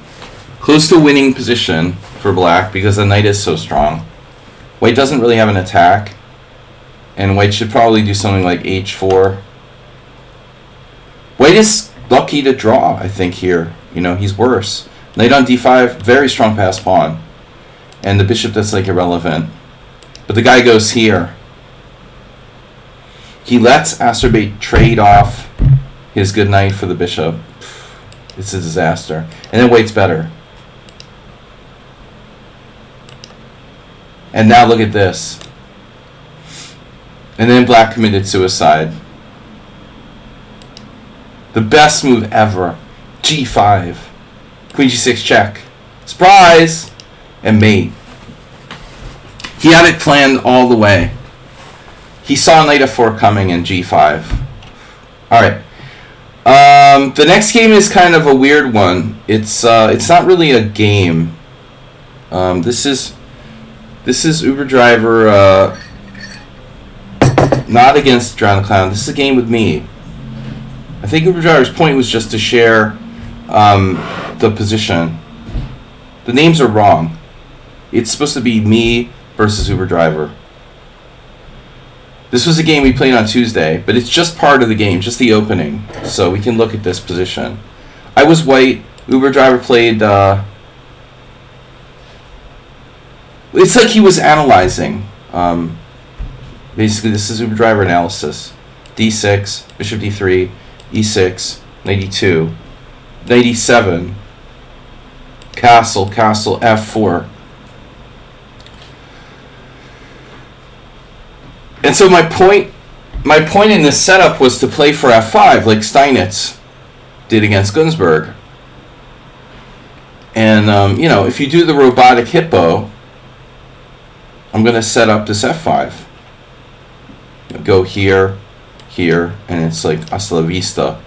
[SPEAKER 2] close to winning position for black because the knight is so strong. White doesn't really have an attack, and white should probably do something like h4. White is lucky to draw, I think, here. He's worse. Knight on d5, very strong pass pawn. And the bishop that's irrelevant. But the guy goes here. He lets Asterbate trade off his good knight for the bishop. It's a disaster. And then white's better. And now look at this. And then black committed suicide. The best move ever. g5. Queen g6 check. Surprise! And mate. He had it planned all the way. He saw knight f4 coming in g5. Alright. The next game is kind of a weird one. It's not really a game. This is Uber Driver not against Drown the Clown. This is a game with me. I think Uber Driver's point was just to share the position. The names are wrong. It's supposed to be me versus Uber Driver. This was a game we played on Tuesday, but it's just part of the game, just the opening. So we can look at this position. I was white. Uber Driver played... it's like he was analyzing. Basically, this is Uber Driver analysis. d6, bishop d3, e6, knight e2, knight e7, castle, f4. And so my point in this setup was to play for f5 like Steinitz did against Günzburg. And if you do the robotic hippo, I'm going to set up this f5. Go here, and it's like hasta la vista.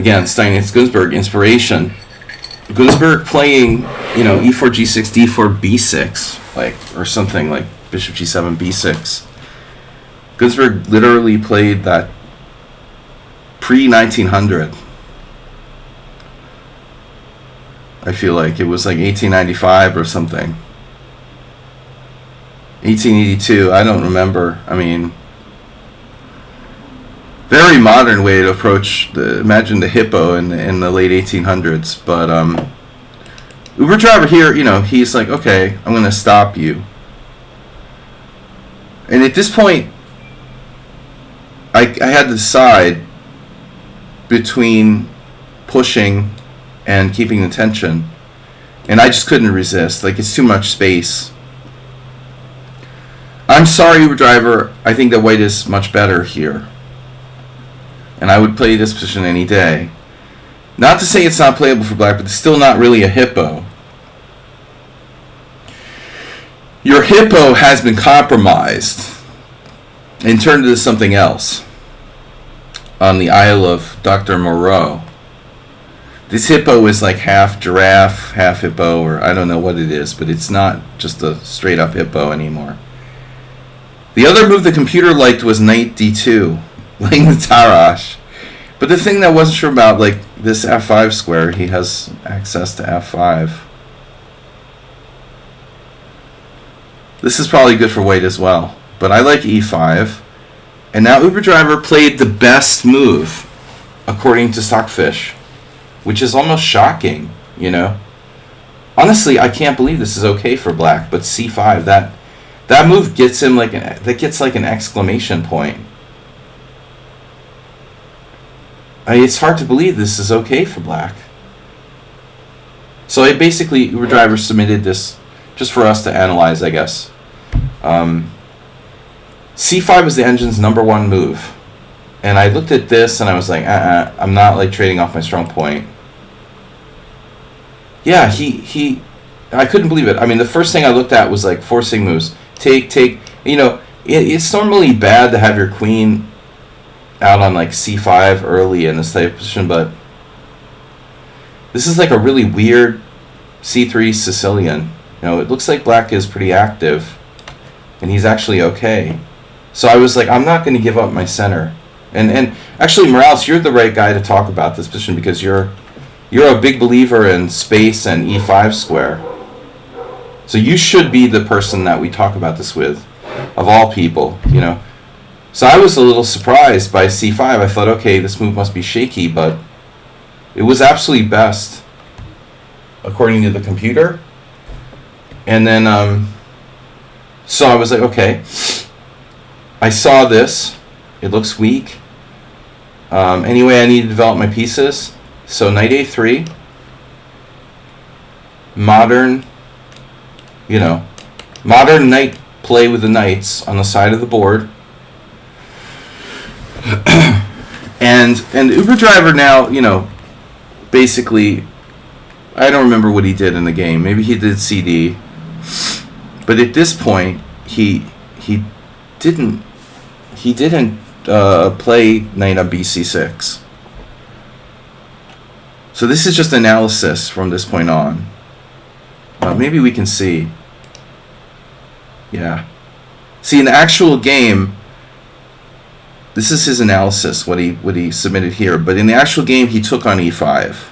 [SPEAKER 2] Again, Steinitz, Günzburg, inspiration. Günzburg playing, e4, g6, d4, b6, like, or something like bishop g7, b6. Günzburg literally played that pre-1900. I feel like it was like 1895 or something. 1882, I don't remember. I mean, very modern way to approach imagine the hippo in the late 1800s. But Uber driver here, he's like, okay, I'm going to stop you. And at this point, I had to decide between pushing and keeping the tension, and I just couldn't resist. Like, it's too much space. I'm sorry, Uber driver. I think that white is much better here, and I would play this position any day. Not to say it's not playable for black, but it's still not really a hippo. Your hippo has been compromised and turned into something else on the Isle of Dr. Moreau. This hippo is like half giraffe, half hippo, or I don't know what it is, but it's not just a straight up hippo anymore. The other move the computer liked was knight d2, laying the Tarrasch. But the thing that I wasn't sure about, like this f5 square, he has access to f5. This is probably good for white as well, but I like e5. And now Uber driver played the best move, according to Stockfish, which is almost shocking, Honestly, I can't believe this is okay for black, but c5, that move gets him like an exclamation point. It's hard to believe this is okay for black. So basically, Uber driver submitted this just for us to analyze, I guess. c5 is the engine's #1 move. And I looked at this and I was like, I'm not like trading off my strong point. Yeah, I couldn't believe it. I mean, the first thing I looked at was like forcing moves. Take. It's normally bad to have your queen out on like c5 early in this type of position, but this is like a really weird c3 Sicilian. It looks like black is pretty active, and he's actually okay. So I was like, I'm not going to give up my center. And actually, Morales, you're the right guy to talk about this position because you're a big believer in space and e5 square. So you should be the person that we talk about this with, of all people, So I was a little surprised by c5. I thought, okay, this move must be shaky, but it was absolutely best, according to the computer. And then, so I was like, okay, I saw this. It looks weak. Anyway, I need to develop my pieces. So knight a3, modern knight play with the knights on the side of the board. and Uber driver now, basically, I don't remember what he did in the game. Maybe he did CD, but at this point, he didn't play knight on bc6. So this is just analysis from this point on. Maybe we can see. Yeah. See, in the actual game, this is his analysis, what he submitted here. But in the actual game, he took on e5.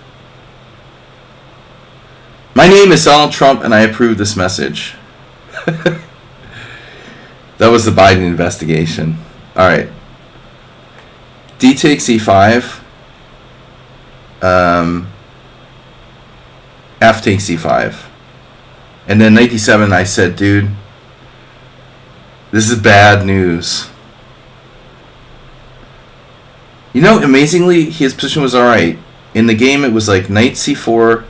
[SPEAKER 2] My name is Donald Trump, and I approve this message. That was the Biden investigation. All right. D takes e5. F takes e5. And then knight d7, I said, dude, this is bad news. Amazingly, his position was alright. In the game, it was like knight c4,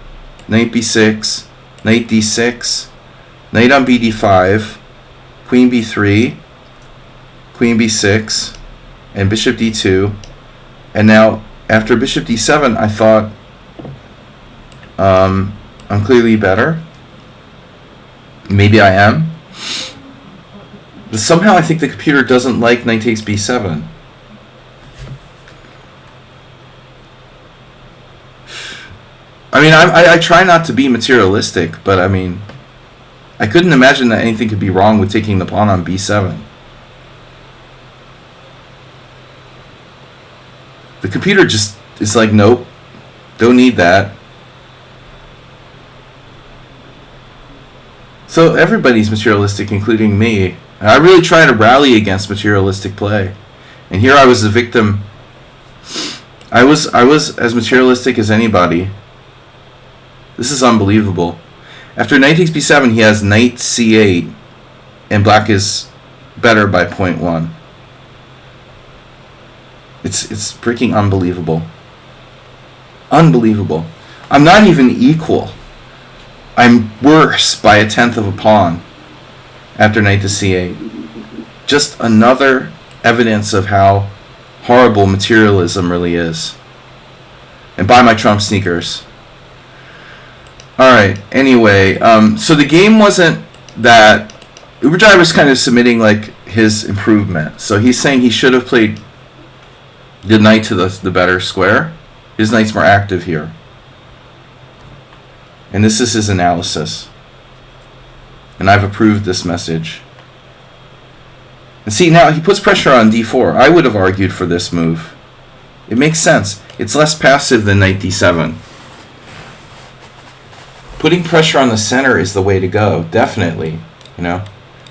[SPEAKER 2] knight b6, knight d6, knight on bd5, queen b3, queen b6, and bishop d2. And now, after bishop d7, I thought, I'm clearly better. Maybe I am. But somehow I think the computer doesn't like knight takes b7. I mean, I try not to be materialistic, but I mean, I couldn't imagine that anything could be wrong with taking the pawn on b7. The computer just is like, nope, don't need that. So everybody's materialistic, including me. And I really try to rally against materialistic play. And here I was the victim. I was as materialistic as anybody. This is unbelievable. After knight takes b7, he has knight c8, and black is better by 0.1. It's freaking unbelievable. Unbelievable. I'm not even equal. I'm worse by 1/10 of a pawn after knight to c8. Just another evidence of how horrible materialism really is. And buy my Trump sneakers. Alright, anyway, so the game wasn't that... Uber Driver's kind of submitting like his improvement. So he's saying he should have played the knight to the better square. His knight's more active here. And this is his analysis. And I've approved this message. And see, now he puts pressure on d4. I would have argued for this move. It makes sense. It's less passive than knight d7. Putting pressure on the center is the way to go, definitely. You know,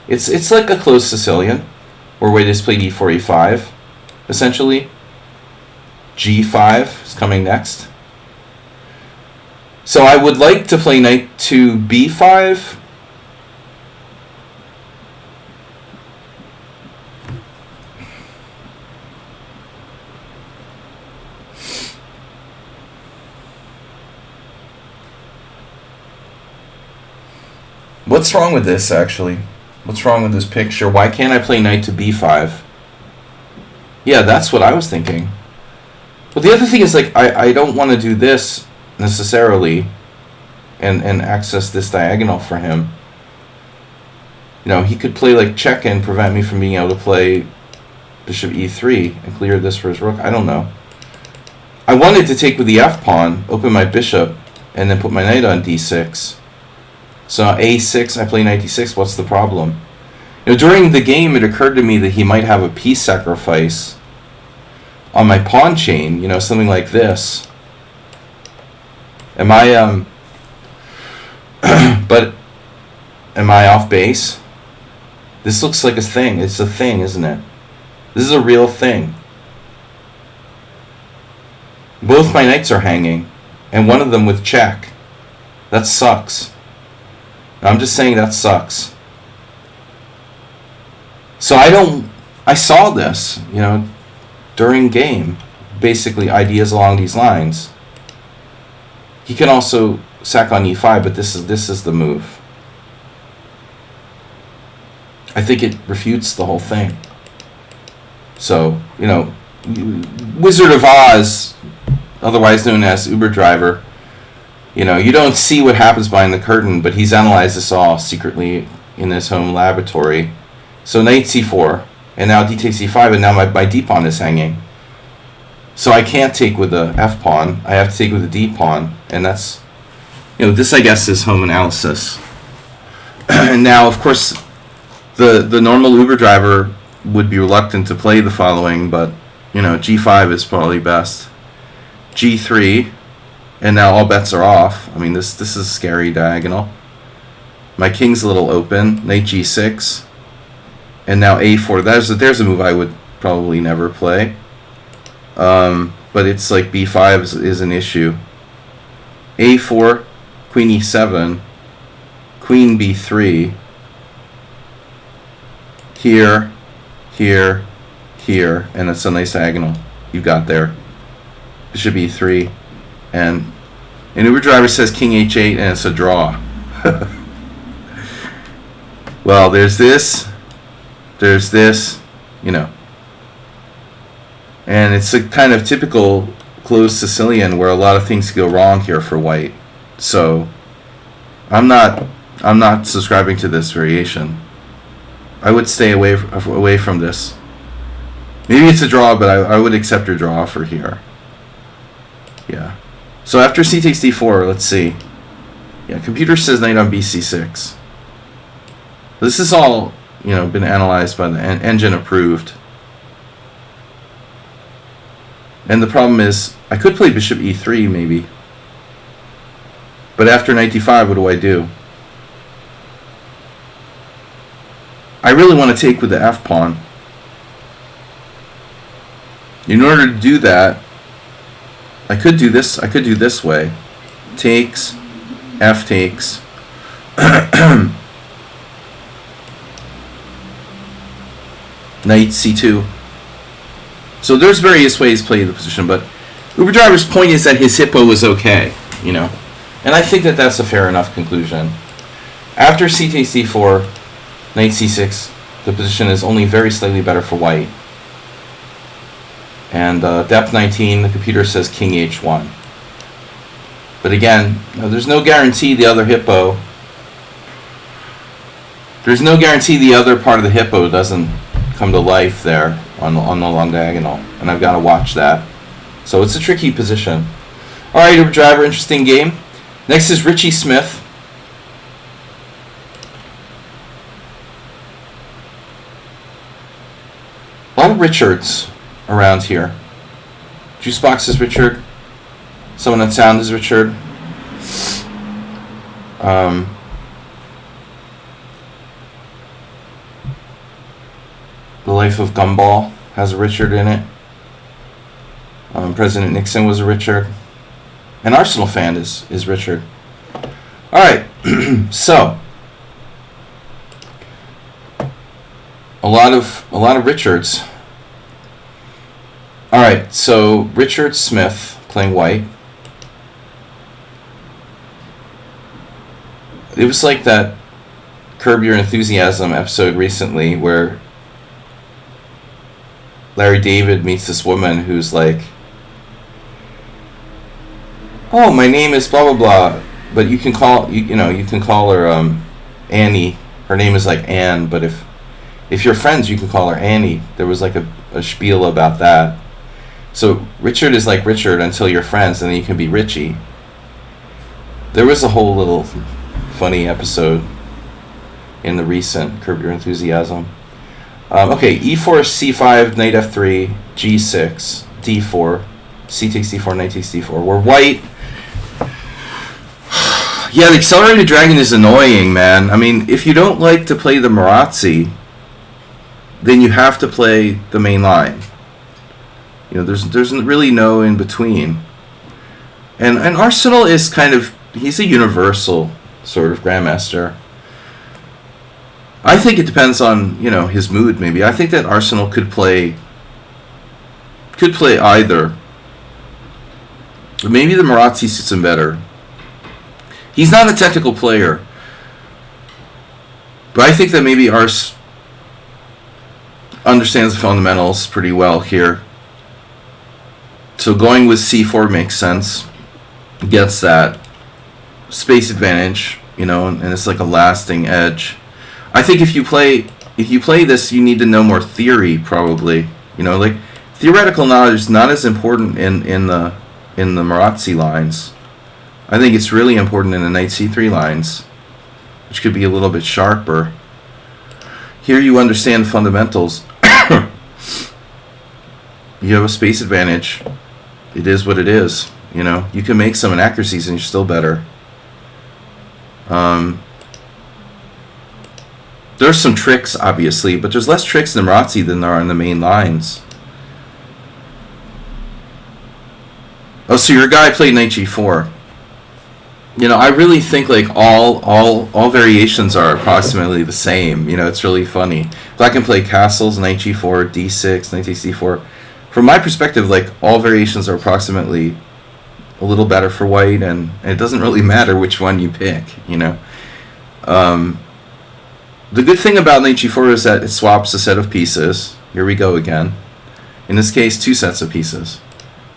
[SPEAKER 2] it's like a closed Sicilian, where we just play d4, e5, essentially. g5 is coming next. So I would like to play knight to b5. What's wrong with this, actually? What's wrong with this picture? Why can't I play knight to b5? Yeah, that's what I was thinking. But the other thing is, like, I don't want to do this necessarily and access this diagonal for him. You know, he could play, like, check and prevent me from being able to play bishop e3 and clear this for his rook. I don't know. I wanted to take with the f-pawn, open my bishop, and then put my knight on d6. So a6, I play knight d6, what's the problem? You know, during the game, it occurred to me that he might have a piece sacrifice on my pawn chain, you know, something like this. Am I, but am I off base? This looks like a thing. It's a thing, isn't it? This is a real thing. Both my knights are hanging, and one of them with check. That sucks. I'm just saying that sucks. So I saw this, you know, during game. Basically ideas along these lines. He can also sack on e5, but this is the move. I think it refutes the whole thing. So, you know, Wizard of Oz, otherwise known as Uber Driver, you know, you don't see what happens behind the curtain, but he's analyzed this all secretly in his home laboratory. So knight c4, and now d takes e5, and now my d-pawn is hanging. So I can't take with the f-pawn, I have to take with the d-pawn, and that's, you know, this I guess is home analysis. And now, of course, the normal Uber Driver would be reluctant to play the following, but, you know, g5 is probably best. g3, and now all bets are off. I mean, this is a scary diagonal. My king's a little open. Knight g6. And now a4. There's a move I would probably never play. But it's like b5 is an issue. a4, queen e7, queen b3. Here, here, here. And it's a nice diagonal you got there. Bishop e3. And Uber Driver says king h8, and it's a draw. Well, there's this, you know. And it's a kind of typical closed Sicilian where a lot of things go wrong here for white. So I'm not subscribing to this variation. I would stay away from this. Maybe it's a draw, but I would accept your draw for here. Yeah. So after c takes d4, let's see. Yeah, computer says knight on bc6. This is all, been analyzed by the engine approved. And the problem is, I could play bishop e3 maybe. But after knight d5, what do I do? I really want to take with the f pawn. In order to do that, I could do this way. Takes, f takes. Knight c2. So there's various ways to play the position, but Uber Driver's point is that his hippo was okay, And I think that that's a fair enough conclusion. After c takes d4, knight c6, the position is only very slightly better for white. And depth 19, the computer says king h1. But again, there's no guarantee the other hippo... There's no guarantee the other part of the hippo doesn't come to life there on the long diagonal. And I've got to watch that. So it's a tricky position. Alright, Uber Driver, interesting game. Next is Richie Smith. A lot of Richards around here. Juicebox is Richard. Someone at Sound is Richard. The Life of Gumball has a Richard in it. President Nixon was a Richard. An Arsenal fan is Richard. Alright, so a lot of Richards. Alright, so Richard Smith playing white. It was like that Curb Your Enthusiasm episode recently where Larry David meets this woman who's like, oh, my name is blah blah blah, but you can call you can call her Annie. Her name is like Anne, but if you're friends, you can call her Annie. There was like a spiel about that. So Richard is like Richard until you're friends, and then you can be Richie. There was a whole little funny episode in the recent Curb Your Enthusiasm. Okay, e4, c5, knight f3, g6, d4, c takes d4, knight takes d4. We're white. Yeah, the accelerated dragon is annoying, man. I mean, if you don't like to play the Marazzi, then you have to play the main line. There's really no in between. And Arsenal is kind of, he's a universal sort of grandmaster. I think it depends on, his mood maybe. I think that Arsenal could play either. But maybe the Marazzi suits him better. He's not a technical player. But I think that maybe Ars understands the fundamentals pretty well here. So going with c4 makes sense. Gets that space advantage, and it's like a lasting edge. I think if you play this, you need to know more theory probably. Like theoretical knowledge is not as important in the Marazzi lines. I think it's really important in the knight c3 lines, which could be a little bit sharper. Here you understand fundamentals. You have a space advantage. It is what it is. You can make some inaccuracies and you're still better. There's some tricks, obviously, but there's less tricks in Marazzi than there are in the main lines. Oh, so your guy played knight g4. I really think like all variations are approximately the same. It's really funny. Black can play castles, knight g4, d6, knight takes d4. From my perspective, like all variations are approximately a little better for white, and it doesn't really matter which one you pick. The good thing about knight g4 is that it swaps a set of pieces. Here we go again. In this case, two sets of pieces.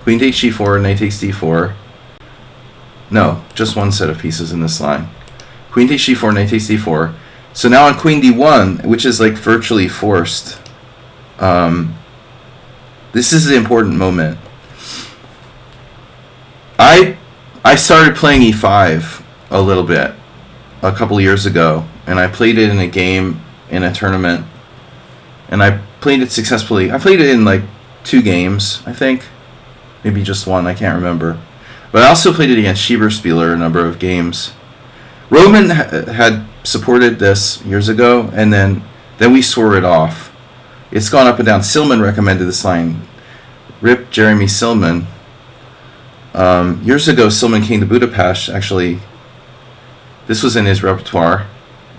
[SPEAKER 2] Queen takes g4, knight takes d4. No, just one set of pieces in this line. Queen takes g4, knight takes d4. So now on queen d1, which is like virtually forced, this is the important moment. I I started playing e5 a little bit a couple years ago, and I played it in a game in a tournament, and I played it successfully. I played it in like 2 games, I think, maybe just 1. I can't remember. But I also played it against Schieberspieler a number of games. Roman had supported this years ago, and then we swore it off. It's gone up and down. Silman recommended this line. Rip Jeremy Silman. Years ago, Silman came to Budapest. Actually, this was in his repertoire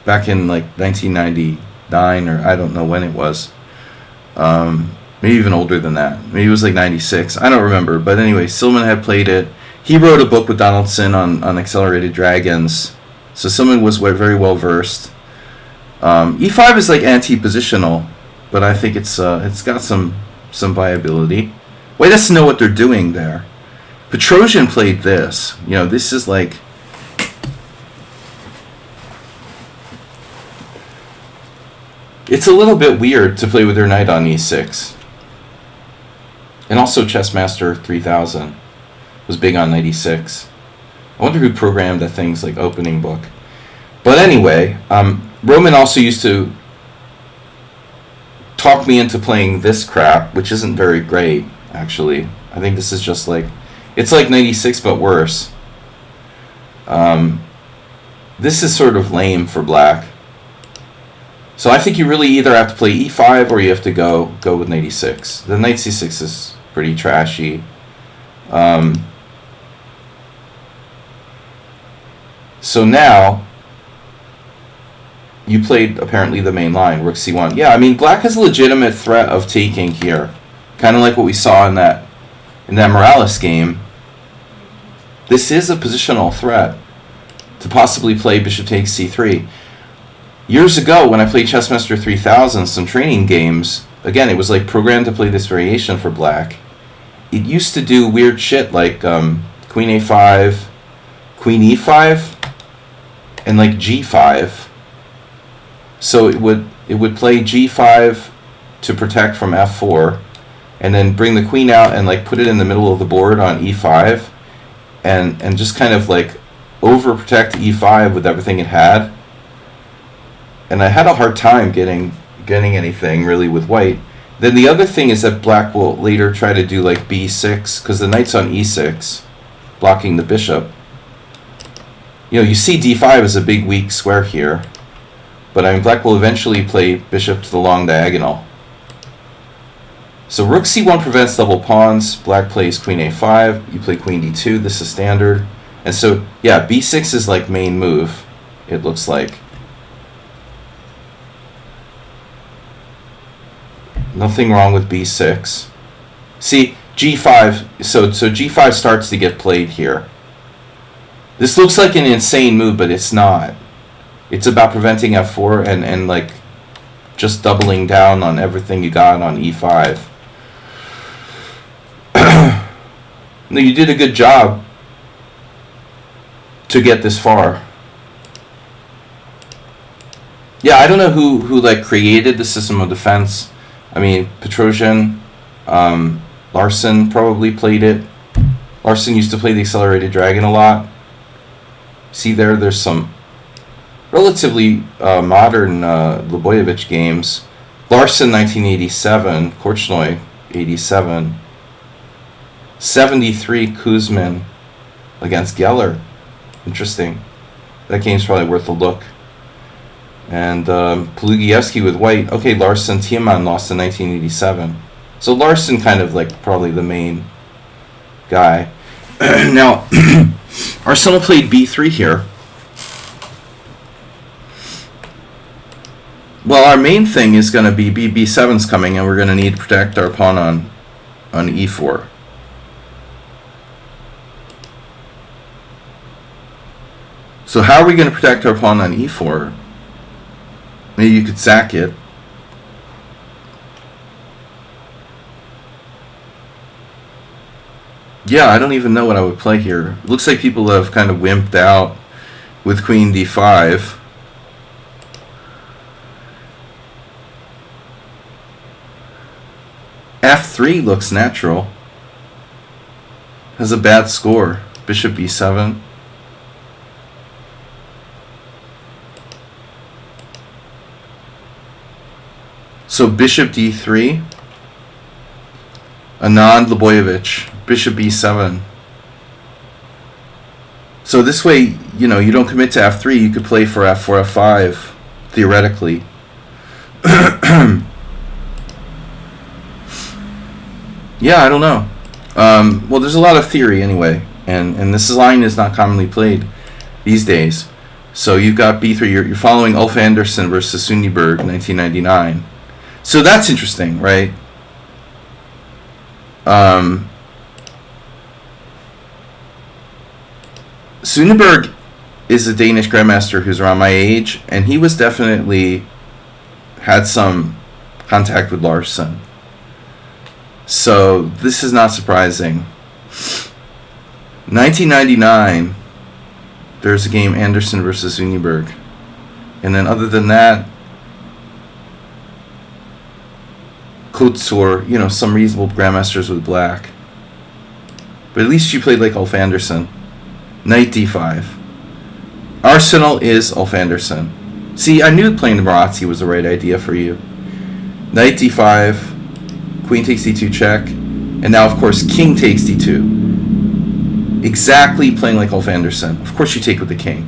[SPEAKER 2] back in like 1999, or I don't know when it was. Maybe even older than that. Maybe it was like 96. I don't remember. But anyway, Silman had played it. He wrote a book with Donaldson on accelerated dragons. So Silman was very well versed. E5 is like anti-positional, but I think it's got some viability. White has to know what they're doing there. Petrosian played this. You know, this is like... It's a little bit weird to play with their knight on e6. And also Chessmaster 3000 was big on knight e6. I wonder who programmed that thing's like opening book. But anyway, Roman also used to talk me into playing this crap, which isn't very great, actually. I think this is just like... It's like knight e6, but worse. This is sort of lame for black. So I think you really either have to play e5 or you have to go with knight e6. The knight c6 is pretty trashy. So now you played apparently the main line, rook c1. Yeah, I mean black has a legitimate threat of taking here, kind of like what we saw in that Morales game. This is a positional threat to possibly play bishop takes c3. Years ago, when I played Chessmaster 3000, some training games, again, it was like programmed to play this variation for black. It used to do weird shit like queen a5, queen e5, and like g5. So it would play g5 to protect from f4, and then bring the queen out and like put it in the middle of the board on e5, and just kind of like overprotect e5 with everything it had. And I had a hard time getting anything really with white. Then the other thing is that black will later try to do like b6, because the knight's on e6, blocking the bishop. You know, you see d5 is a big weak square here, but I mean black will eventually play bishop to the long diagonal. So rook c1 prevents double pawns. Black plays queen a5. You play queen d2. This is standard. And so yeah, b6 is like main move, it looks like. Nothing wrong with b6. See, g5, so g5 starts to get played here. This looks like an insane move, but it's not. It's about preventing f4 and like just doubling down on everything you got on e5. No, you did a good job to get this far. Yeah, I don't know who like created the system of defense. I mean, Petrosian, Larson probably played it. Larson used to play the accelerated dragon a lot. See there's some relatively modern Leboyevich games. Larson 1987, Korchnoi 87, 73 Kuzmin against Geller. Interesting. That game's probably worth a look. And Polugievsky with white. Okay, Larson, Tiemann lost in 1987. So Larson kind of like probably the main guy. Now, Arsenal played b3 here. Well, our main thing is going to be b7's coming, and we're going to need to protect our pawn on e4. So how are we going to protect our pawn on e4? Maybe you could sack it. Yeah, I don't even know what I would play here. It looks like people have kind of wimped out with queen d5. f3 looks natural. Has a bad score. Bishop b7. So bishop d3. Anand Leboyevich, bishop b7. So this way, you know, you don't commit to f3. You could play for f4, f5, theoretically. Yeah, I don't know. Well, there's a lot of theory anyway, and this line is not commonly played these days. So you've got b3. You're following Ulf Andersson versus Sundberg, 1999. So that's interesting, right? Sundberg is a Danish grandmaster who's around my age, and he was definitely had some contact with Larsson. So this is not surprising. 1999, there's a game Andersson versus Sundberg, and then other than that, Kutsor, you know, some reasonable grandmasters with black. But at least you played like Ulf Andersson. Knight d5. Arsenal is Ulf Andersson. See, I knew playing the Marazzi was the right idea for you. Knight d5. Queen takes d2 check. And now, of course, king takes d2. Exactly playing like Ulf Andersson. Of course you take with the king.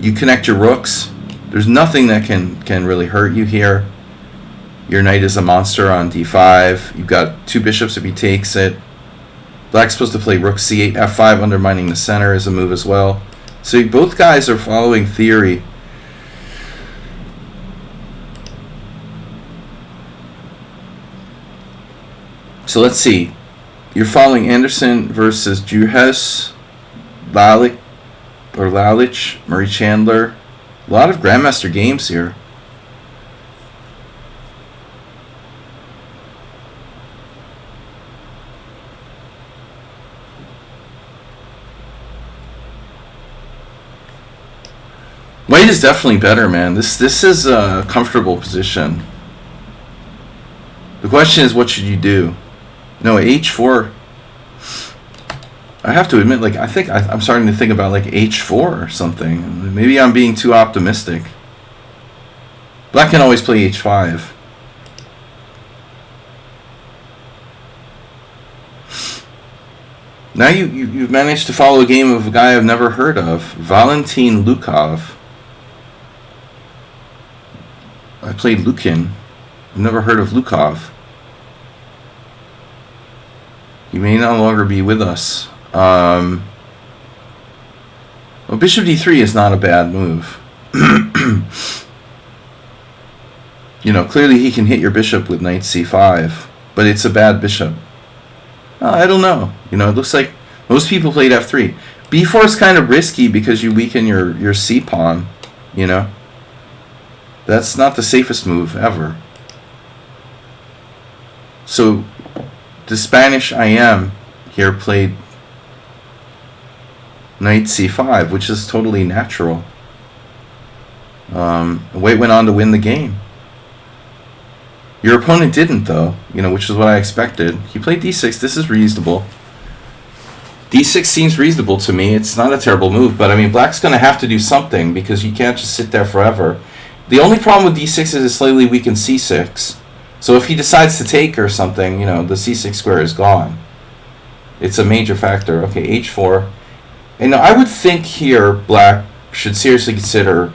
[SPEAKER 2] You connect your rooks. There's nothing that can really hurt you here. Your knight is a monster on d5. You've got two bishops if he takes it. Black's supposed to play rook c8, f5, undermining the center is a move as well. So both guys are following theory. So let's see. You're following Andersson versus Juhas, Lalich, Murray Chandler. A lot of Grandmaster games here. White is definitely better, man. This is a comfortable position. The question is, what should you do? No, h4. I have to admit, like, I'm starting to think about like h4 or something. Maybe I'm being too optimistic. Black can always play h5. Now you've managed to follow a game of a guy I've never heard of, Valentin Lukov. I played Lukin. I've never heard of Lukov. He may no longer be with us. Well, bishop d3 is not a bad move. You know, clearly he can hit your bishop with knight c5, but it's a bad bishop. I don't know. You know, it looks like most people played f3. b4 is kind of risky because you weaken your c pawn, you know. That's not the safest move ever. So the Spanish IM here played knight c5, which is totally natural. White went on to win the game. Your opponent didn't, though, you know, which is what I expected. He played d6. This is reasonable. d6 seems reasonable to me. It's not a terrible move, but I mean, black's going to have to do something because you can't just sit there forever. The only problem with d6 is it slightly weakens c6. So if he decides to take or something, you know, the c6 square is gone. It's a major factor. Okay, h4. And I would think here black should seriously consider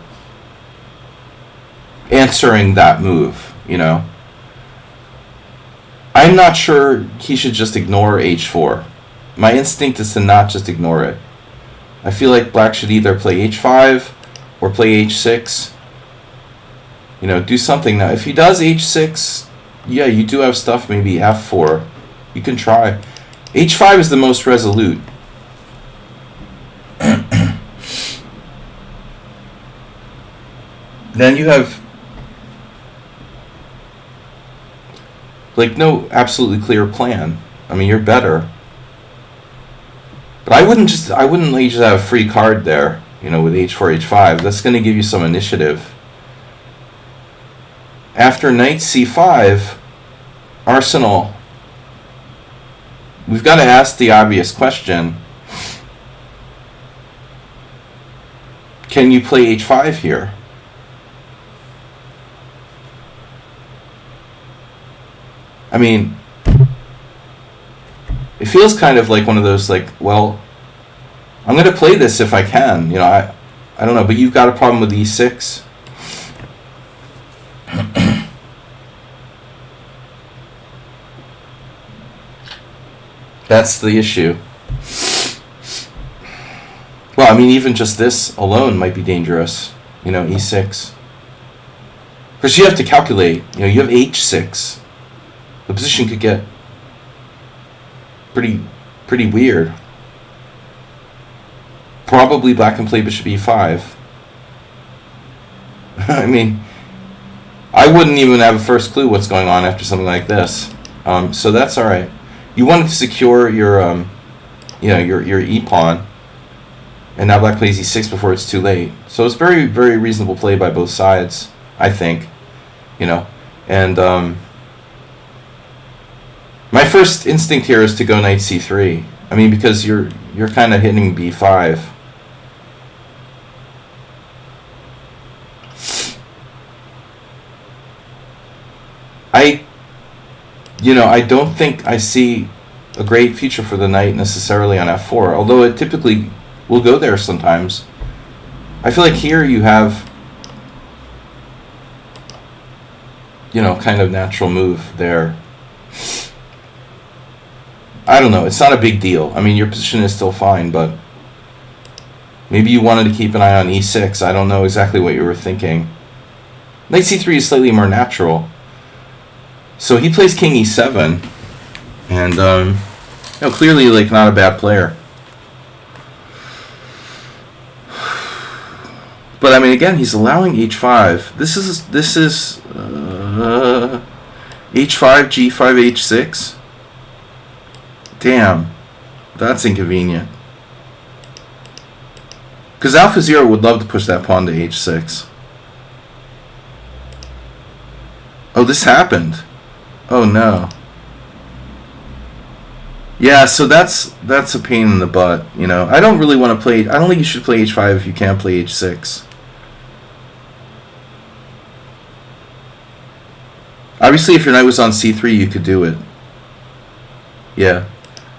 [SPEAKER 2] answering that move, you know. I'm not sure he should just ignore h4. My instinct is to not just ignore it. I feel like black should either play h5 or play h6. You know, do something. Now, if he does h6, yeah, you do have stuff, maybe f4. You can try. h5 is the most resolute. Then you have like no absolutely clear plan. I mean, you're better. But I wouldn't just have a free card there, you know, with h4, h5. That's going to give you some initiative. After knight c5, Arsenal we've got to ask the obvious question. Can you play h5 here? I mean, it feels kind of like one of those, like, well, I'm going to play this if I can. You know, I don't know, but you've got a problem with e6. That's the issue. Well, I mean, even just this alone might be dangerous. You know, e6. Because you have to calculate. You know, you have h6. The position could get pretty weird. Probably black can play bishop e5. I mean, I wouldn't even have a first clue what's going on after something like this. So that's all right. You wanted to secure your, you know, your e pawn, and now black plays e6 before it's too late. So it's very reasonable play by both sides, I think. You know, and my first instinct here is to go knight c3. I mean, because you're kind of hitting b5. I don't think I see a great future for the knight necessarily on f4, although it typically will go there sometimes. I feel like here you have, you know, kind of natural move there. I don't know. It's not a big deal. I mean, your position is still fine, but maybe you wanted to keep an eye on e6. I don't know exactly what you were thinking. Knight c3 is slightly more natural. So he plays king e7, and you know, clearly, like, not a bad player. But I mean, again, he's allowing h5. This is h5, g5, h6. Damn, that's inconvenient. Because AlphaZero would love to push that pawn to h6. Oh, this happened. Oh no. Yeah, so that's a pain in the butt, you know. I don't really want to play. I don't think you should play h5 if you can't play h6. Obviously, if your knight was on c3, you could do it. Yeah.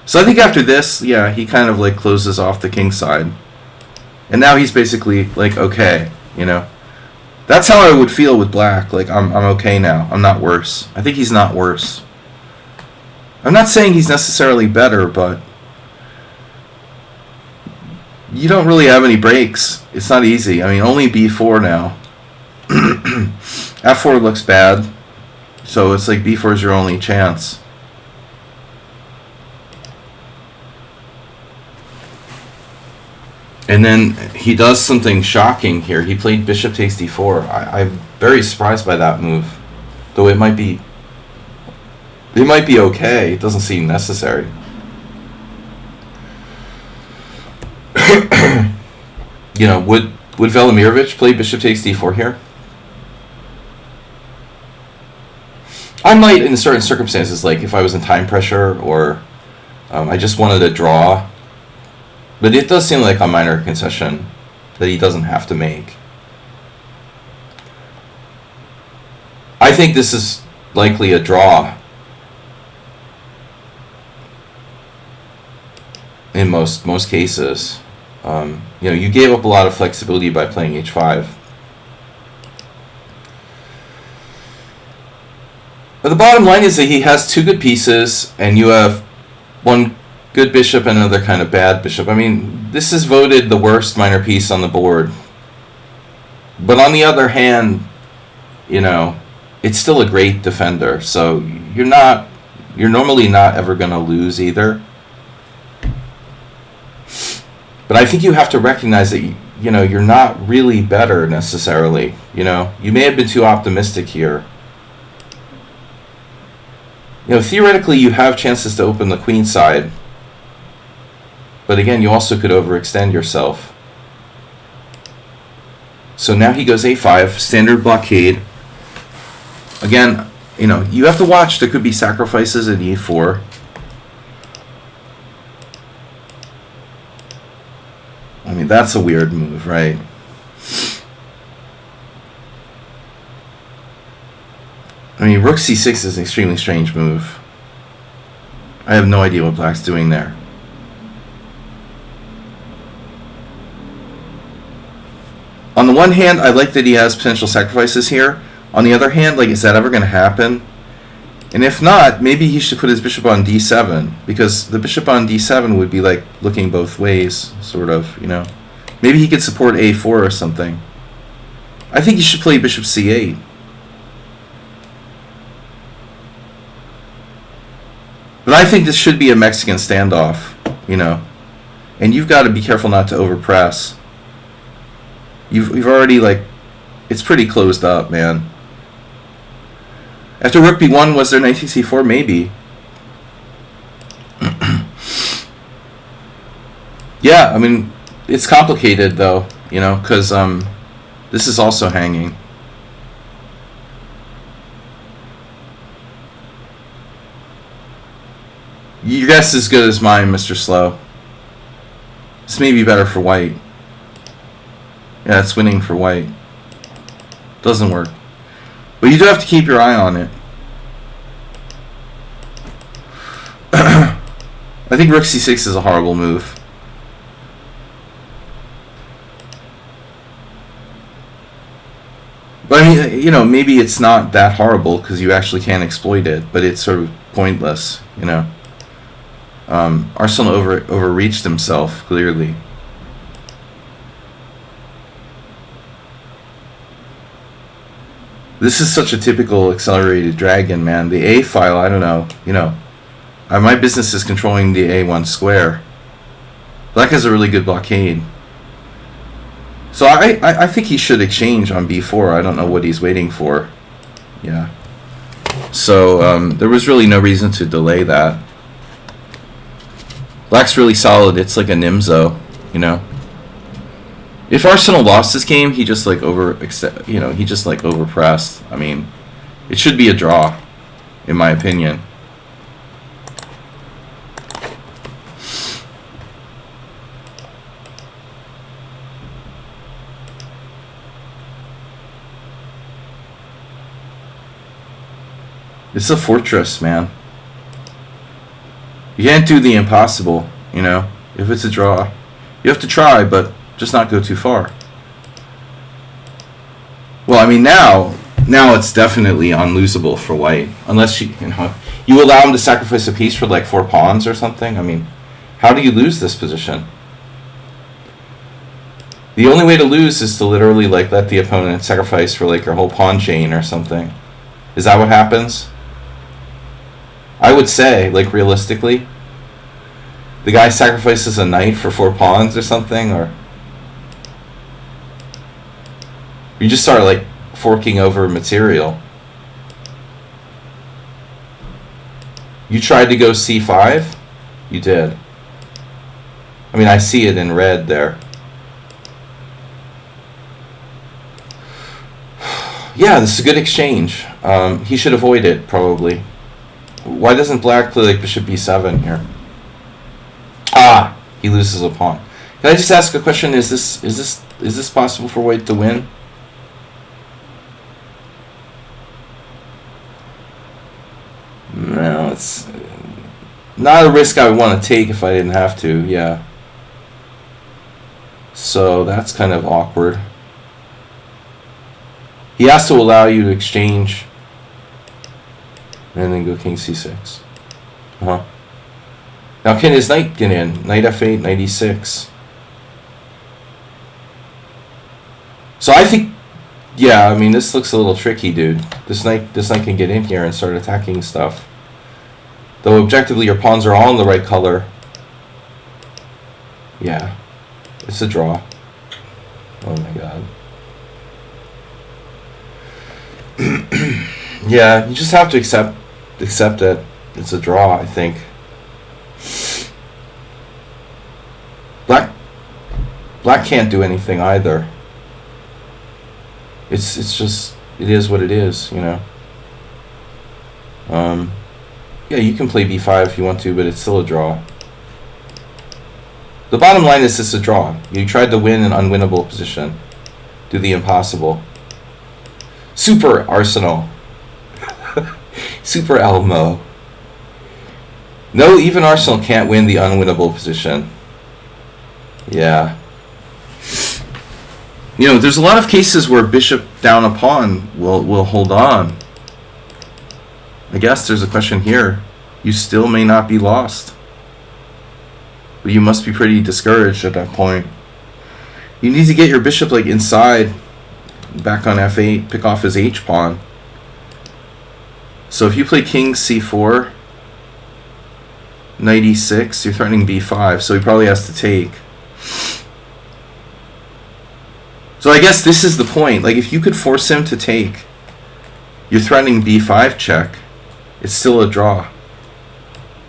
[SPEAKER 2] So I think after this, yeah, he kind of like closes off the king side. And now he's basically like, okay, you know. That's how I would feel with black. Like, I'm okay now. I'm not worse. I think he's not worse. I'm not saying he's necessarily better, but you don't really have any breaks. It's not easy. I mean, only b4 now. f4 looks bad. So it's like b4 is your only chance. And then he does something shocking here. He played bishop takes d4. I'm very surprised by that move. Though it might be okay. It doesn't seem necessary. You know, would Velimirovich play bishop takes d4 here? I might in certain circumstances, like if I was in time pressure or I just wanted a draw. But it does seem like a minor concession that he doesn't have to make. I think this is likely a draw in most cases. You know, you gave up a lot of flexibility by playing h5. But the bottom line is that he has two good pieces, and you have one good bishop and another kind of bad bishop. I mean, this is voted the worst minor piece on the board. But on the other hand, you know, it's still a great defender. So you're normally not ever going to lose either. But I think you have to recognize that, you know, you're not really better necessarily. You know, you may have been too optimistic here. You know, theoretically, you have chances to open the queen side. But again, you also could overextend yourself. So now he goes a5, standard blockade. Again, you know, you have to watch. There could be sacrifices at e4. that's a weird move, right? I mean, rook c6 is an extremely strange move. I have no idea what black's doing there. On the one hand, I like that he has potential sacrifices here. On the other hand, like, is that ever going to happen? And if not, maybe he should put his bishop on d7, because the bishop on d7 would be like looking both ways, sort of, you know. Maybe he could support a4 or something. I think he should play bishop c8. But I think this should be a Mexican standoff, you know. And you've got to be careful not to overpress. You've already, like, it's pretty closed up, man. After rook b1, was there knight c4? Maybe. Yeah, I mean, it's complicated, though, you know, because this is also hanging. Your guess is as good as mine, Mr. Slow. This may be better for white. Yeah, it's winning for white. Doesn't work. But you do have to keep your eye on it. I think rook c6 is a horrible move. But I mean, you know, maybe it's not that horrible because you actually can't exploit it, but it's sort of pointless, you know. Arsenal overreached himself, clearly. This is such a typical accelerated dragon, man. The A file, I don't know, you know. My business is controlling the A1 square. Black has a really good blockade. So I think he should exchange on b4. I don't know what he's waiting for. Yeah. So there was really no reason to delay that. Black's really solid. It's like a Nimzo, you know. If Arsenal lost this game, he just like overpressed. I mean, it should be a draw, in my opinion. It's a fortress, man. You can't do the impossible, you know. If it's a draw, you have to try, but just not go too far. Well, I mean, now it's definitely unlosable for white, unless you allow him to sacrifice a piece for like 4 pawns or something. I mean, how do you lose this position? The only way to lose is to literally like let the opponent sacrifice for like your whole pawn chain or something. Is that what happens? I would say, like, realistically, the guy sacrifices a knight for 4 pawns or something, or you just start like forking over material. You tried to go c5? You did. I mean, I see it in red there. Yeah, this is a good exchange. He should avoid it, probably. Why doesn't black play like bishop b7 here? Ah, he loses a pawn. Can I just ask a question? Is this possible for white to win? No, it's not a risk I would want to take if I didn't have to. Yeah. So that's kind of awkward. He has to allow you to exchange. And then go king c6. Now can his knight get in? Knight f8, knight e6. So I think, yeah, I mean, this looks a little tricky, dude. This knight can get in here and start attacking stuff. Though objectively your pawns are all in the right color. Yeah, it's a draw. Oh my god. Yeah, you just have to accept it. It's a draw, I think. Black can't do anything either. It's just, it is what it is, you know. Yeah, you can play b5 if you want to, but it's still a draw. The bottom line is it's a draw. You tried to win an unwinnable position. Do the impossible. Super Arsenal. Super Elmo. No, even Arsenal can't win the unwinnable position. Yeah. You know, there's a lot of cases where bishop down a pawn will hold on. I guess there's a question here. You still may not be lost. But you must be pretty discouraged at that point. You need to get your bishop like inside, back on f8, pick off his h-pawn. So if you play king c4, knight e6, you're threatening b5, so he probably has to take. So I guess this is the point. Like, if you could force him to take, you're threatening b5 check. It's still a draw.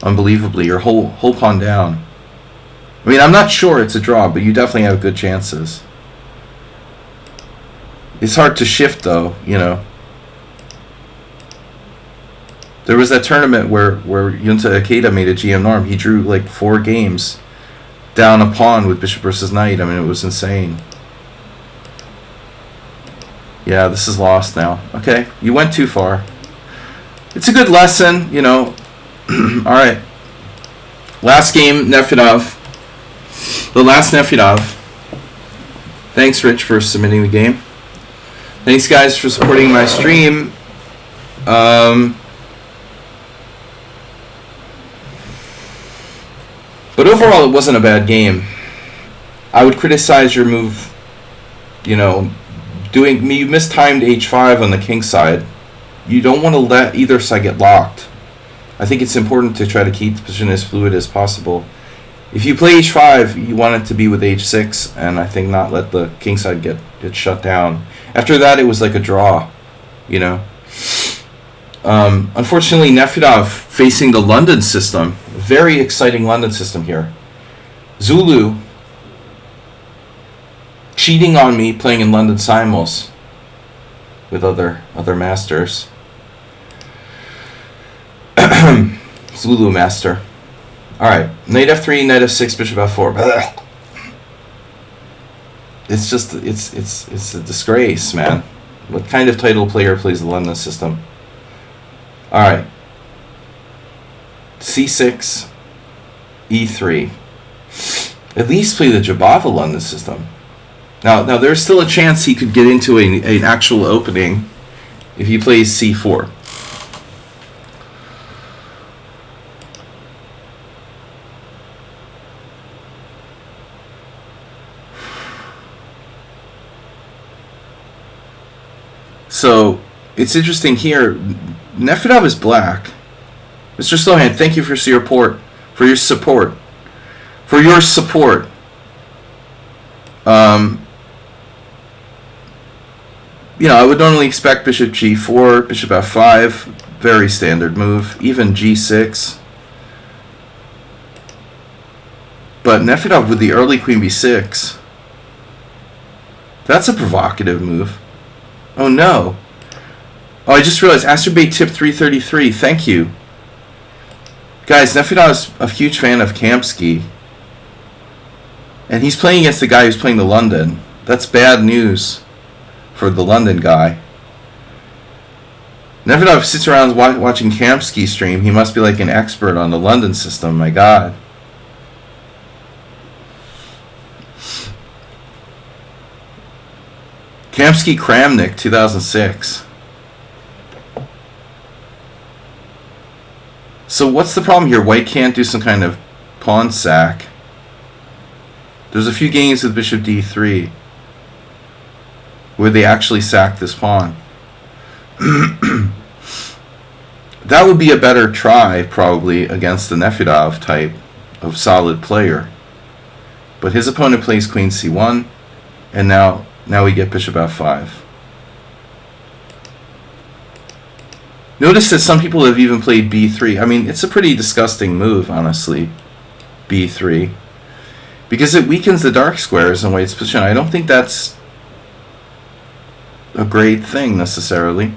[SPEAKER 2] Unbelievably, your whole pawn down. I mean, I'm not sure it's a draw, but you definitely have good chances. It's hard to shift, though, you know. There was that tournament where Junta Ikeda made a GM norm. He drew like 4 games down a pawn with bishop versus knight. I mean, it was insane. Yeah, this is lost now. Okay, you went too far. It's a good lesson, you know. All right. Last game, Nefedov. The last Nefedov. Thanks, Rich, for submitting the game. Thanks, guys, for supporting my stream. But overall, it wasn't a bad game. I would criticize your move, you know, you mistimed h5 on the king side. You don't want to let either side get locked. I think it's important to try to keep the position as fluid as possible. If you play h5, you want it to be with h6, and I think not let the king side get shut down. After that, it was like a draw, you know. Unfortunately, Nefedov facing the London system. Very exciting London system here. Zulu cheating on me playing in London Simuls with other masters. Zulu master. Alright, knight f3, knight f6, bishop f4. It's just, it's a disgrace, man. What kind of title player plays the London system? Alright. c6, e3. At least play the Jabava London system. Now there's still a chance he could get into an actual opening if he plays c4. So it's interesting here. Nefedov is black. Mr. Slohan, thank you for your support. You know, I would normally expect bishop g4, bishop f5, very standard move, even g6. But Nefedov with the early queen b6, that's a provocative move. Oh no. Oh, I just realized, Asterbait tip 333, thank you. Guys, Nefedov is a huge fan of Kamsky. And he's playing against the guy who's playing the London. That's bad news for the London guy. Nefedov sits around watching Kamsky stream. He must be like an expert on the London system, my god. Kamsky Kramnik, 2006. So what's the problem here? White can't do some kind of pawn sack. There's a few games with bishop d3 where they actually sack this pawn. That would be a better try, probably, against the Nefedov type of solid player. But his opponent plays queen c1, and now we get bishop f5. Notice that some people have even played b3. I mean, it's a pretty disgusting move, honestly, b3. Because it weakens the dark squares in White's position. I don't think that's a great thing, necessarily.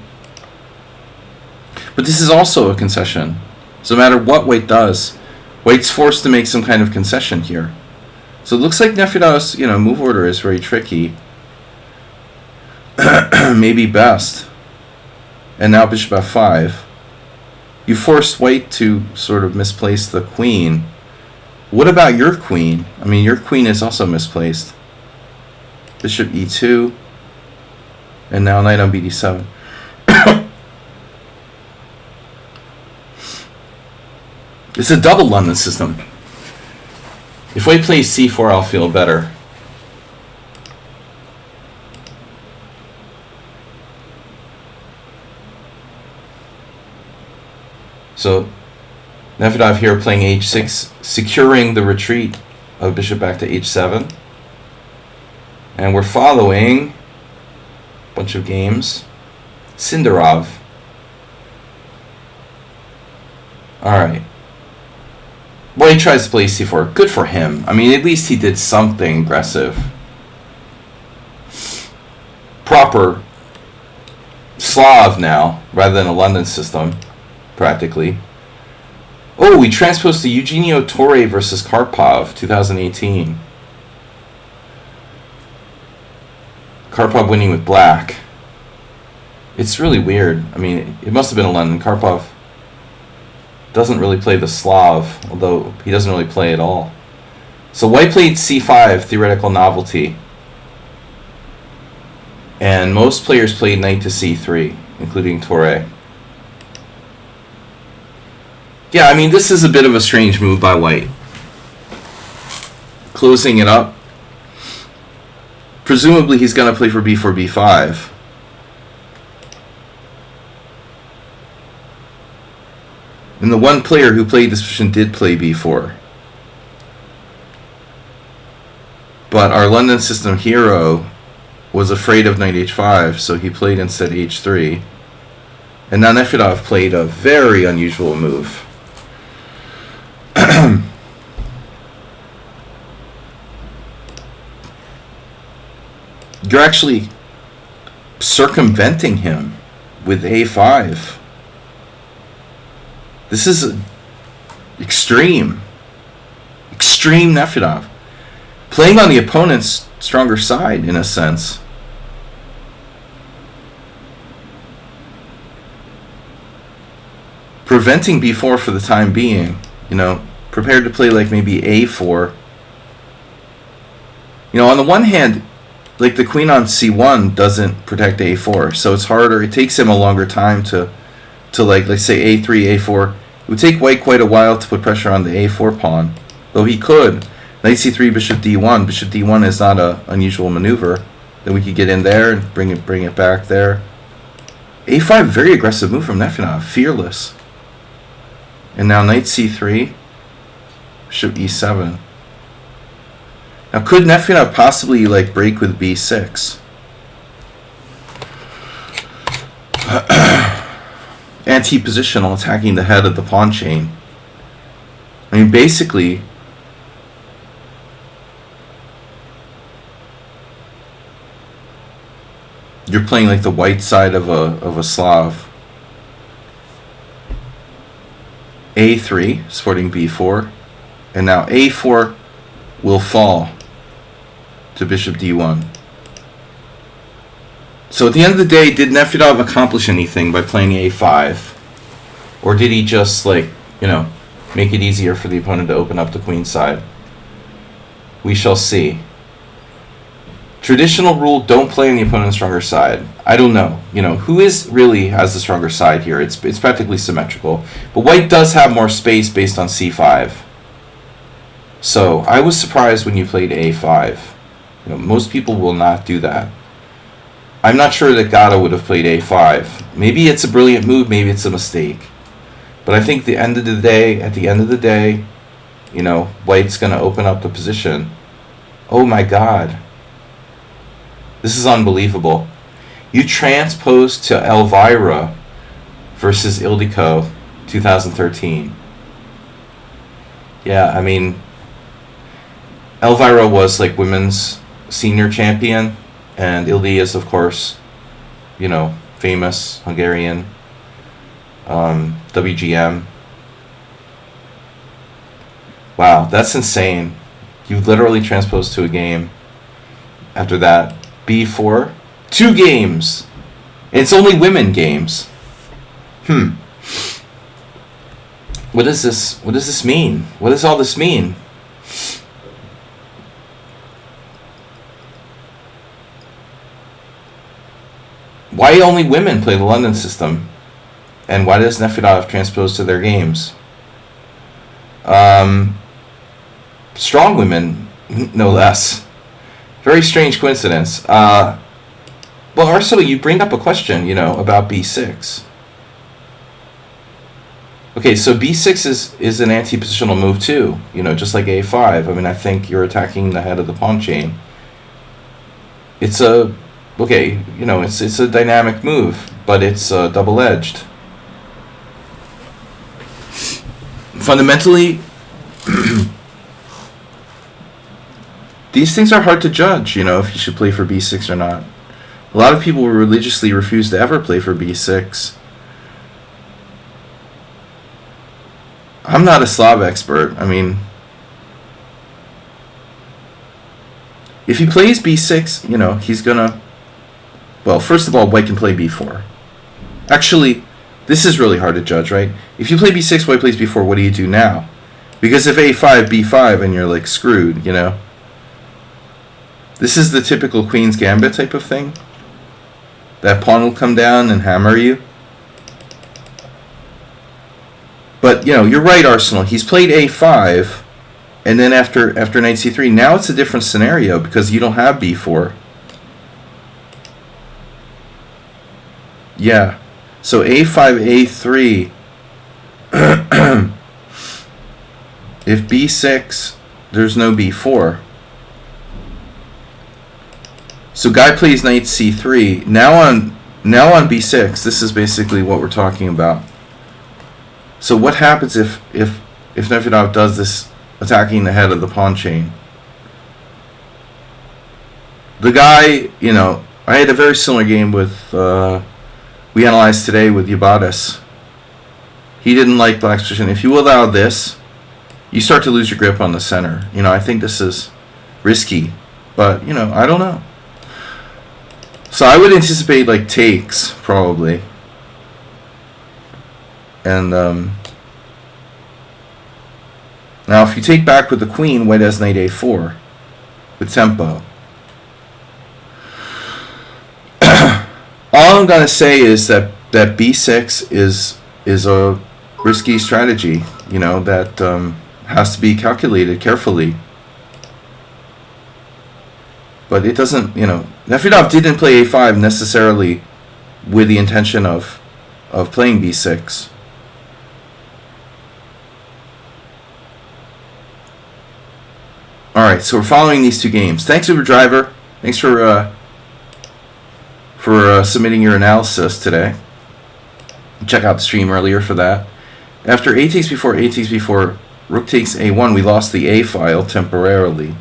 [SPEAKER 2] But this is also a concession. So no matter what White does, White's forced to make some kind of concession here. So it looks like Nefedov's, move order is very tricky. Maybe best. And now bishop f5. You forced white to sort of misplace the queen. What about your queen? I mean, your queen is also misplaced. Bishop e2. And now knight on bd7. It's a double London system. If white plays c4, I'll feel better. So Nefedov here playing h6, securing the retreat of bishop back to h7. And we're following a bunch of games. Sindarov. Alright. Well, he tries to play c4. Good for him. I mean, at least he did something aggressive. Proper Slav now, rather than a London system, practically. Oh, we transposed to Eugenio Torre versus Karpov, 2018. Karpov winning with black. It's really weird. I mean, it must have been a London. Karpov doesn't really play the Slav, although he doesn't really play at all. So white played c5, theoretical novelty. And most players played knight to c3, including Torre. Yeah, I mean, this is a bit of a strange move by white. Closing it up. Presumably he's going to play for b4, b5. And the one player who played this position did play b4. But our London system hero was afraid of knight h5, so he played instead h3. And now Nefedov played a very unusual move. You're actually circumventing him with a5. This is extreme Nefedov. Playing on the opponent's stronger side, in a sense. Preventing b4 for the time being. Prepared to play like maybe a4. On the one hand, like the queen on c1 doesn't protect a4, so it's harder. It takes him a longer time to like, let's say a3, a4. It would take white quite a while to put pressure on the a4 pawn, though he could. Knight c3, bishop d1. Bishop d1 is not an unusual maneuver. Then we could get in there and bring it back there. a5, very aggressive move from Nefedov, fearless. And now knight c3, bishop e7. Now could Nefedov possibly like break with b6? Anti-positional, attacking the head of the pawn chain. I mean, basically, you're playing like the white side of a Slav. a3, supporting b4, and now a4 will fall to bishop d1. So at the end of the day, did Nefedov accomplish anything by playing a5? Or did he just, like, make it easier for the opponent to open up the queen side? We shall see. Traditional rule, don't play on the opponent's stronger side. I don't know. Who really has the stronger side here? It's practically symmetrical. But white does have more space based on c5. So I was surprised when you played a5. Most people will not do that. I'm not sure that Gata would have played a5. Maybe it's a brilliant move, maybe it's a mistake. But I think at the end of the day, white's going to open up the position. Oh my god. This is unbelievable. You transposed to Elvira versus Ildiko 2013. Yeah, I mean, Elvira was like women's senior champion, and Ildi is, of course, famous Hungarian WGM. Wow, that's insane. You literally transposed to a game. After that, b4, 2 games. It's only women games. What does this mean? What does all this mean? Why only women play the London system? And why does Nefedov transpose to their games? Strong women, no less. Very strange coincidence. Well, Arso, you bring up a question, about b6. Okay, so b6 is an anti-positional move too, just like a5. I mean, I think you're attacking the head of the pawn chain. It's a dynamic move, but it's double-edged. Fundamentally, these things are hard to judge, if you should play for b6 or not. A lot of people religiously refuse to ever play for b6. I'm not a Slav expert. I mean, if he plays b6, he's gonna... Well, first of all, white can play b4. Actually, this is really hard to judge, right? If you play b6, white plays b4, what do you do now? Because if a5, b5, and you're, screwed, This is the typical Queen's Gambit type of thing. That pawn will come down and hammer you. But, you're right, Arsenal. He's played a5, and then after knight c3, now it's a different scenario because you don't have b4. Yeah. So a5, a3. If b6, there's no b4. So guy plays knight c3. Now on b6, this is basically what we're talking about. So what happens if Nefedov does this, attacking the head of the pawn chain? The guy, I had a very similar game with, we analyzed today with Yabadis. He didn't like black's position. If you allow this, you start to lose your grip on the center. I think this is risky, but, I don't know. So I would anticipate, takes, probably. And, now if you take back with the queen, white has knight a4 with tempo. All I'm going to say is that b6 is a risky strategy, that has to be calculated carefully. But it doesn't, Nefedov didn't play a5 necessarily with the intention of playing b6. Alright, so we're following these 2 games. Thanks, Uber Driver. Thanks for submitting your analysis today. Check out the stream earlier for that. After a takes b4, rook takes a1, we lost the a file temporarily.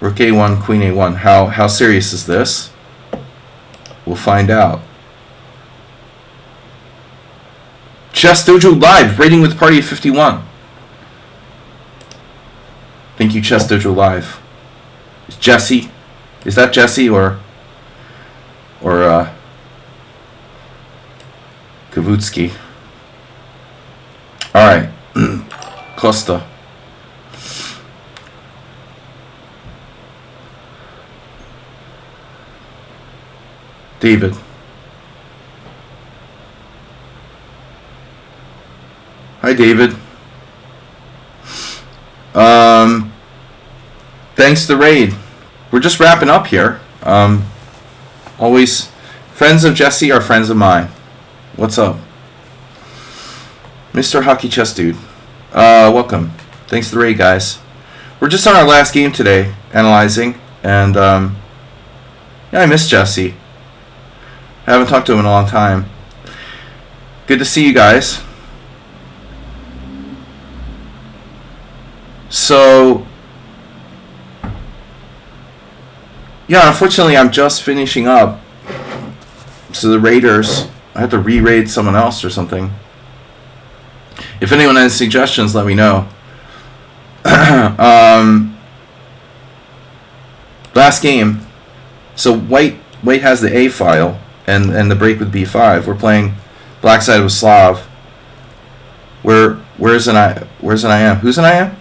[SPEAKER 2] Rook a1, queen a1. How serious is this? We'll find out. Chess Dojo Live, rating with party of 51. Thank you, Chess Dojo Live. Is Jesse? Is that Jesse or Kavutsky? All right, Costa. David. Hi, David. Thanks to the raid. We're just wrapping up here. Always, friends of Jesse are friends of mine. What's up? Mr. Hockey Chess Dude. Welcome. Thanks to the raid, guys. We're just on our last game today, analyzing. And, yeah, I miss Jesse. I haven't talked to him in a long time. Good to see you guys. So, yeah, unfortunately, I'm just finishing up. So the raiders, I have to re-raid someone else or something. If anyone has suggestions, let me know. Last game. So white has the A file and the break with B5. We're playing black side with Slav. Where's an IM? Who's an IM?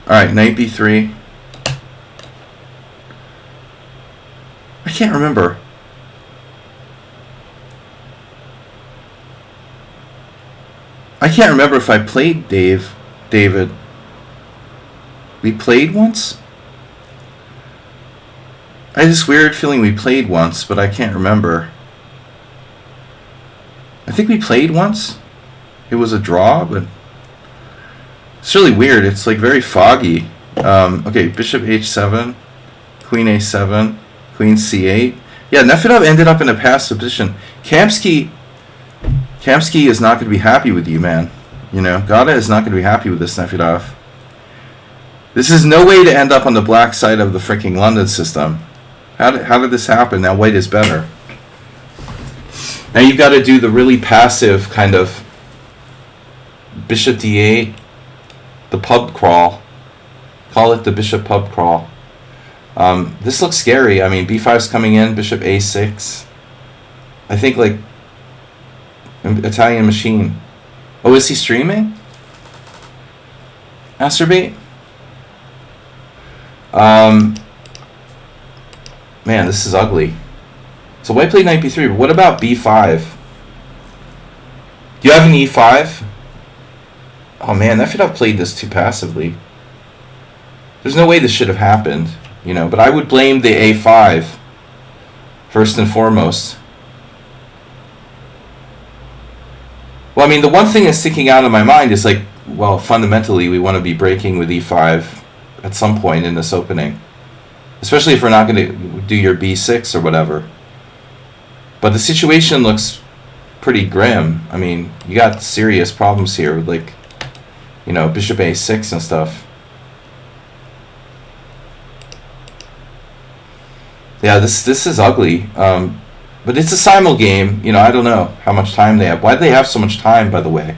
[SPEAKER 2] Alright, knight B3. I can't remember. I can't remember if I played David. We played once? I had this weird feeling we played once, but I can't remember. I think we played once. It was a draw, but it's really weird. It's like very foggy. Okay, bishop h7, queen a7, queen c8. Yeah, Nefedov ended up in a passive position. Kamsky is not going to be happy with you, man. You know, Gada is not going to be happy with this Nefedov. This is no way to end up on the black side of the freaking London system. How did this happen? Now white is better. Now you've got to do the really passive kind of bishop d8, the pub crawl. Call it the bishop pub crawl. This looks scary. I mean, b5's coming in, bishop a6. I think like Italian machine. Oh, is he streaming? Masturbate? Man, this is ugly. So white played knight b3, but what about b5? Do you have an e5? Oh man, Nefedov played this too passively. There's no way this should have happened, you know, but I would blame the a5 first and foremost. Well, I mean, the one thing that's sticking out in my mind is like, well, fundamentally we want to be breaking with e5 at some point in this opening. Especially if we're not going to do your b6 or whatever. But the situation looks pretty grim. I mean, you got serious problems here with, like, you know, bishop a6 and stuff. Yeah, this is ugly. But it's a simul game. You know, I don't know how much time they have. Why do they have so much time, by the way?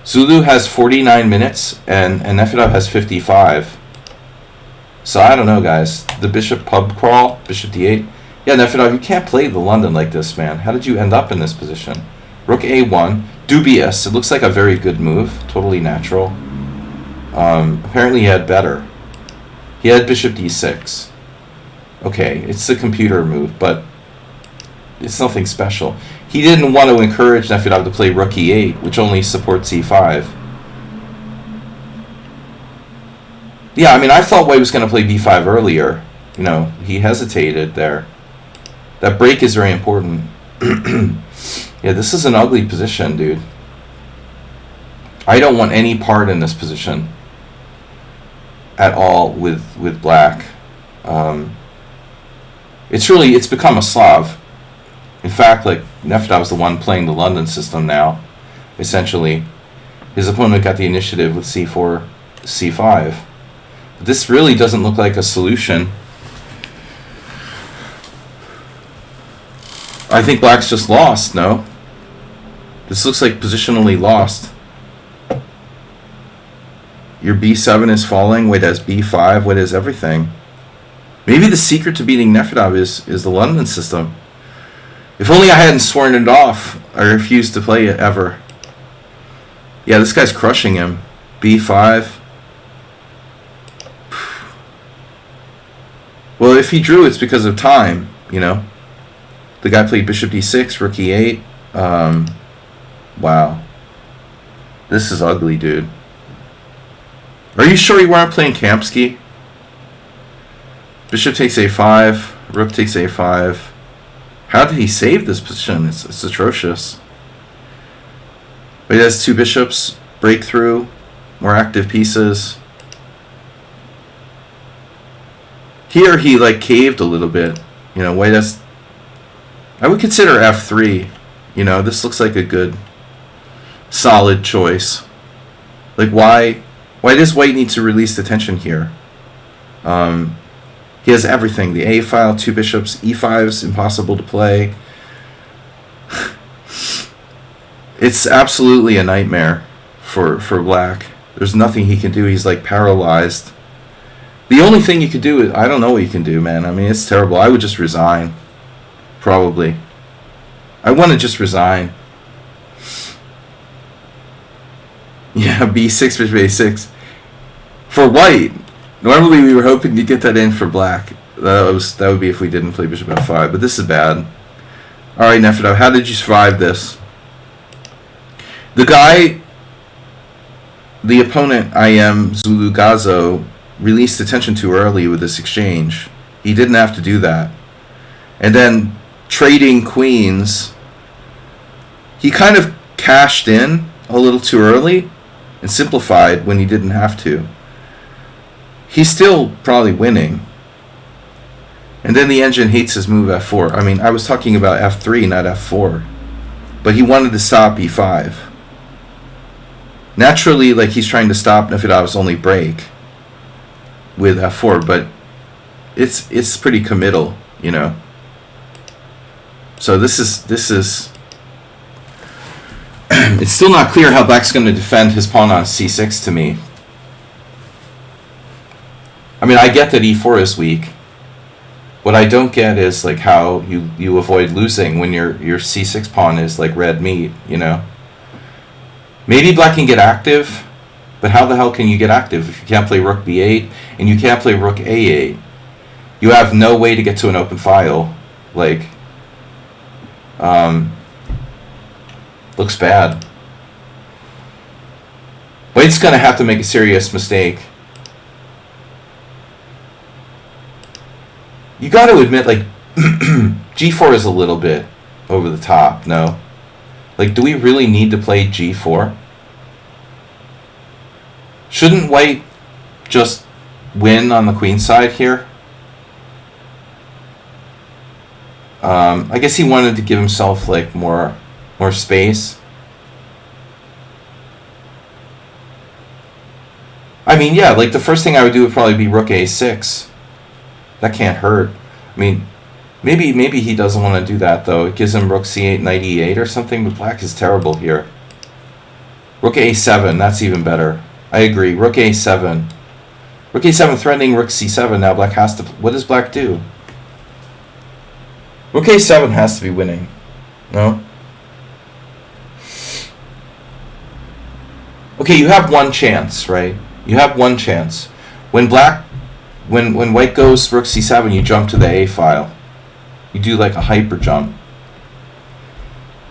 [SPEAKER 2] Zulu has 49 minutes and Nefedov has 55. So I don't know, guys. The bishop pub crawl, bishop d8. Yeah, Nefedov, you can't play the London like this, man. How did you end up in this position? Rook a1. Dubious. It looks like a very good move. Totally natural. Apparently he had better. He had bishop d6. Okay, it's the computer move, but it's nothing special. He didn't want to encourage Nefedov to play rook e8, which only supports e5. Yeah, I mean, I thought white was going to play b5 earlier. You know, he hesitated there. That break is very important. Yeah, this is an ugly position, dude. I don't want any part in this position at all with black. It's become a Slav. In fact, like, Nefedov's the one playing the London system now, essentially. His opponent got the initiative with c4, c5. This really doesn't look like a solution. I think black's just lost, no? This looks like positionally lost. Your b7 is falling, white has b5, white has everything. Maybe the secret to beating Nefedov is the London system. If only I hadn't sworn it off. I refused to play it ever. Yeah, this guy's crushing him. b5. Well, if he drew, it's because of time, you know. The guy played bishop d6, rook e8. Wow. This is ugly, dude. Are you sure you weren't playing Kamsky? Bishop takes a5, rook takes a5. How did he save this position? It's atrocious. But he has two bishops, breakthrough, more active pieces. Here he like caved a little bit. You know, white has... I would consider f3. You know, this looks like a good, solid choice. Like, why does white need to release the tension here? He has everything. The a file, two bishops, e5's impossible to play. It's absolutely a nightmare. for black. There's nothing he can do. He's like paralyzed. The only thing you could do is, I don't know what you can do, man. I mean, it's terrible. I would just resign. Probably. I want to just resign. Yeah, b6, bishop a6. For white, normally we were hoping to get that in for black. That would be if we didn't play bishop f5, but this is bad. Alright, Nefedov, how did you survive this? The opponent, I am Zulugazo, released attention too early with this exchange. He didn't have to do that. And then trading queens, he kind of cashed in a little too early and simplified when he didn't have to. He's still probably winning. And then the engine hates his move f4. I mean, I was talking about f3, not f4. But he wanted to stop e5. Naturally, like, he's trying to stop Nefedov's only break with f4, but it's pretty committal, you know. So this is it's still not clear how black's going to defend his pawn on c6 to me. I mean, I get that e4 is weak. What I don't get is like how you avoid losing when your c6 pawn is like red meat, you know. Maybe black can get active, but how the hell can you get active if you can't play rook b8 and you can't play rook a8? You have no way to get to an open file. Like, looks bad. White's gonna have to make a serious mistake. You got to admit, like, g4 is a little bit over the top, no? Like, do we really need to play g4? Shouldn't white just win on the queen side here? I guess he wanted to give himself, like, more space. I mean, yeah, like, the first thing I would do would probably be rook a6. That can't hurt. I mean, maybe he doesn't want to do that, though. It gives him rook c8, knight e8 or something, but black is terrible here. Rook a7, that's even better. I agree. Rook a7. Rook a7 threatening rook c7. Now black has to... What does black do? Rook a7 has to be winning. No? Okay, you have one chance, right? You have one chance. When black... When white goes rook c7, you jump to the a file. You do like a hyper jump.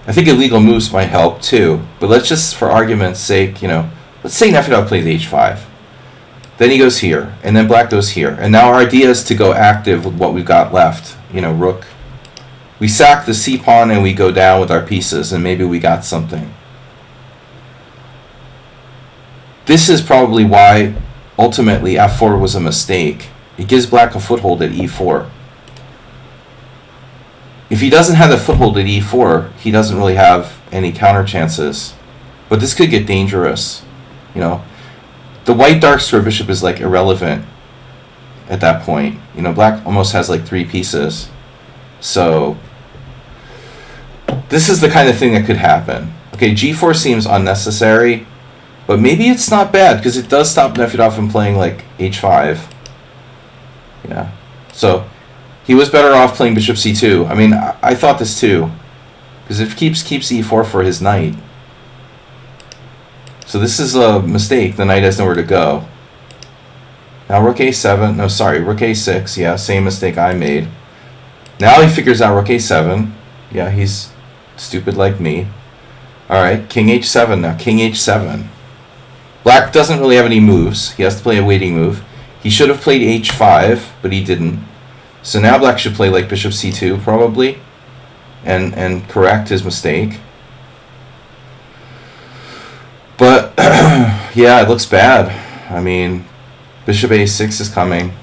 [SPEAKER 2] I think illegal moves might help too, but let's just, for argument's sake, you know, let's say Nefedov plays h5. Then he goes here, and then black goes here. And now our idea is to go active with what we've got left. You know, rook. We sack the c pawn and we go down with our pieces, and maybe we got something. This is probably why ultimately f4 was a mistake. It gives black a foothold at e4. If he doesn't have the foothold at e4, he doesn't really have any counter chances. But this could get dangerous. You know, the white dark square bishop is like irrelevant at that point. You know, black almost has like 3 pieces. So this is the kind of thing that could happen. Okay, g4 seems unnecessary, but maybe it's not bad because it does stop Nefedov from playing like h5. Yeah, so he was better off playing bishop c2. I mean, I thought this too, because it keeps e4 for his knight. So this is a mistake. The knight has nowhere to go. Now rook a7. No, sorry, rook a6. Yeah, same mistake I made. Now he figures out rook a7. Yeah, he's stupid like me. All right, king h7 now. King h7. Black doesn't really have any moves. He has to play a waiting move. He should have played h5, but he didn't. So now black should play like bishop c2 probably, and correct his mistake. But yeah, it looks bad. I mean, bishop a6 is coming.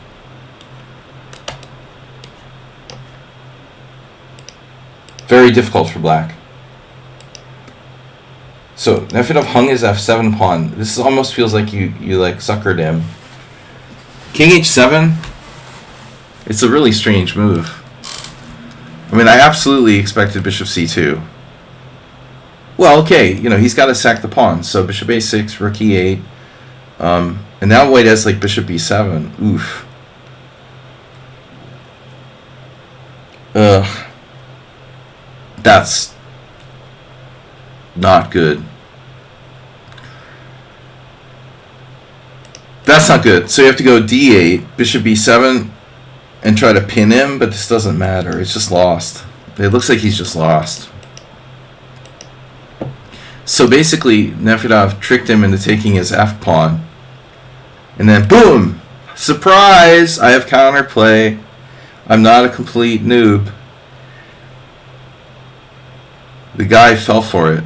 [SPEAKER 2] Very difficult for black. So Nefedov hung his f7 pawn. This almost feels like you like suckered him. King h7. It's a really strange move. I mean, I absolutely expected bishop c2. Well, okay, you know, he's got to sack the pawn. So bishop a6, rook e8. And now white has like bishop b7. Oof. Ugh. That's not good. That's not good. So you have to go d8, bishop b7, and try to pin him, but this doesn't matter. It's just lost. It looks like he's just lost. So basically, Nefedov tricked him into taking his f-pawn. And then, boom! Surprise! I have counterplay. I'm not a complete noob. The guy fell for it.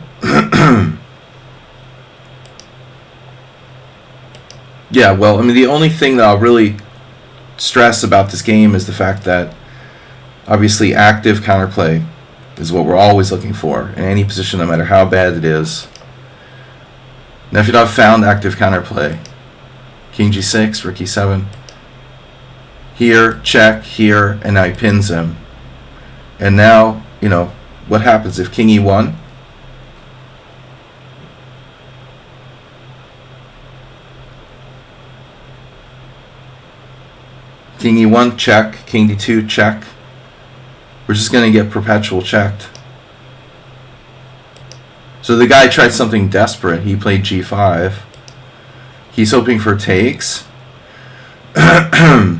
[SPEAKER 2] Yeah, well, I mean, the only thing that I'll really stress about this game is the fact that obviously active counterplay is what we're always looking for in any position, no matter how bad it is. Nefedov found active counterplay. King g6, rook e7. Here, check, here, and now he pins him. And now, you know, what happens if king e1? King e1, check. King d2, check. We're just going to get perpetual checked. So the guy tried something desperate. He played g5. He's hoping for takes. But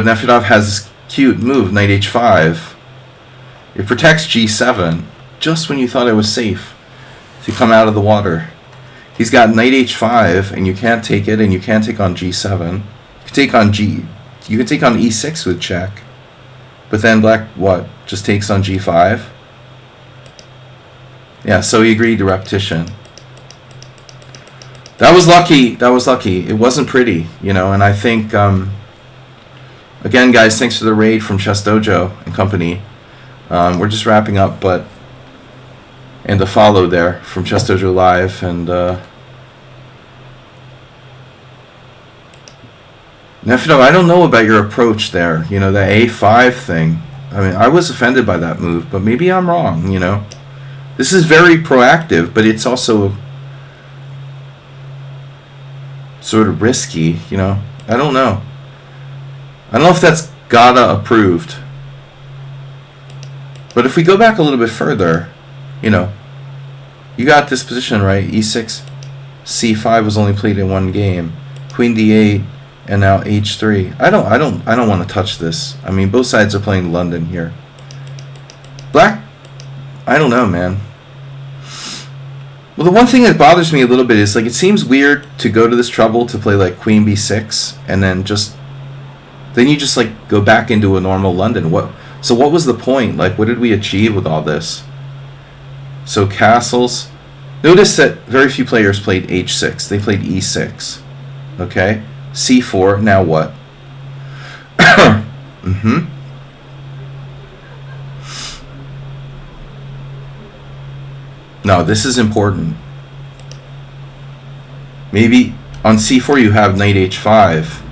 [SPEAKER 2] Nefedov has this cute move, knight h5. It protects g7 just when you thought it was safe to come out of the water. He's got knight h5, and you can't take it, and you can't take on g7. You can take on you can take on e6 with check. But then black, what, just takes on g5? Yeah, so he agreed to repetition. That was lucky. That was lucky. It wasn't pretty, you know, and I think, again, guys, thanks for the raid from Chess Dojo and company. We're just wrapping up, and a follow there from Chess Dojo Live, and Nefedov, I don't know about your approach there, you know, the a5 thing. I mean, I was offended by that move, but maybe I'm wrong, you know. This is very proactive, but it's also sort of risky, you know. I don't know. I don't know if that's Gada approved. But if we go back a little bit further, you know, you got this position, right? e6, c5 was only played in one game. Queen d8, and now h3. I don't want to touch this. I mean, both sides are playing London here. Black, I don't know, man. Well, the one thing that bothers me a little bit is, like, it seems weird to go to this trouble to play, like, queen b6, and then you just, like, go back into a normal London. So what was the point? Like, what did we achieve with all this? So castles. Notice that very few players played h6. They played e6. Okay? c4. Now what? No, this is important. Maybe on c4 you have knight h5.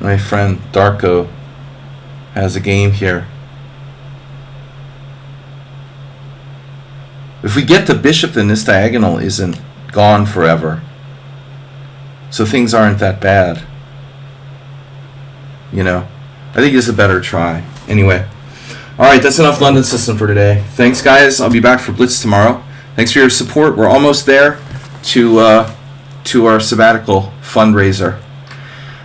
[SPEAKER 2] My friend Darko has a game here. If we get the bishop, then this diagonal isn't gone forever. So things aren't that bad. You know, I think it's a better try. Anyway. Alright, that's enough London system for today. Thanks, guys. I'll be back for Blitz tomorrow. Thanks for your support. We're almost there to our sabbatical fundraiser.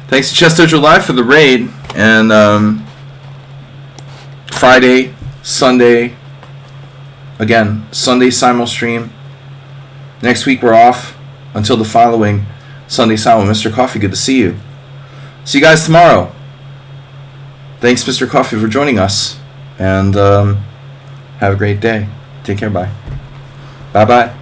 [SPEAKER 2] Thanks to Chess Dojo Live for the raid. And Friday, Sunday, again, Sunday simul stream. Next week we're off until the following Sunday simul. Mr. Coffee, good to see you. See you guys tomorrow. Thanks, Mr. Coffee, for joining us. And have a great day. Take care. Bye. Bye-bye.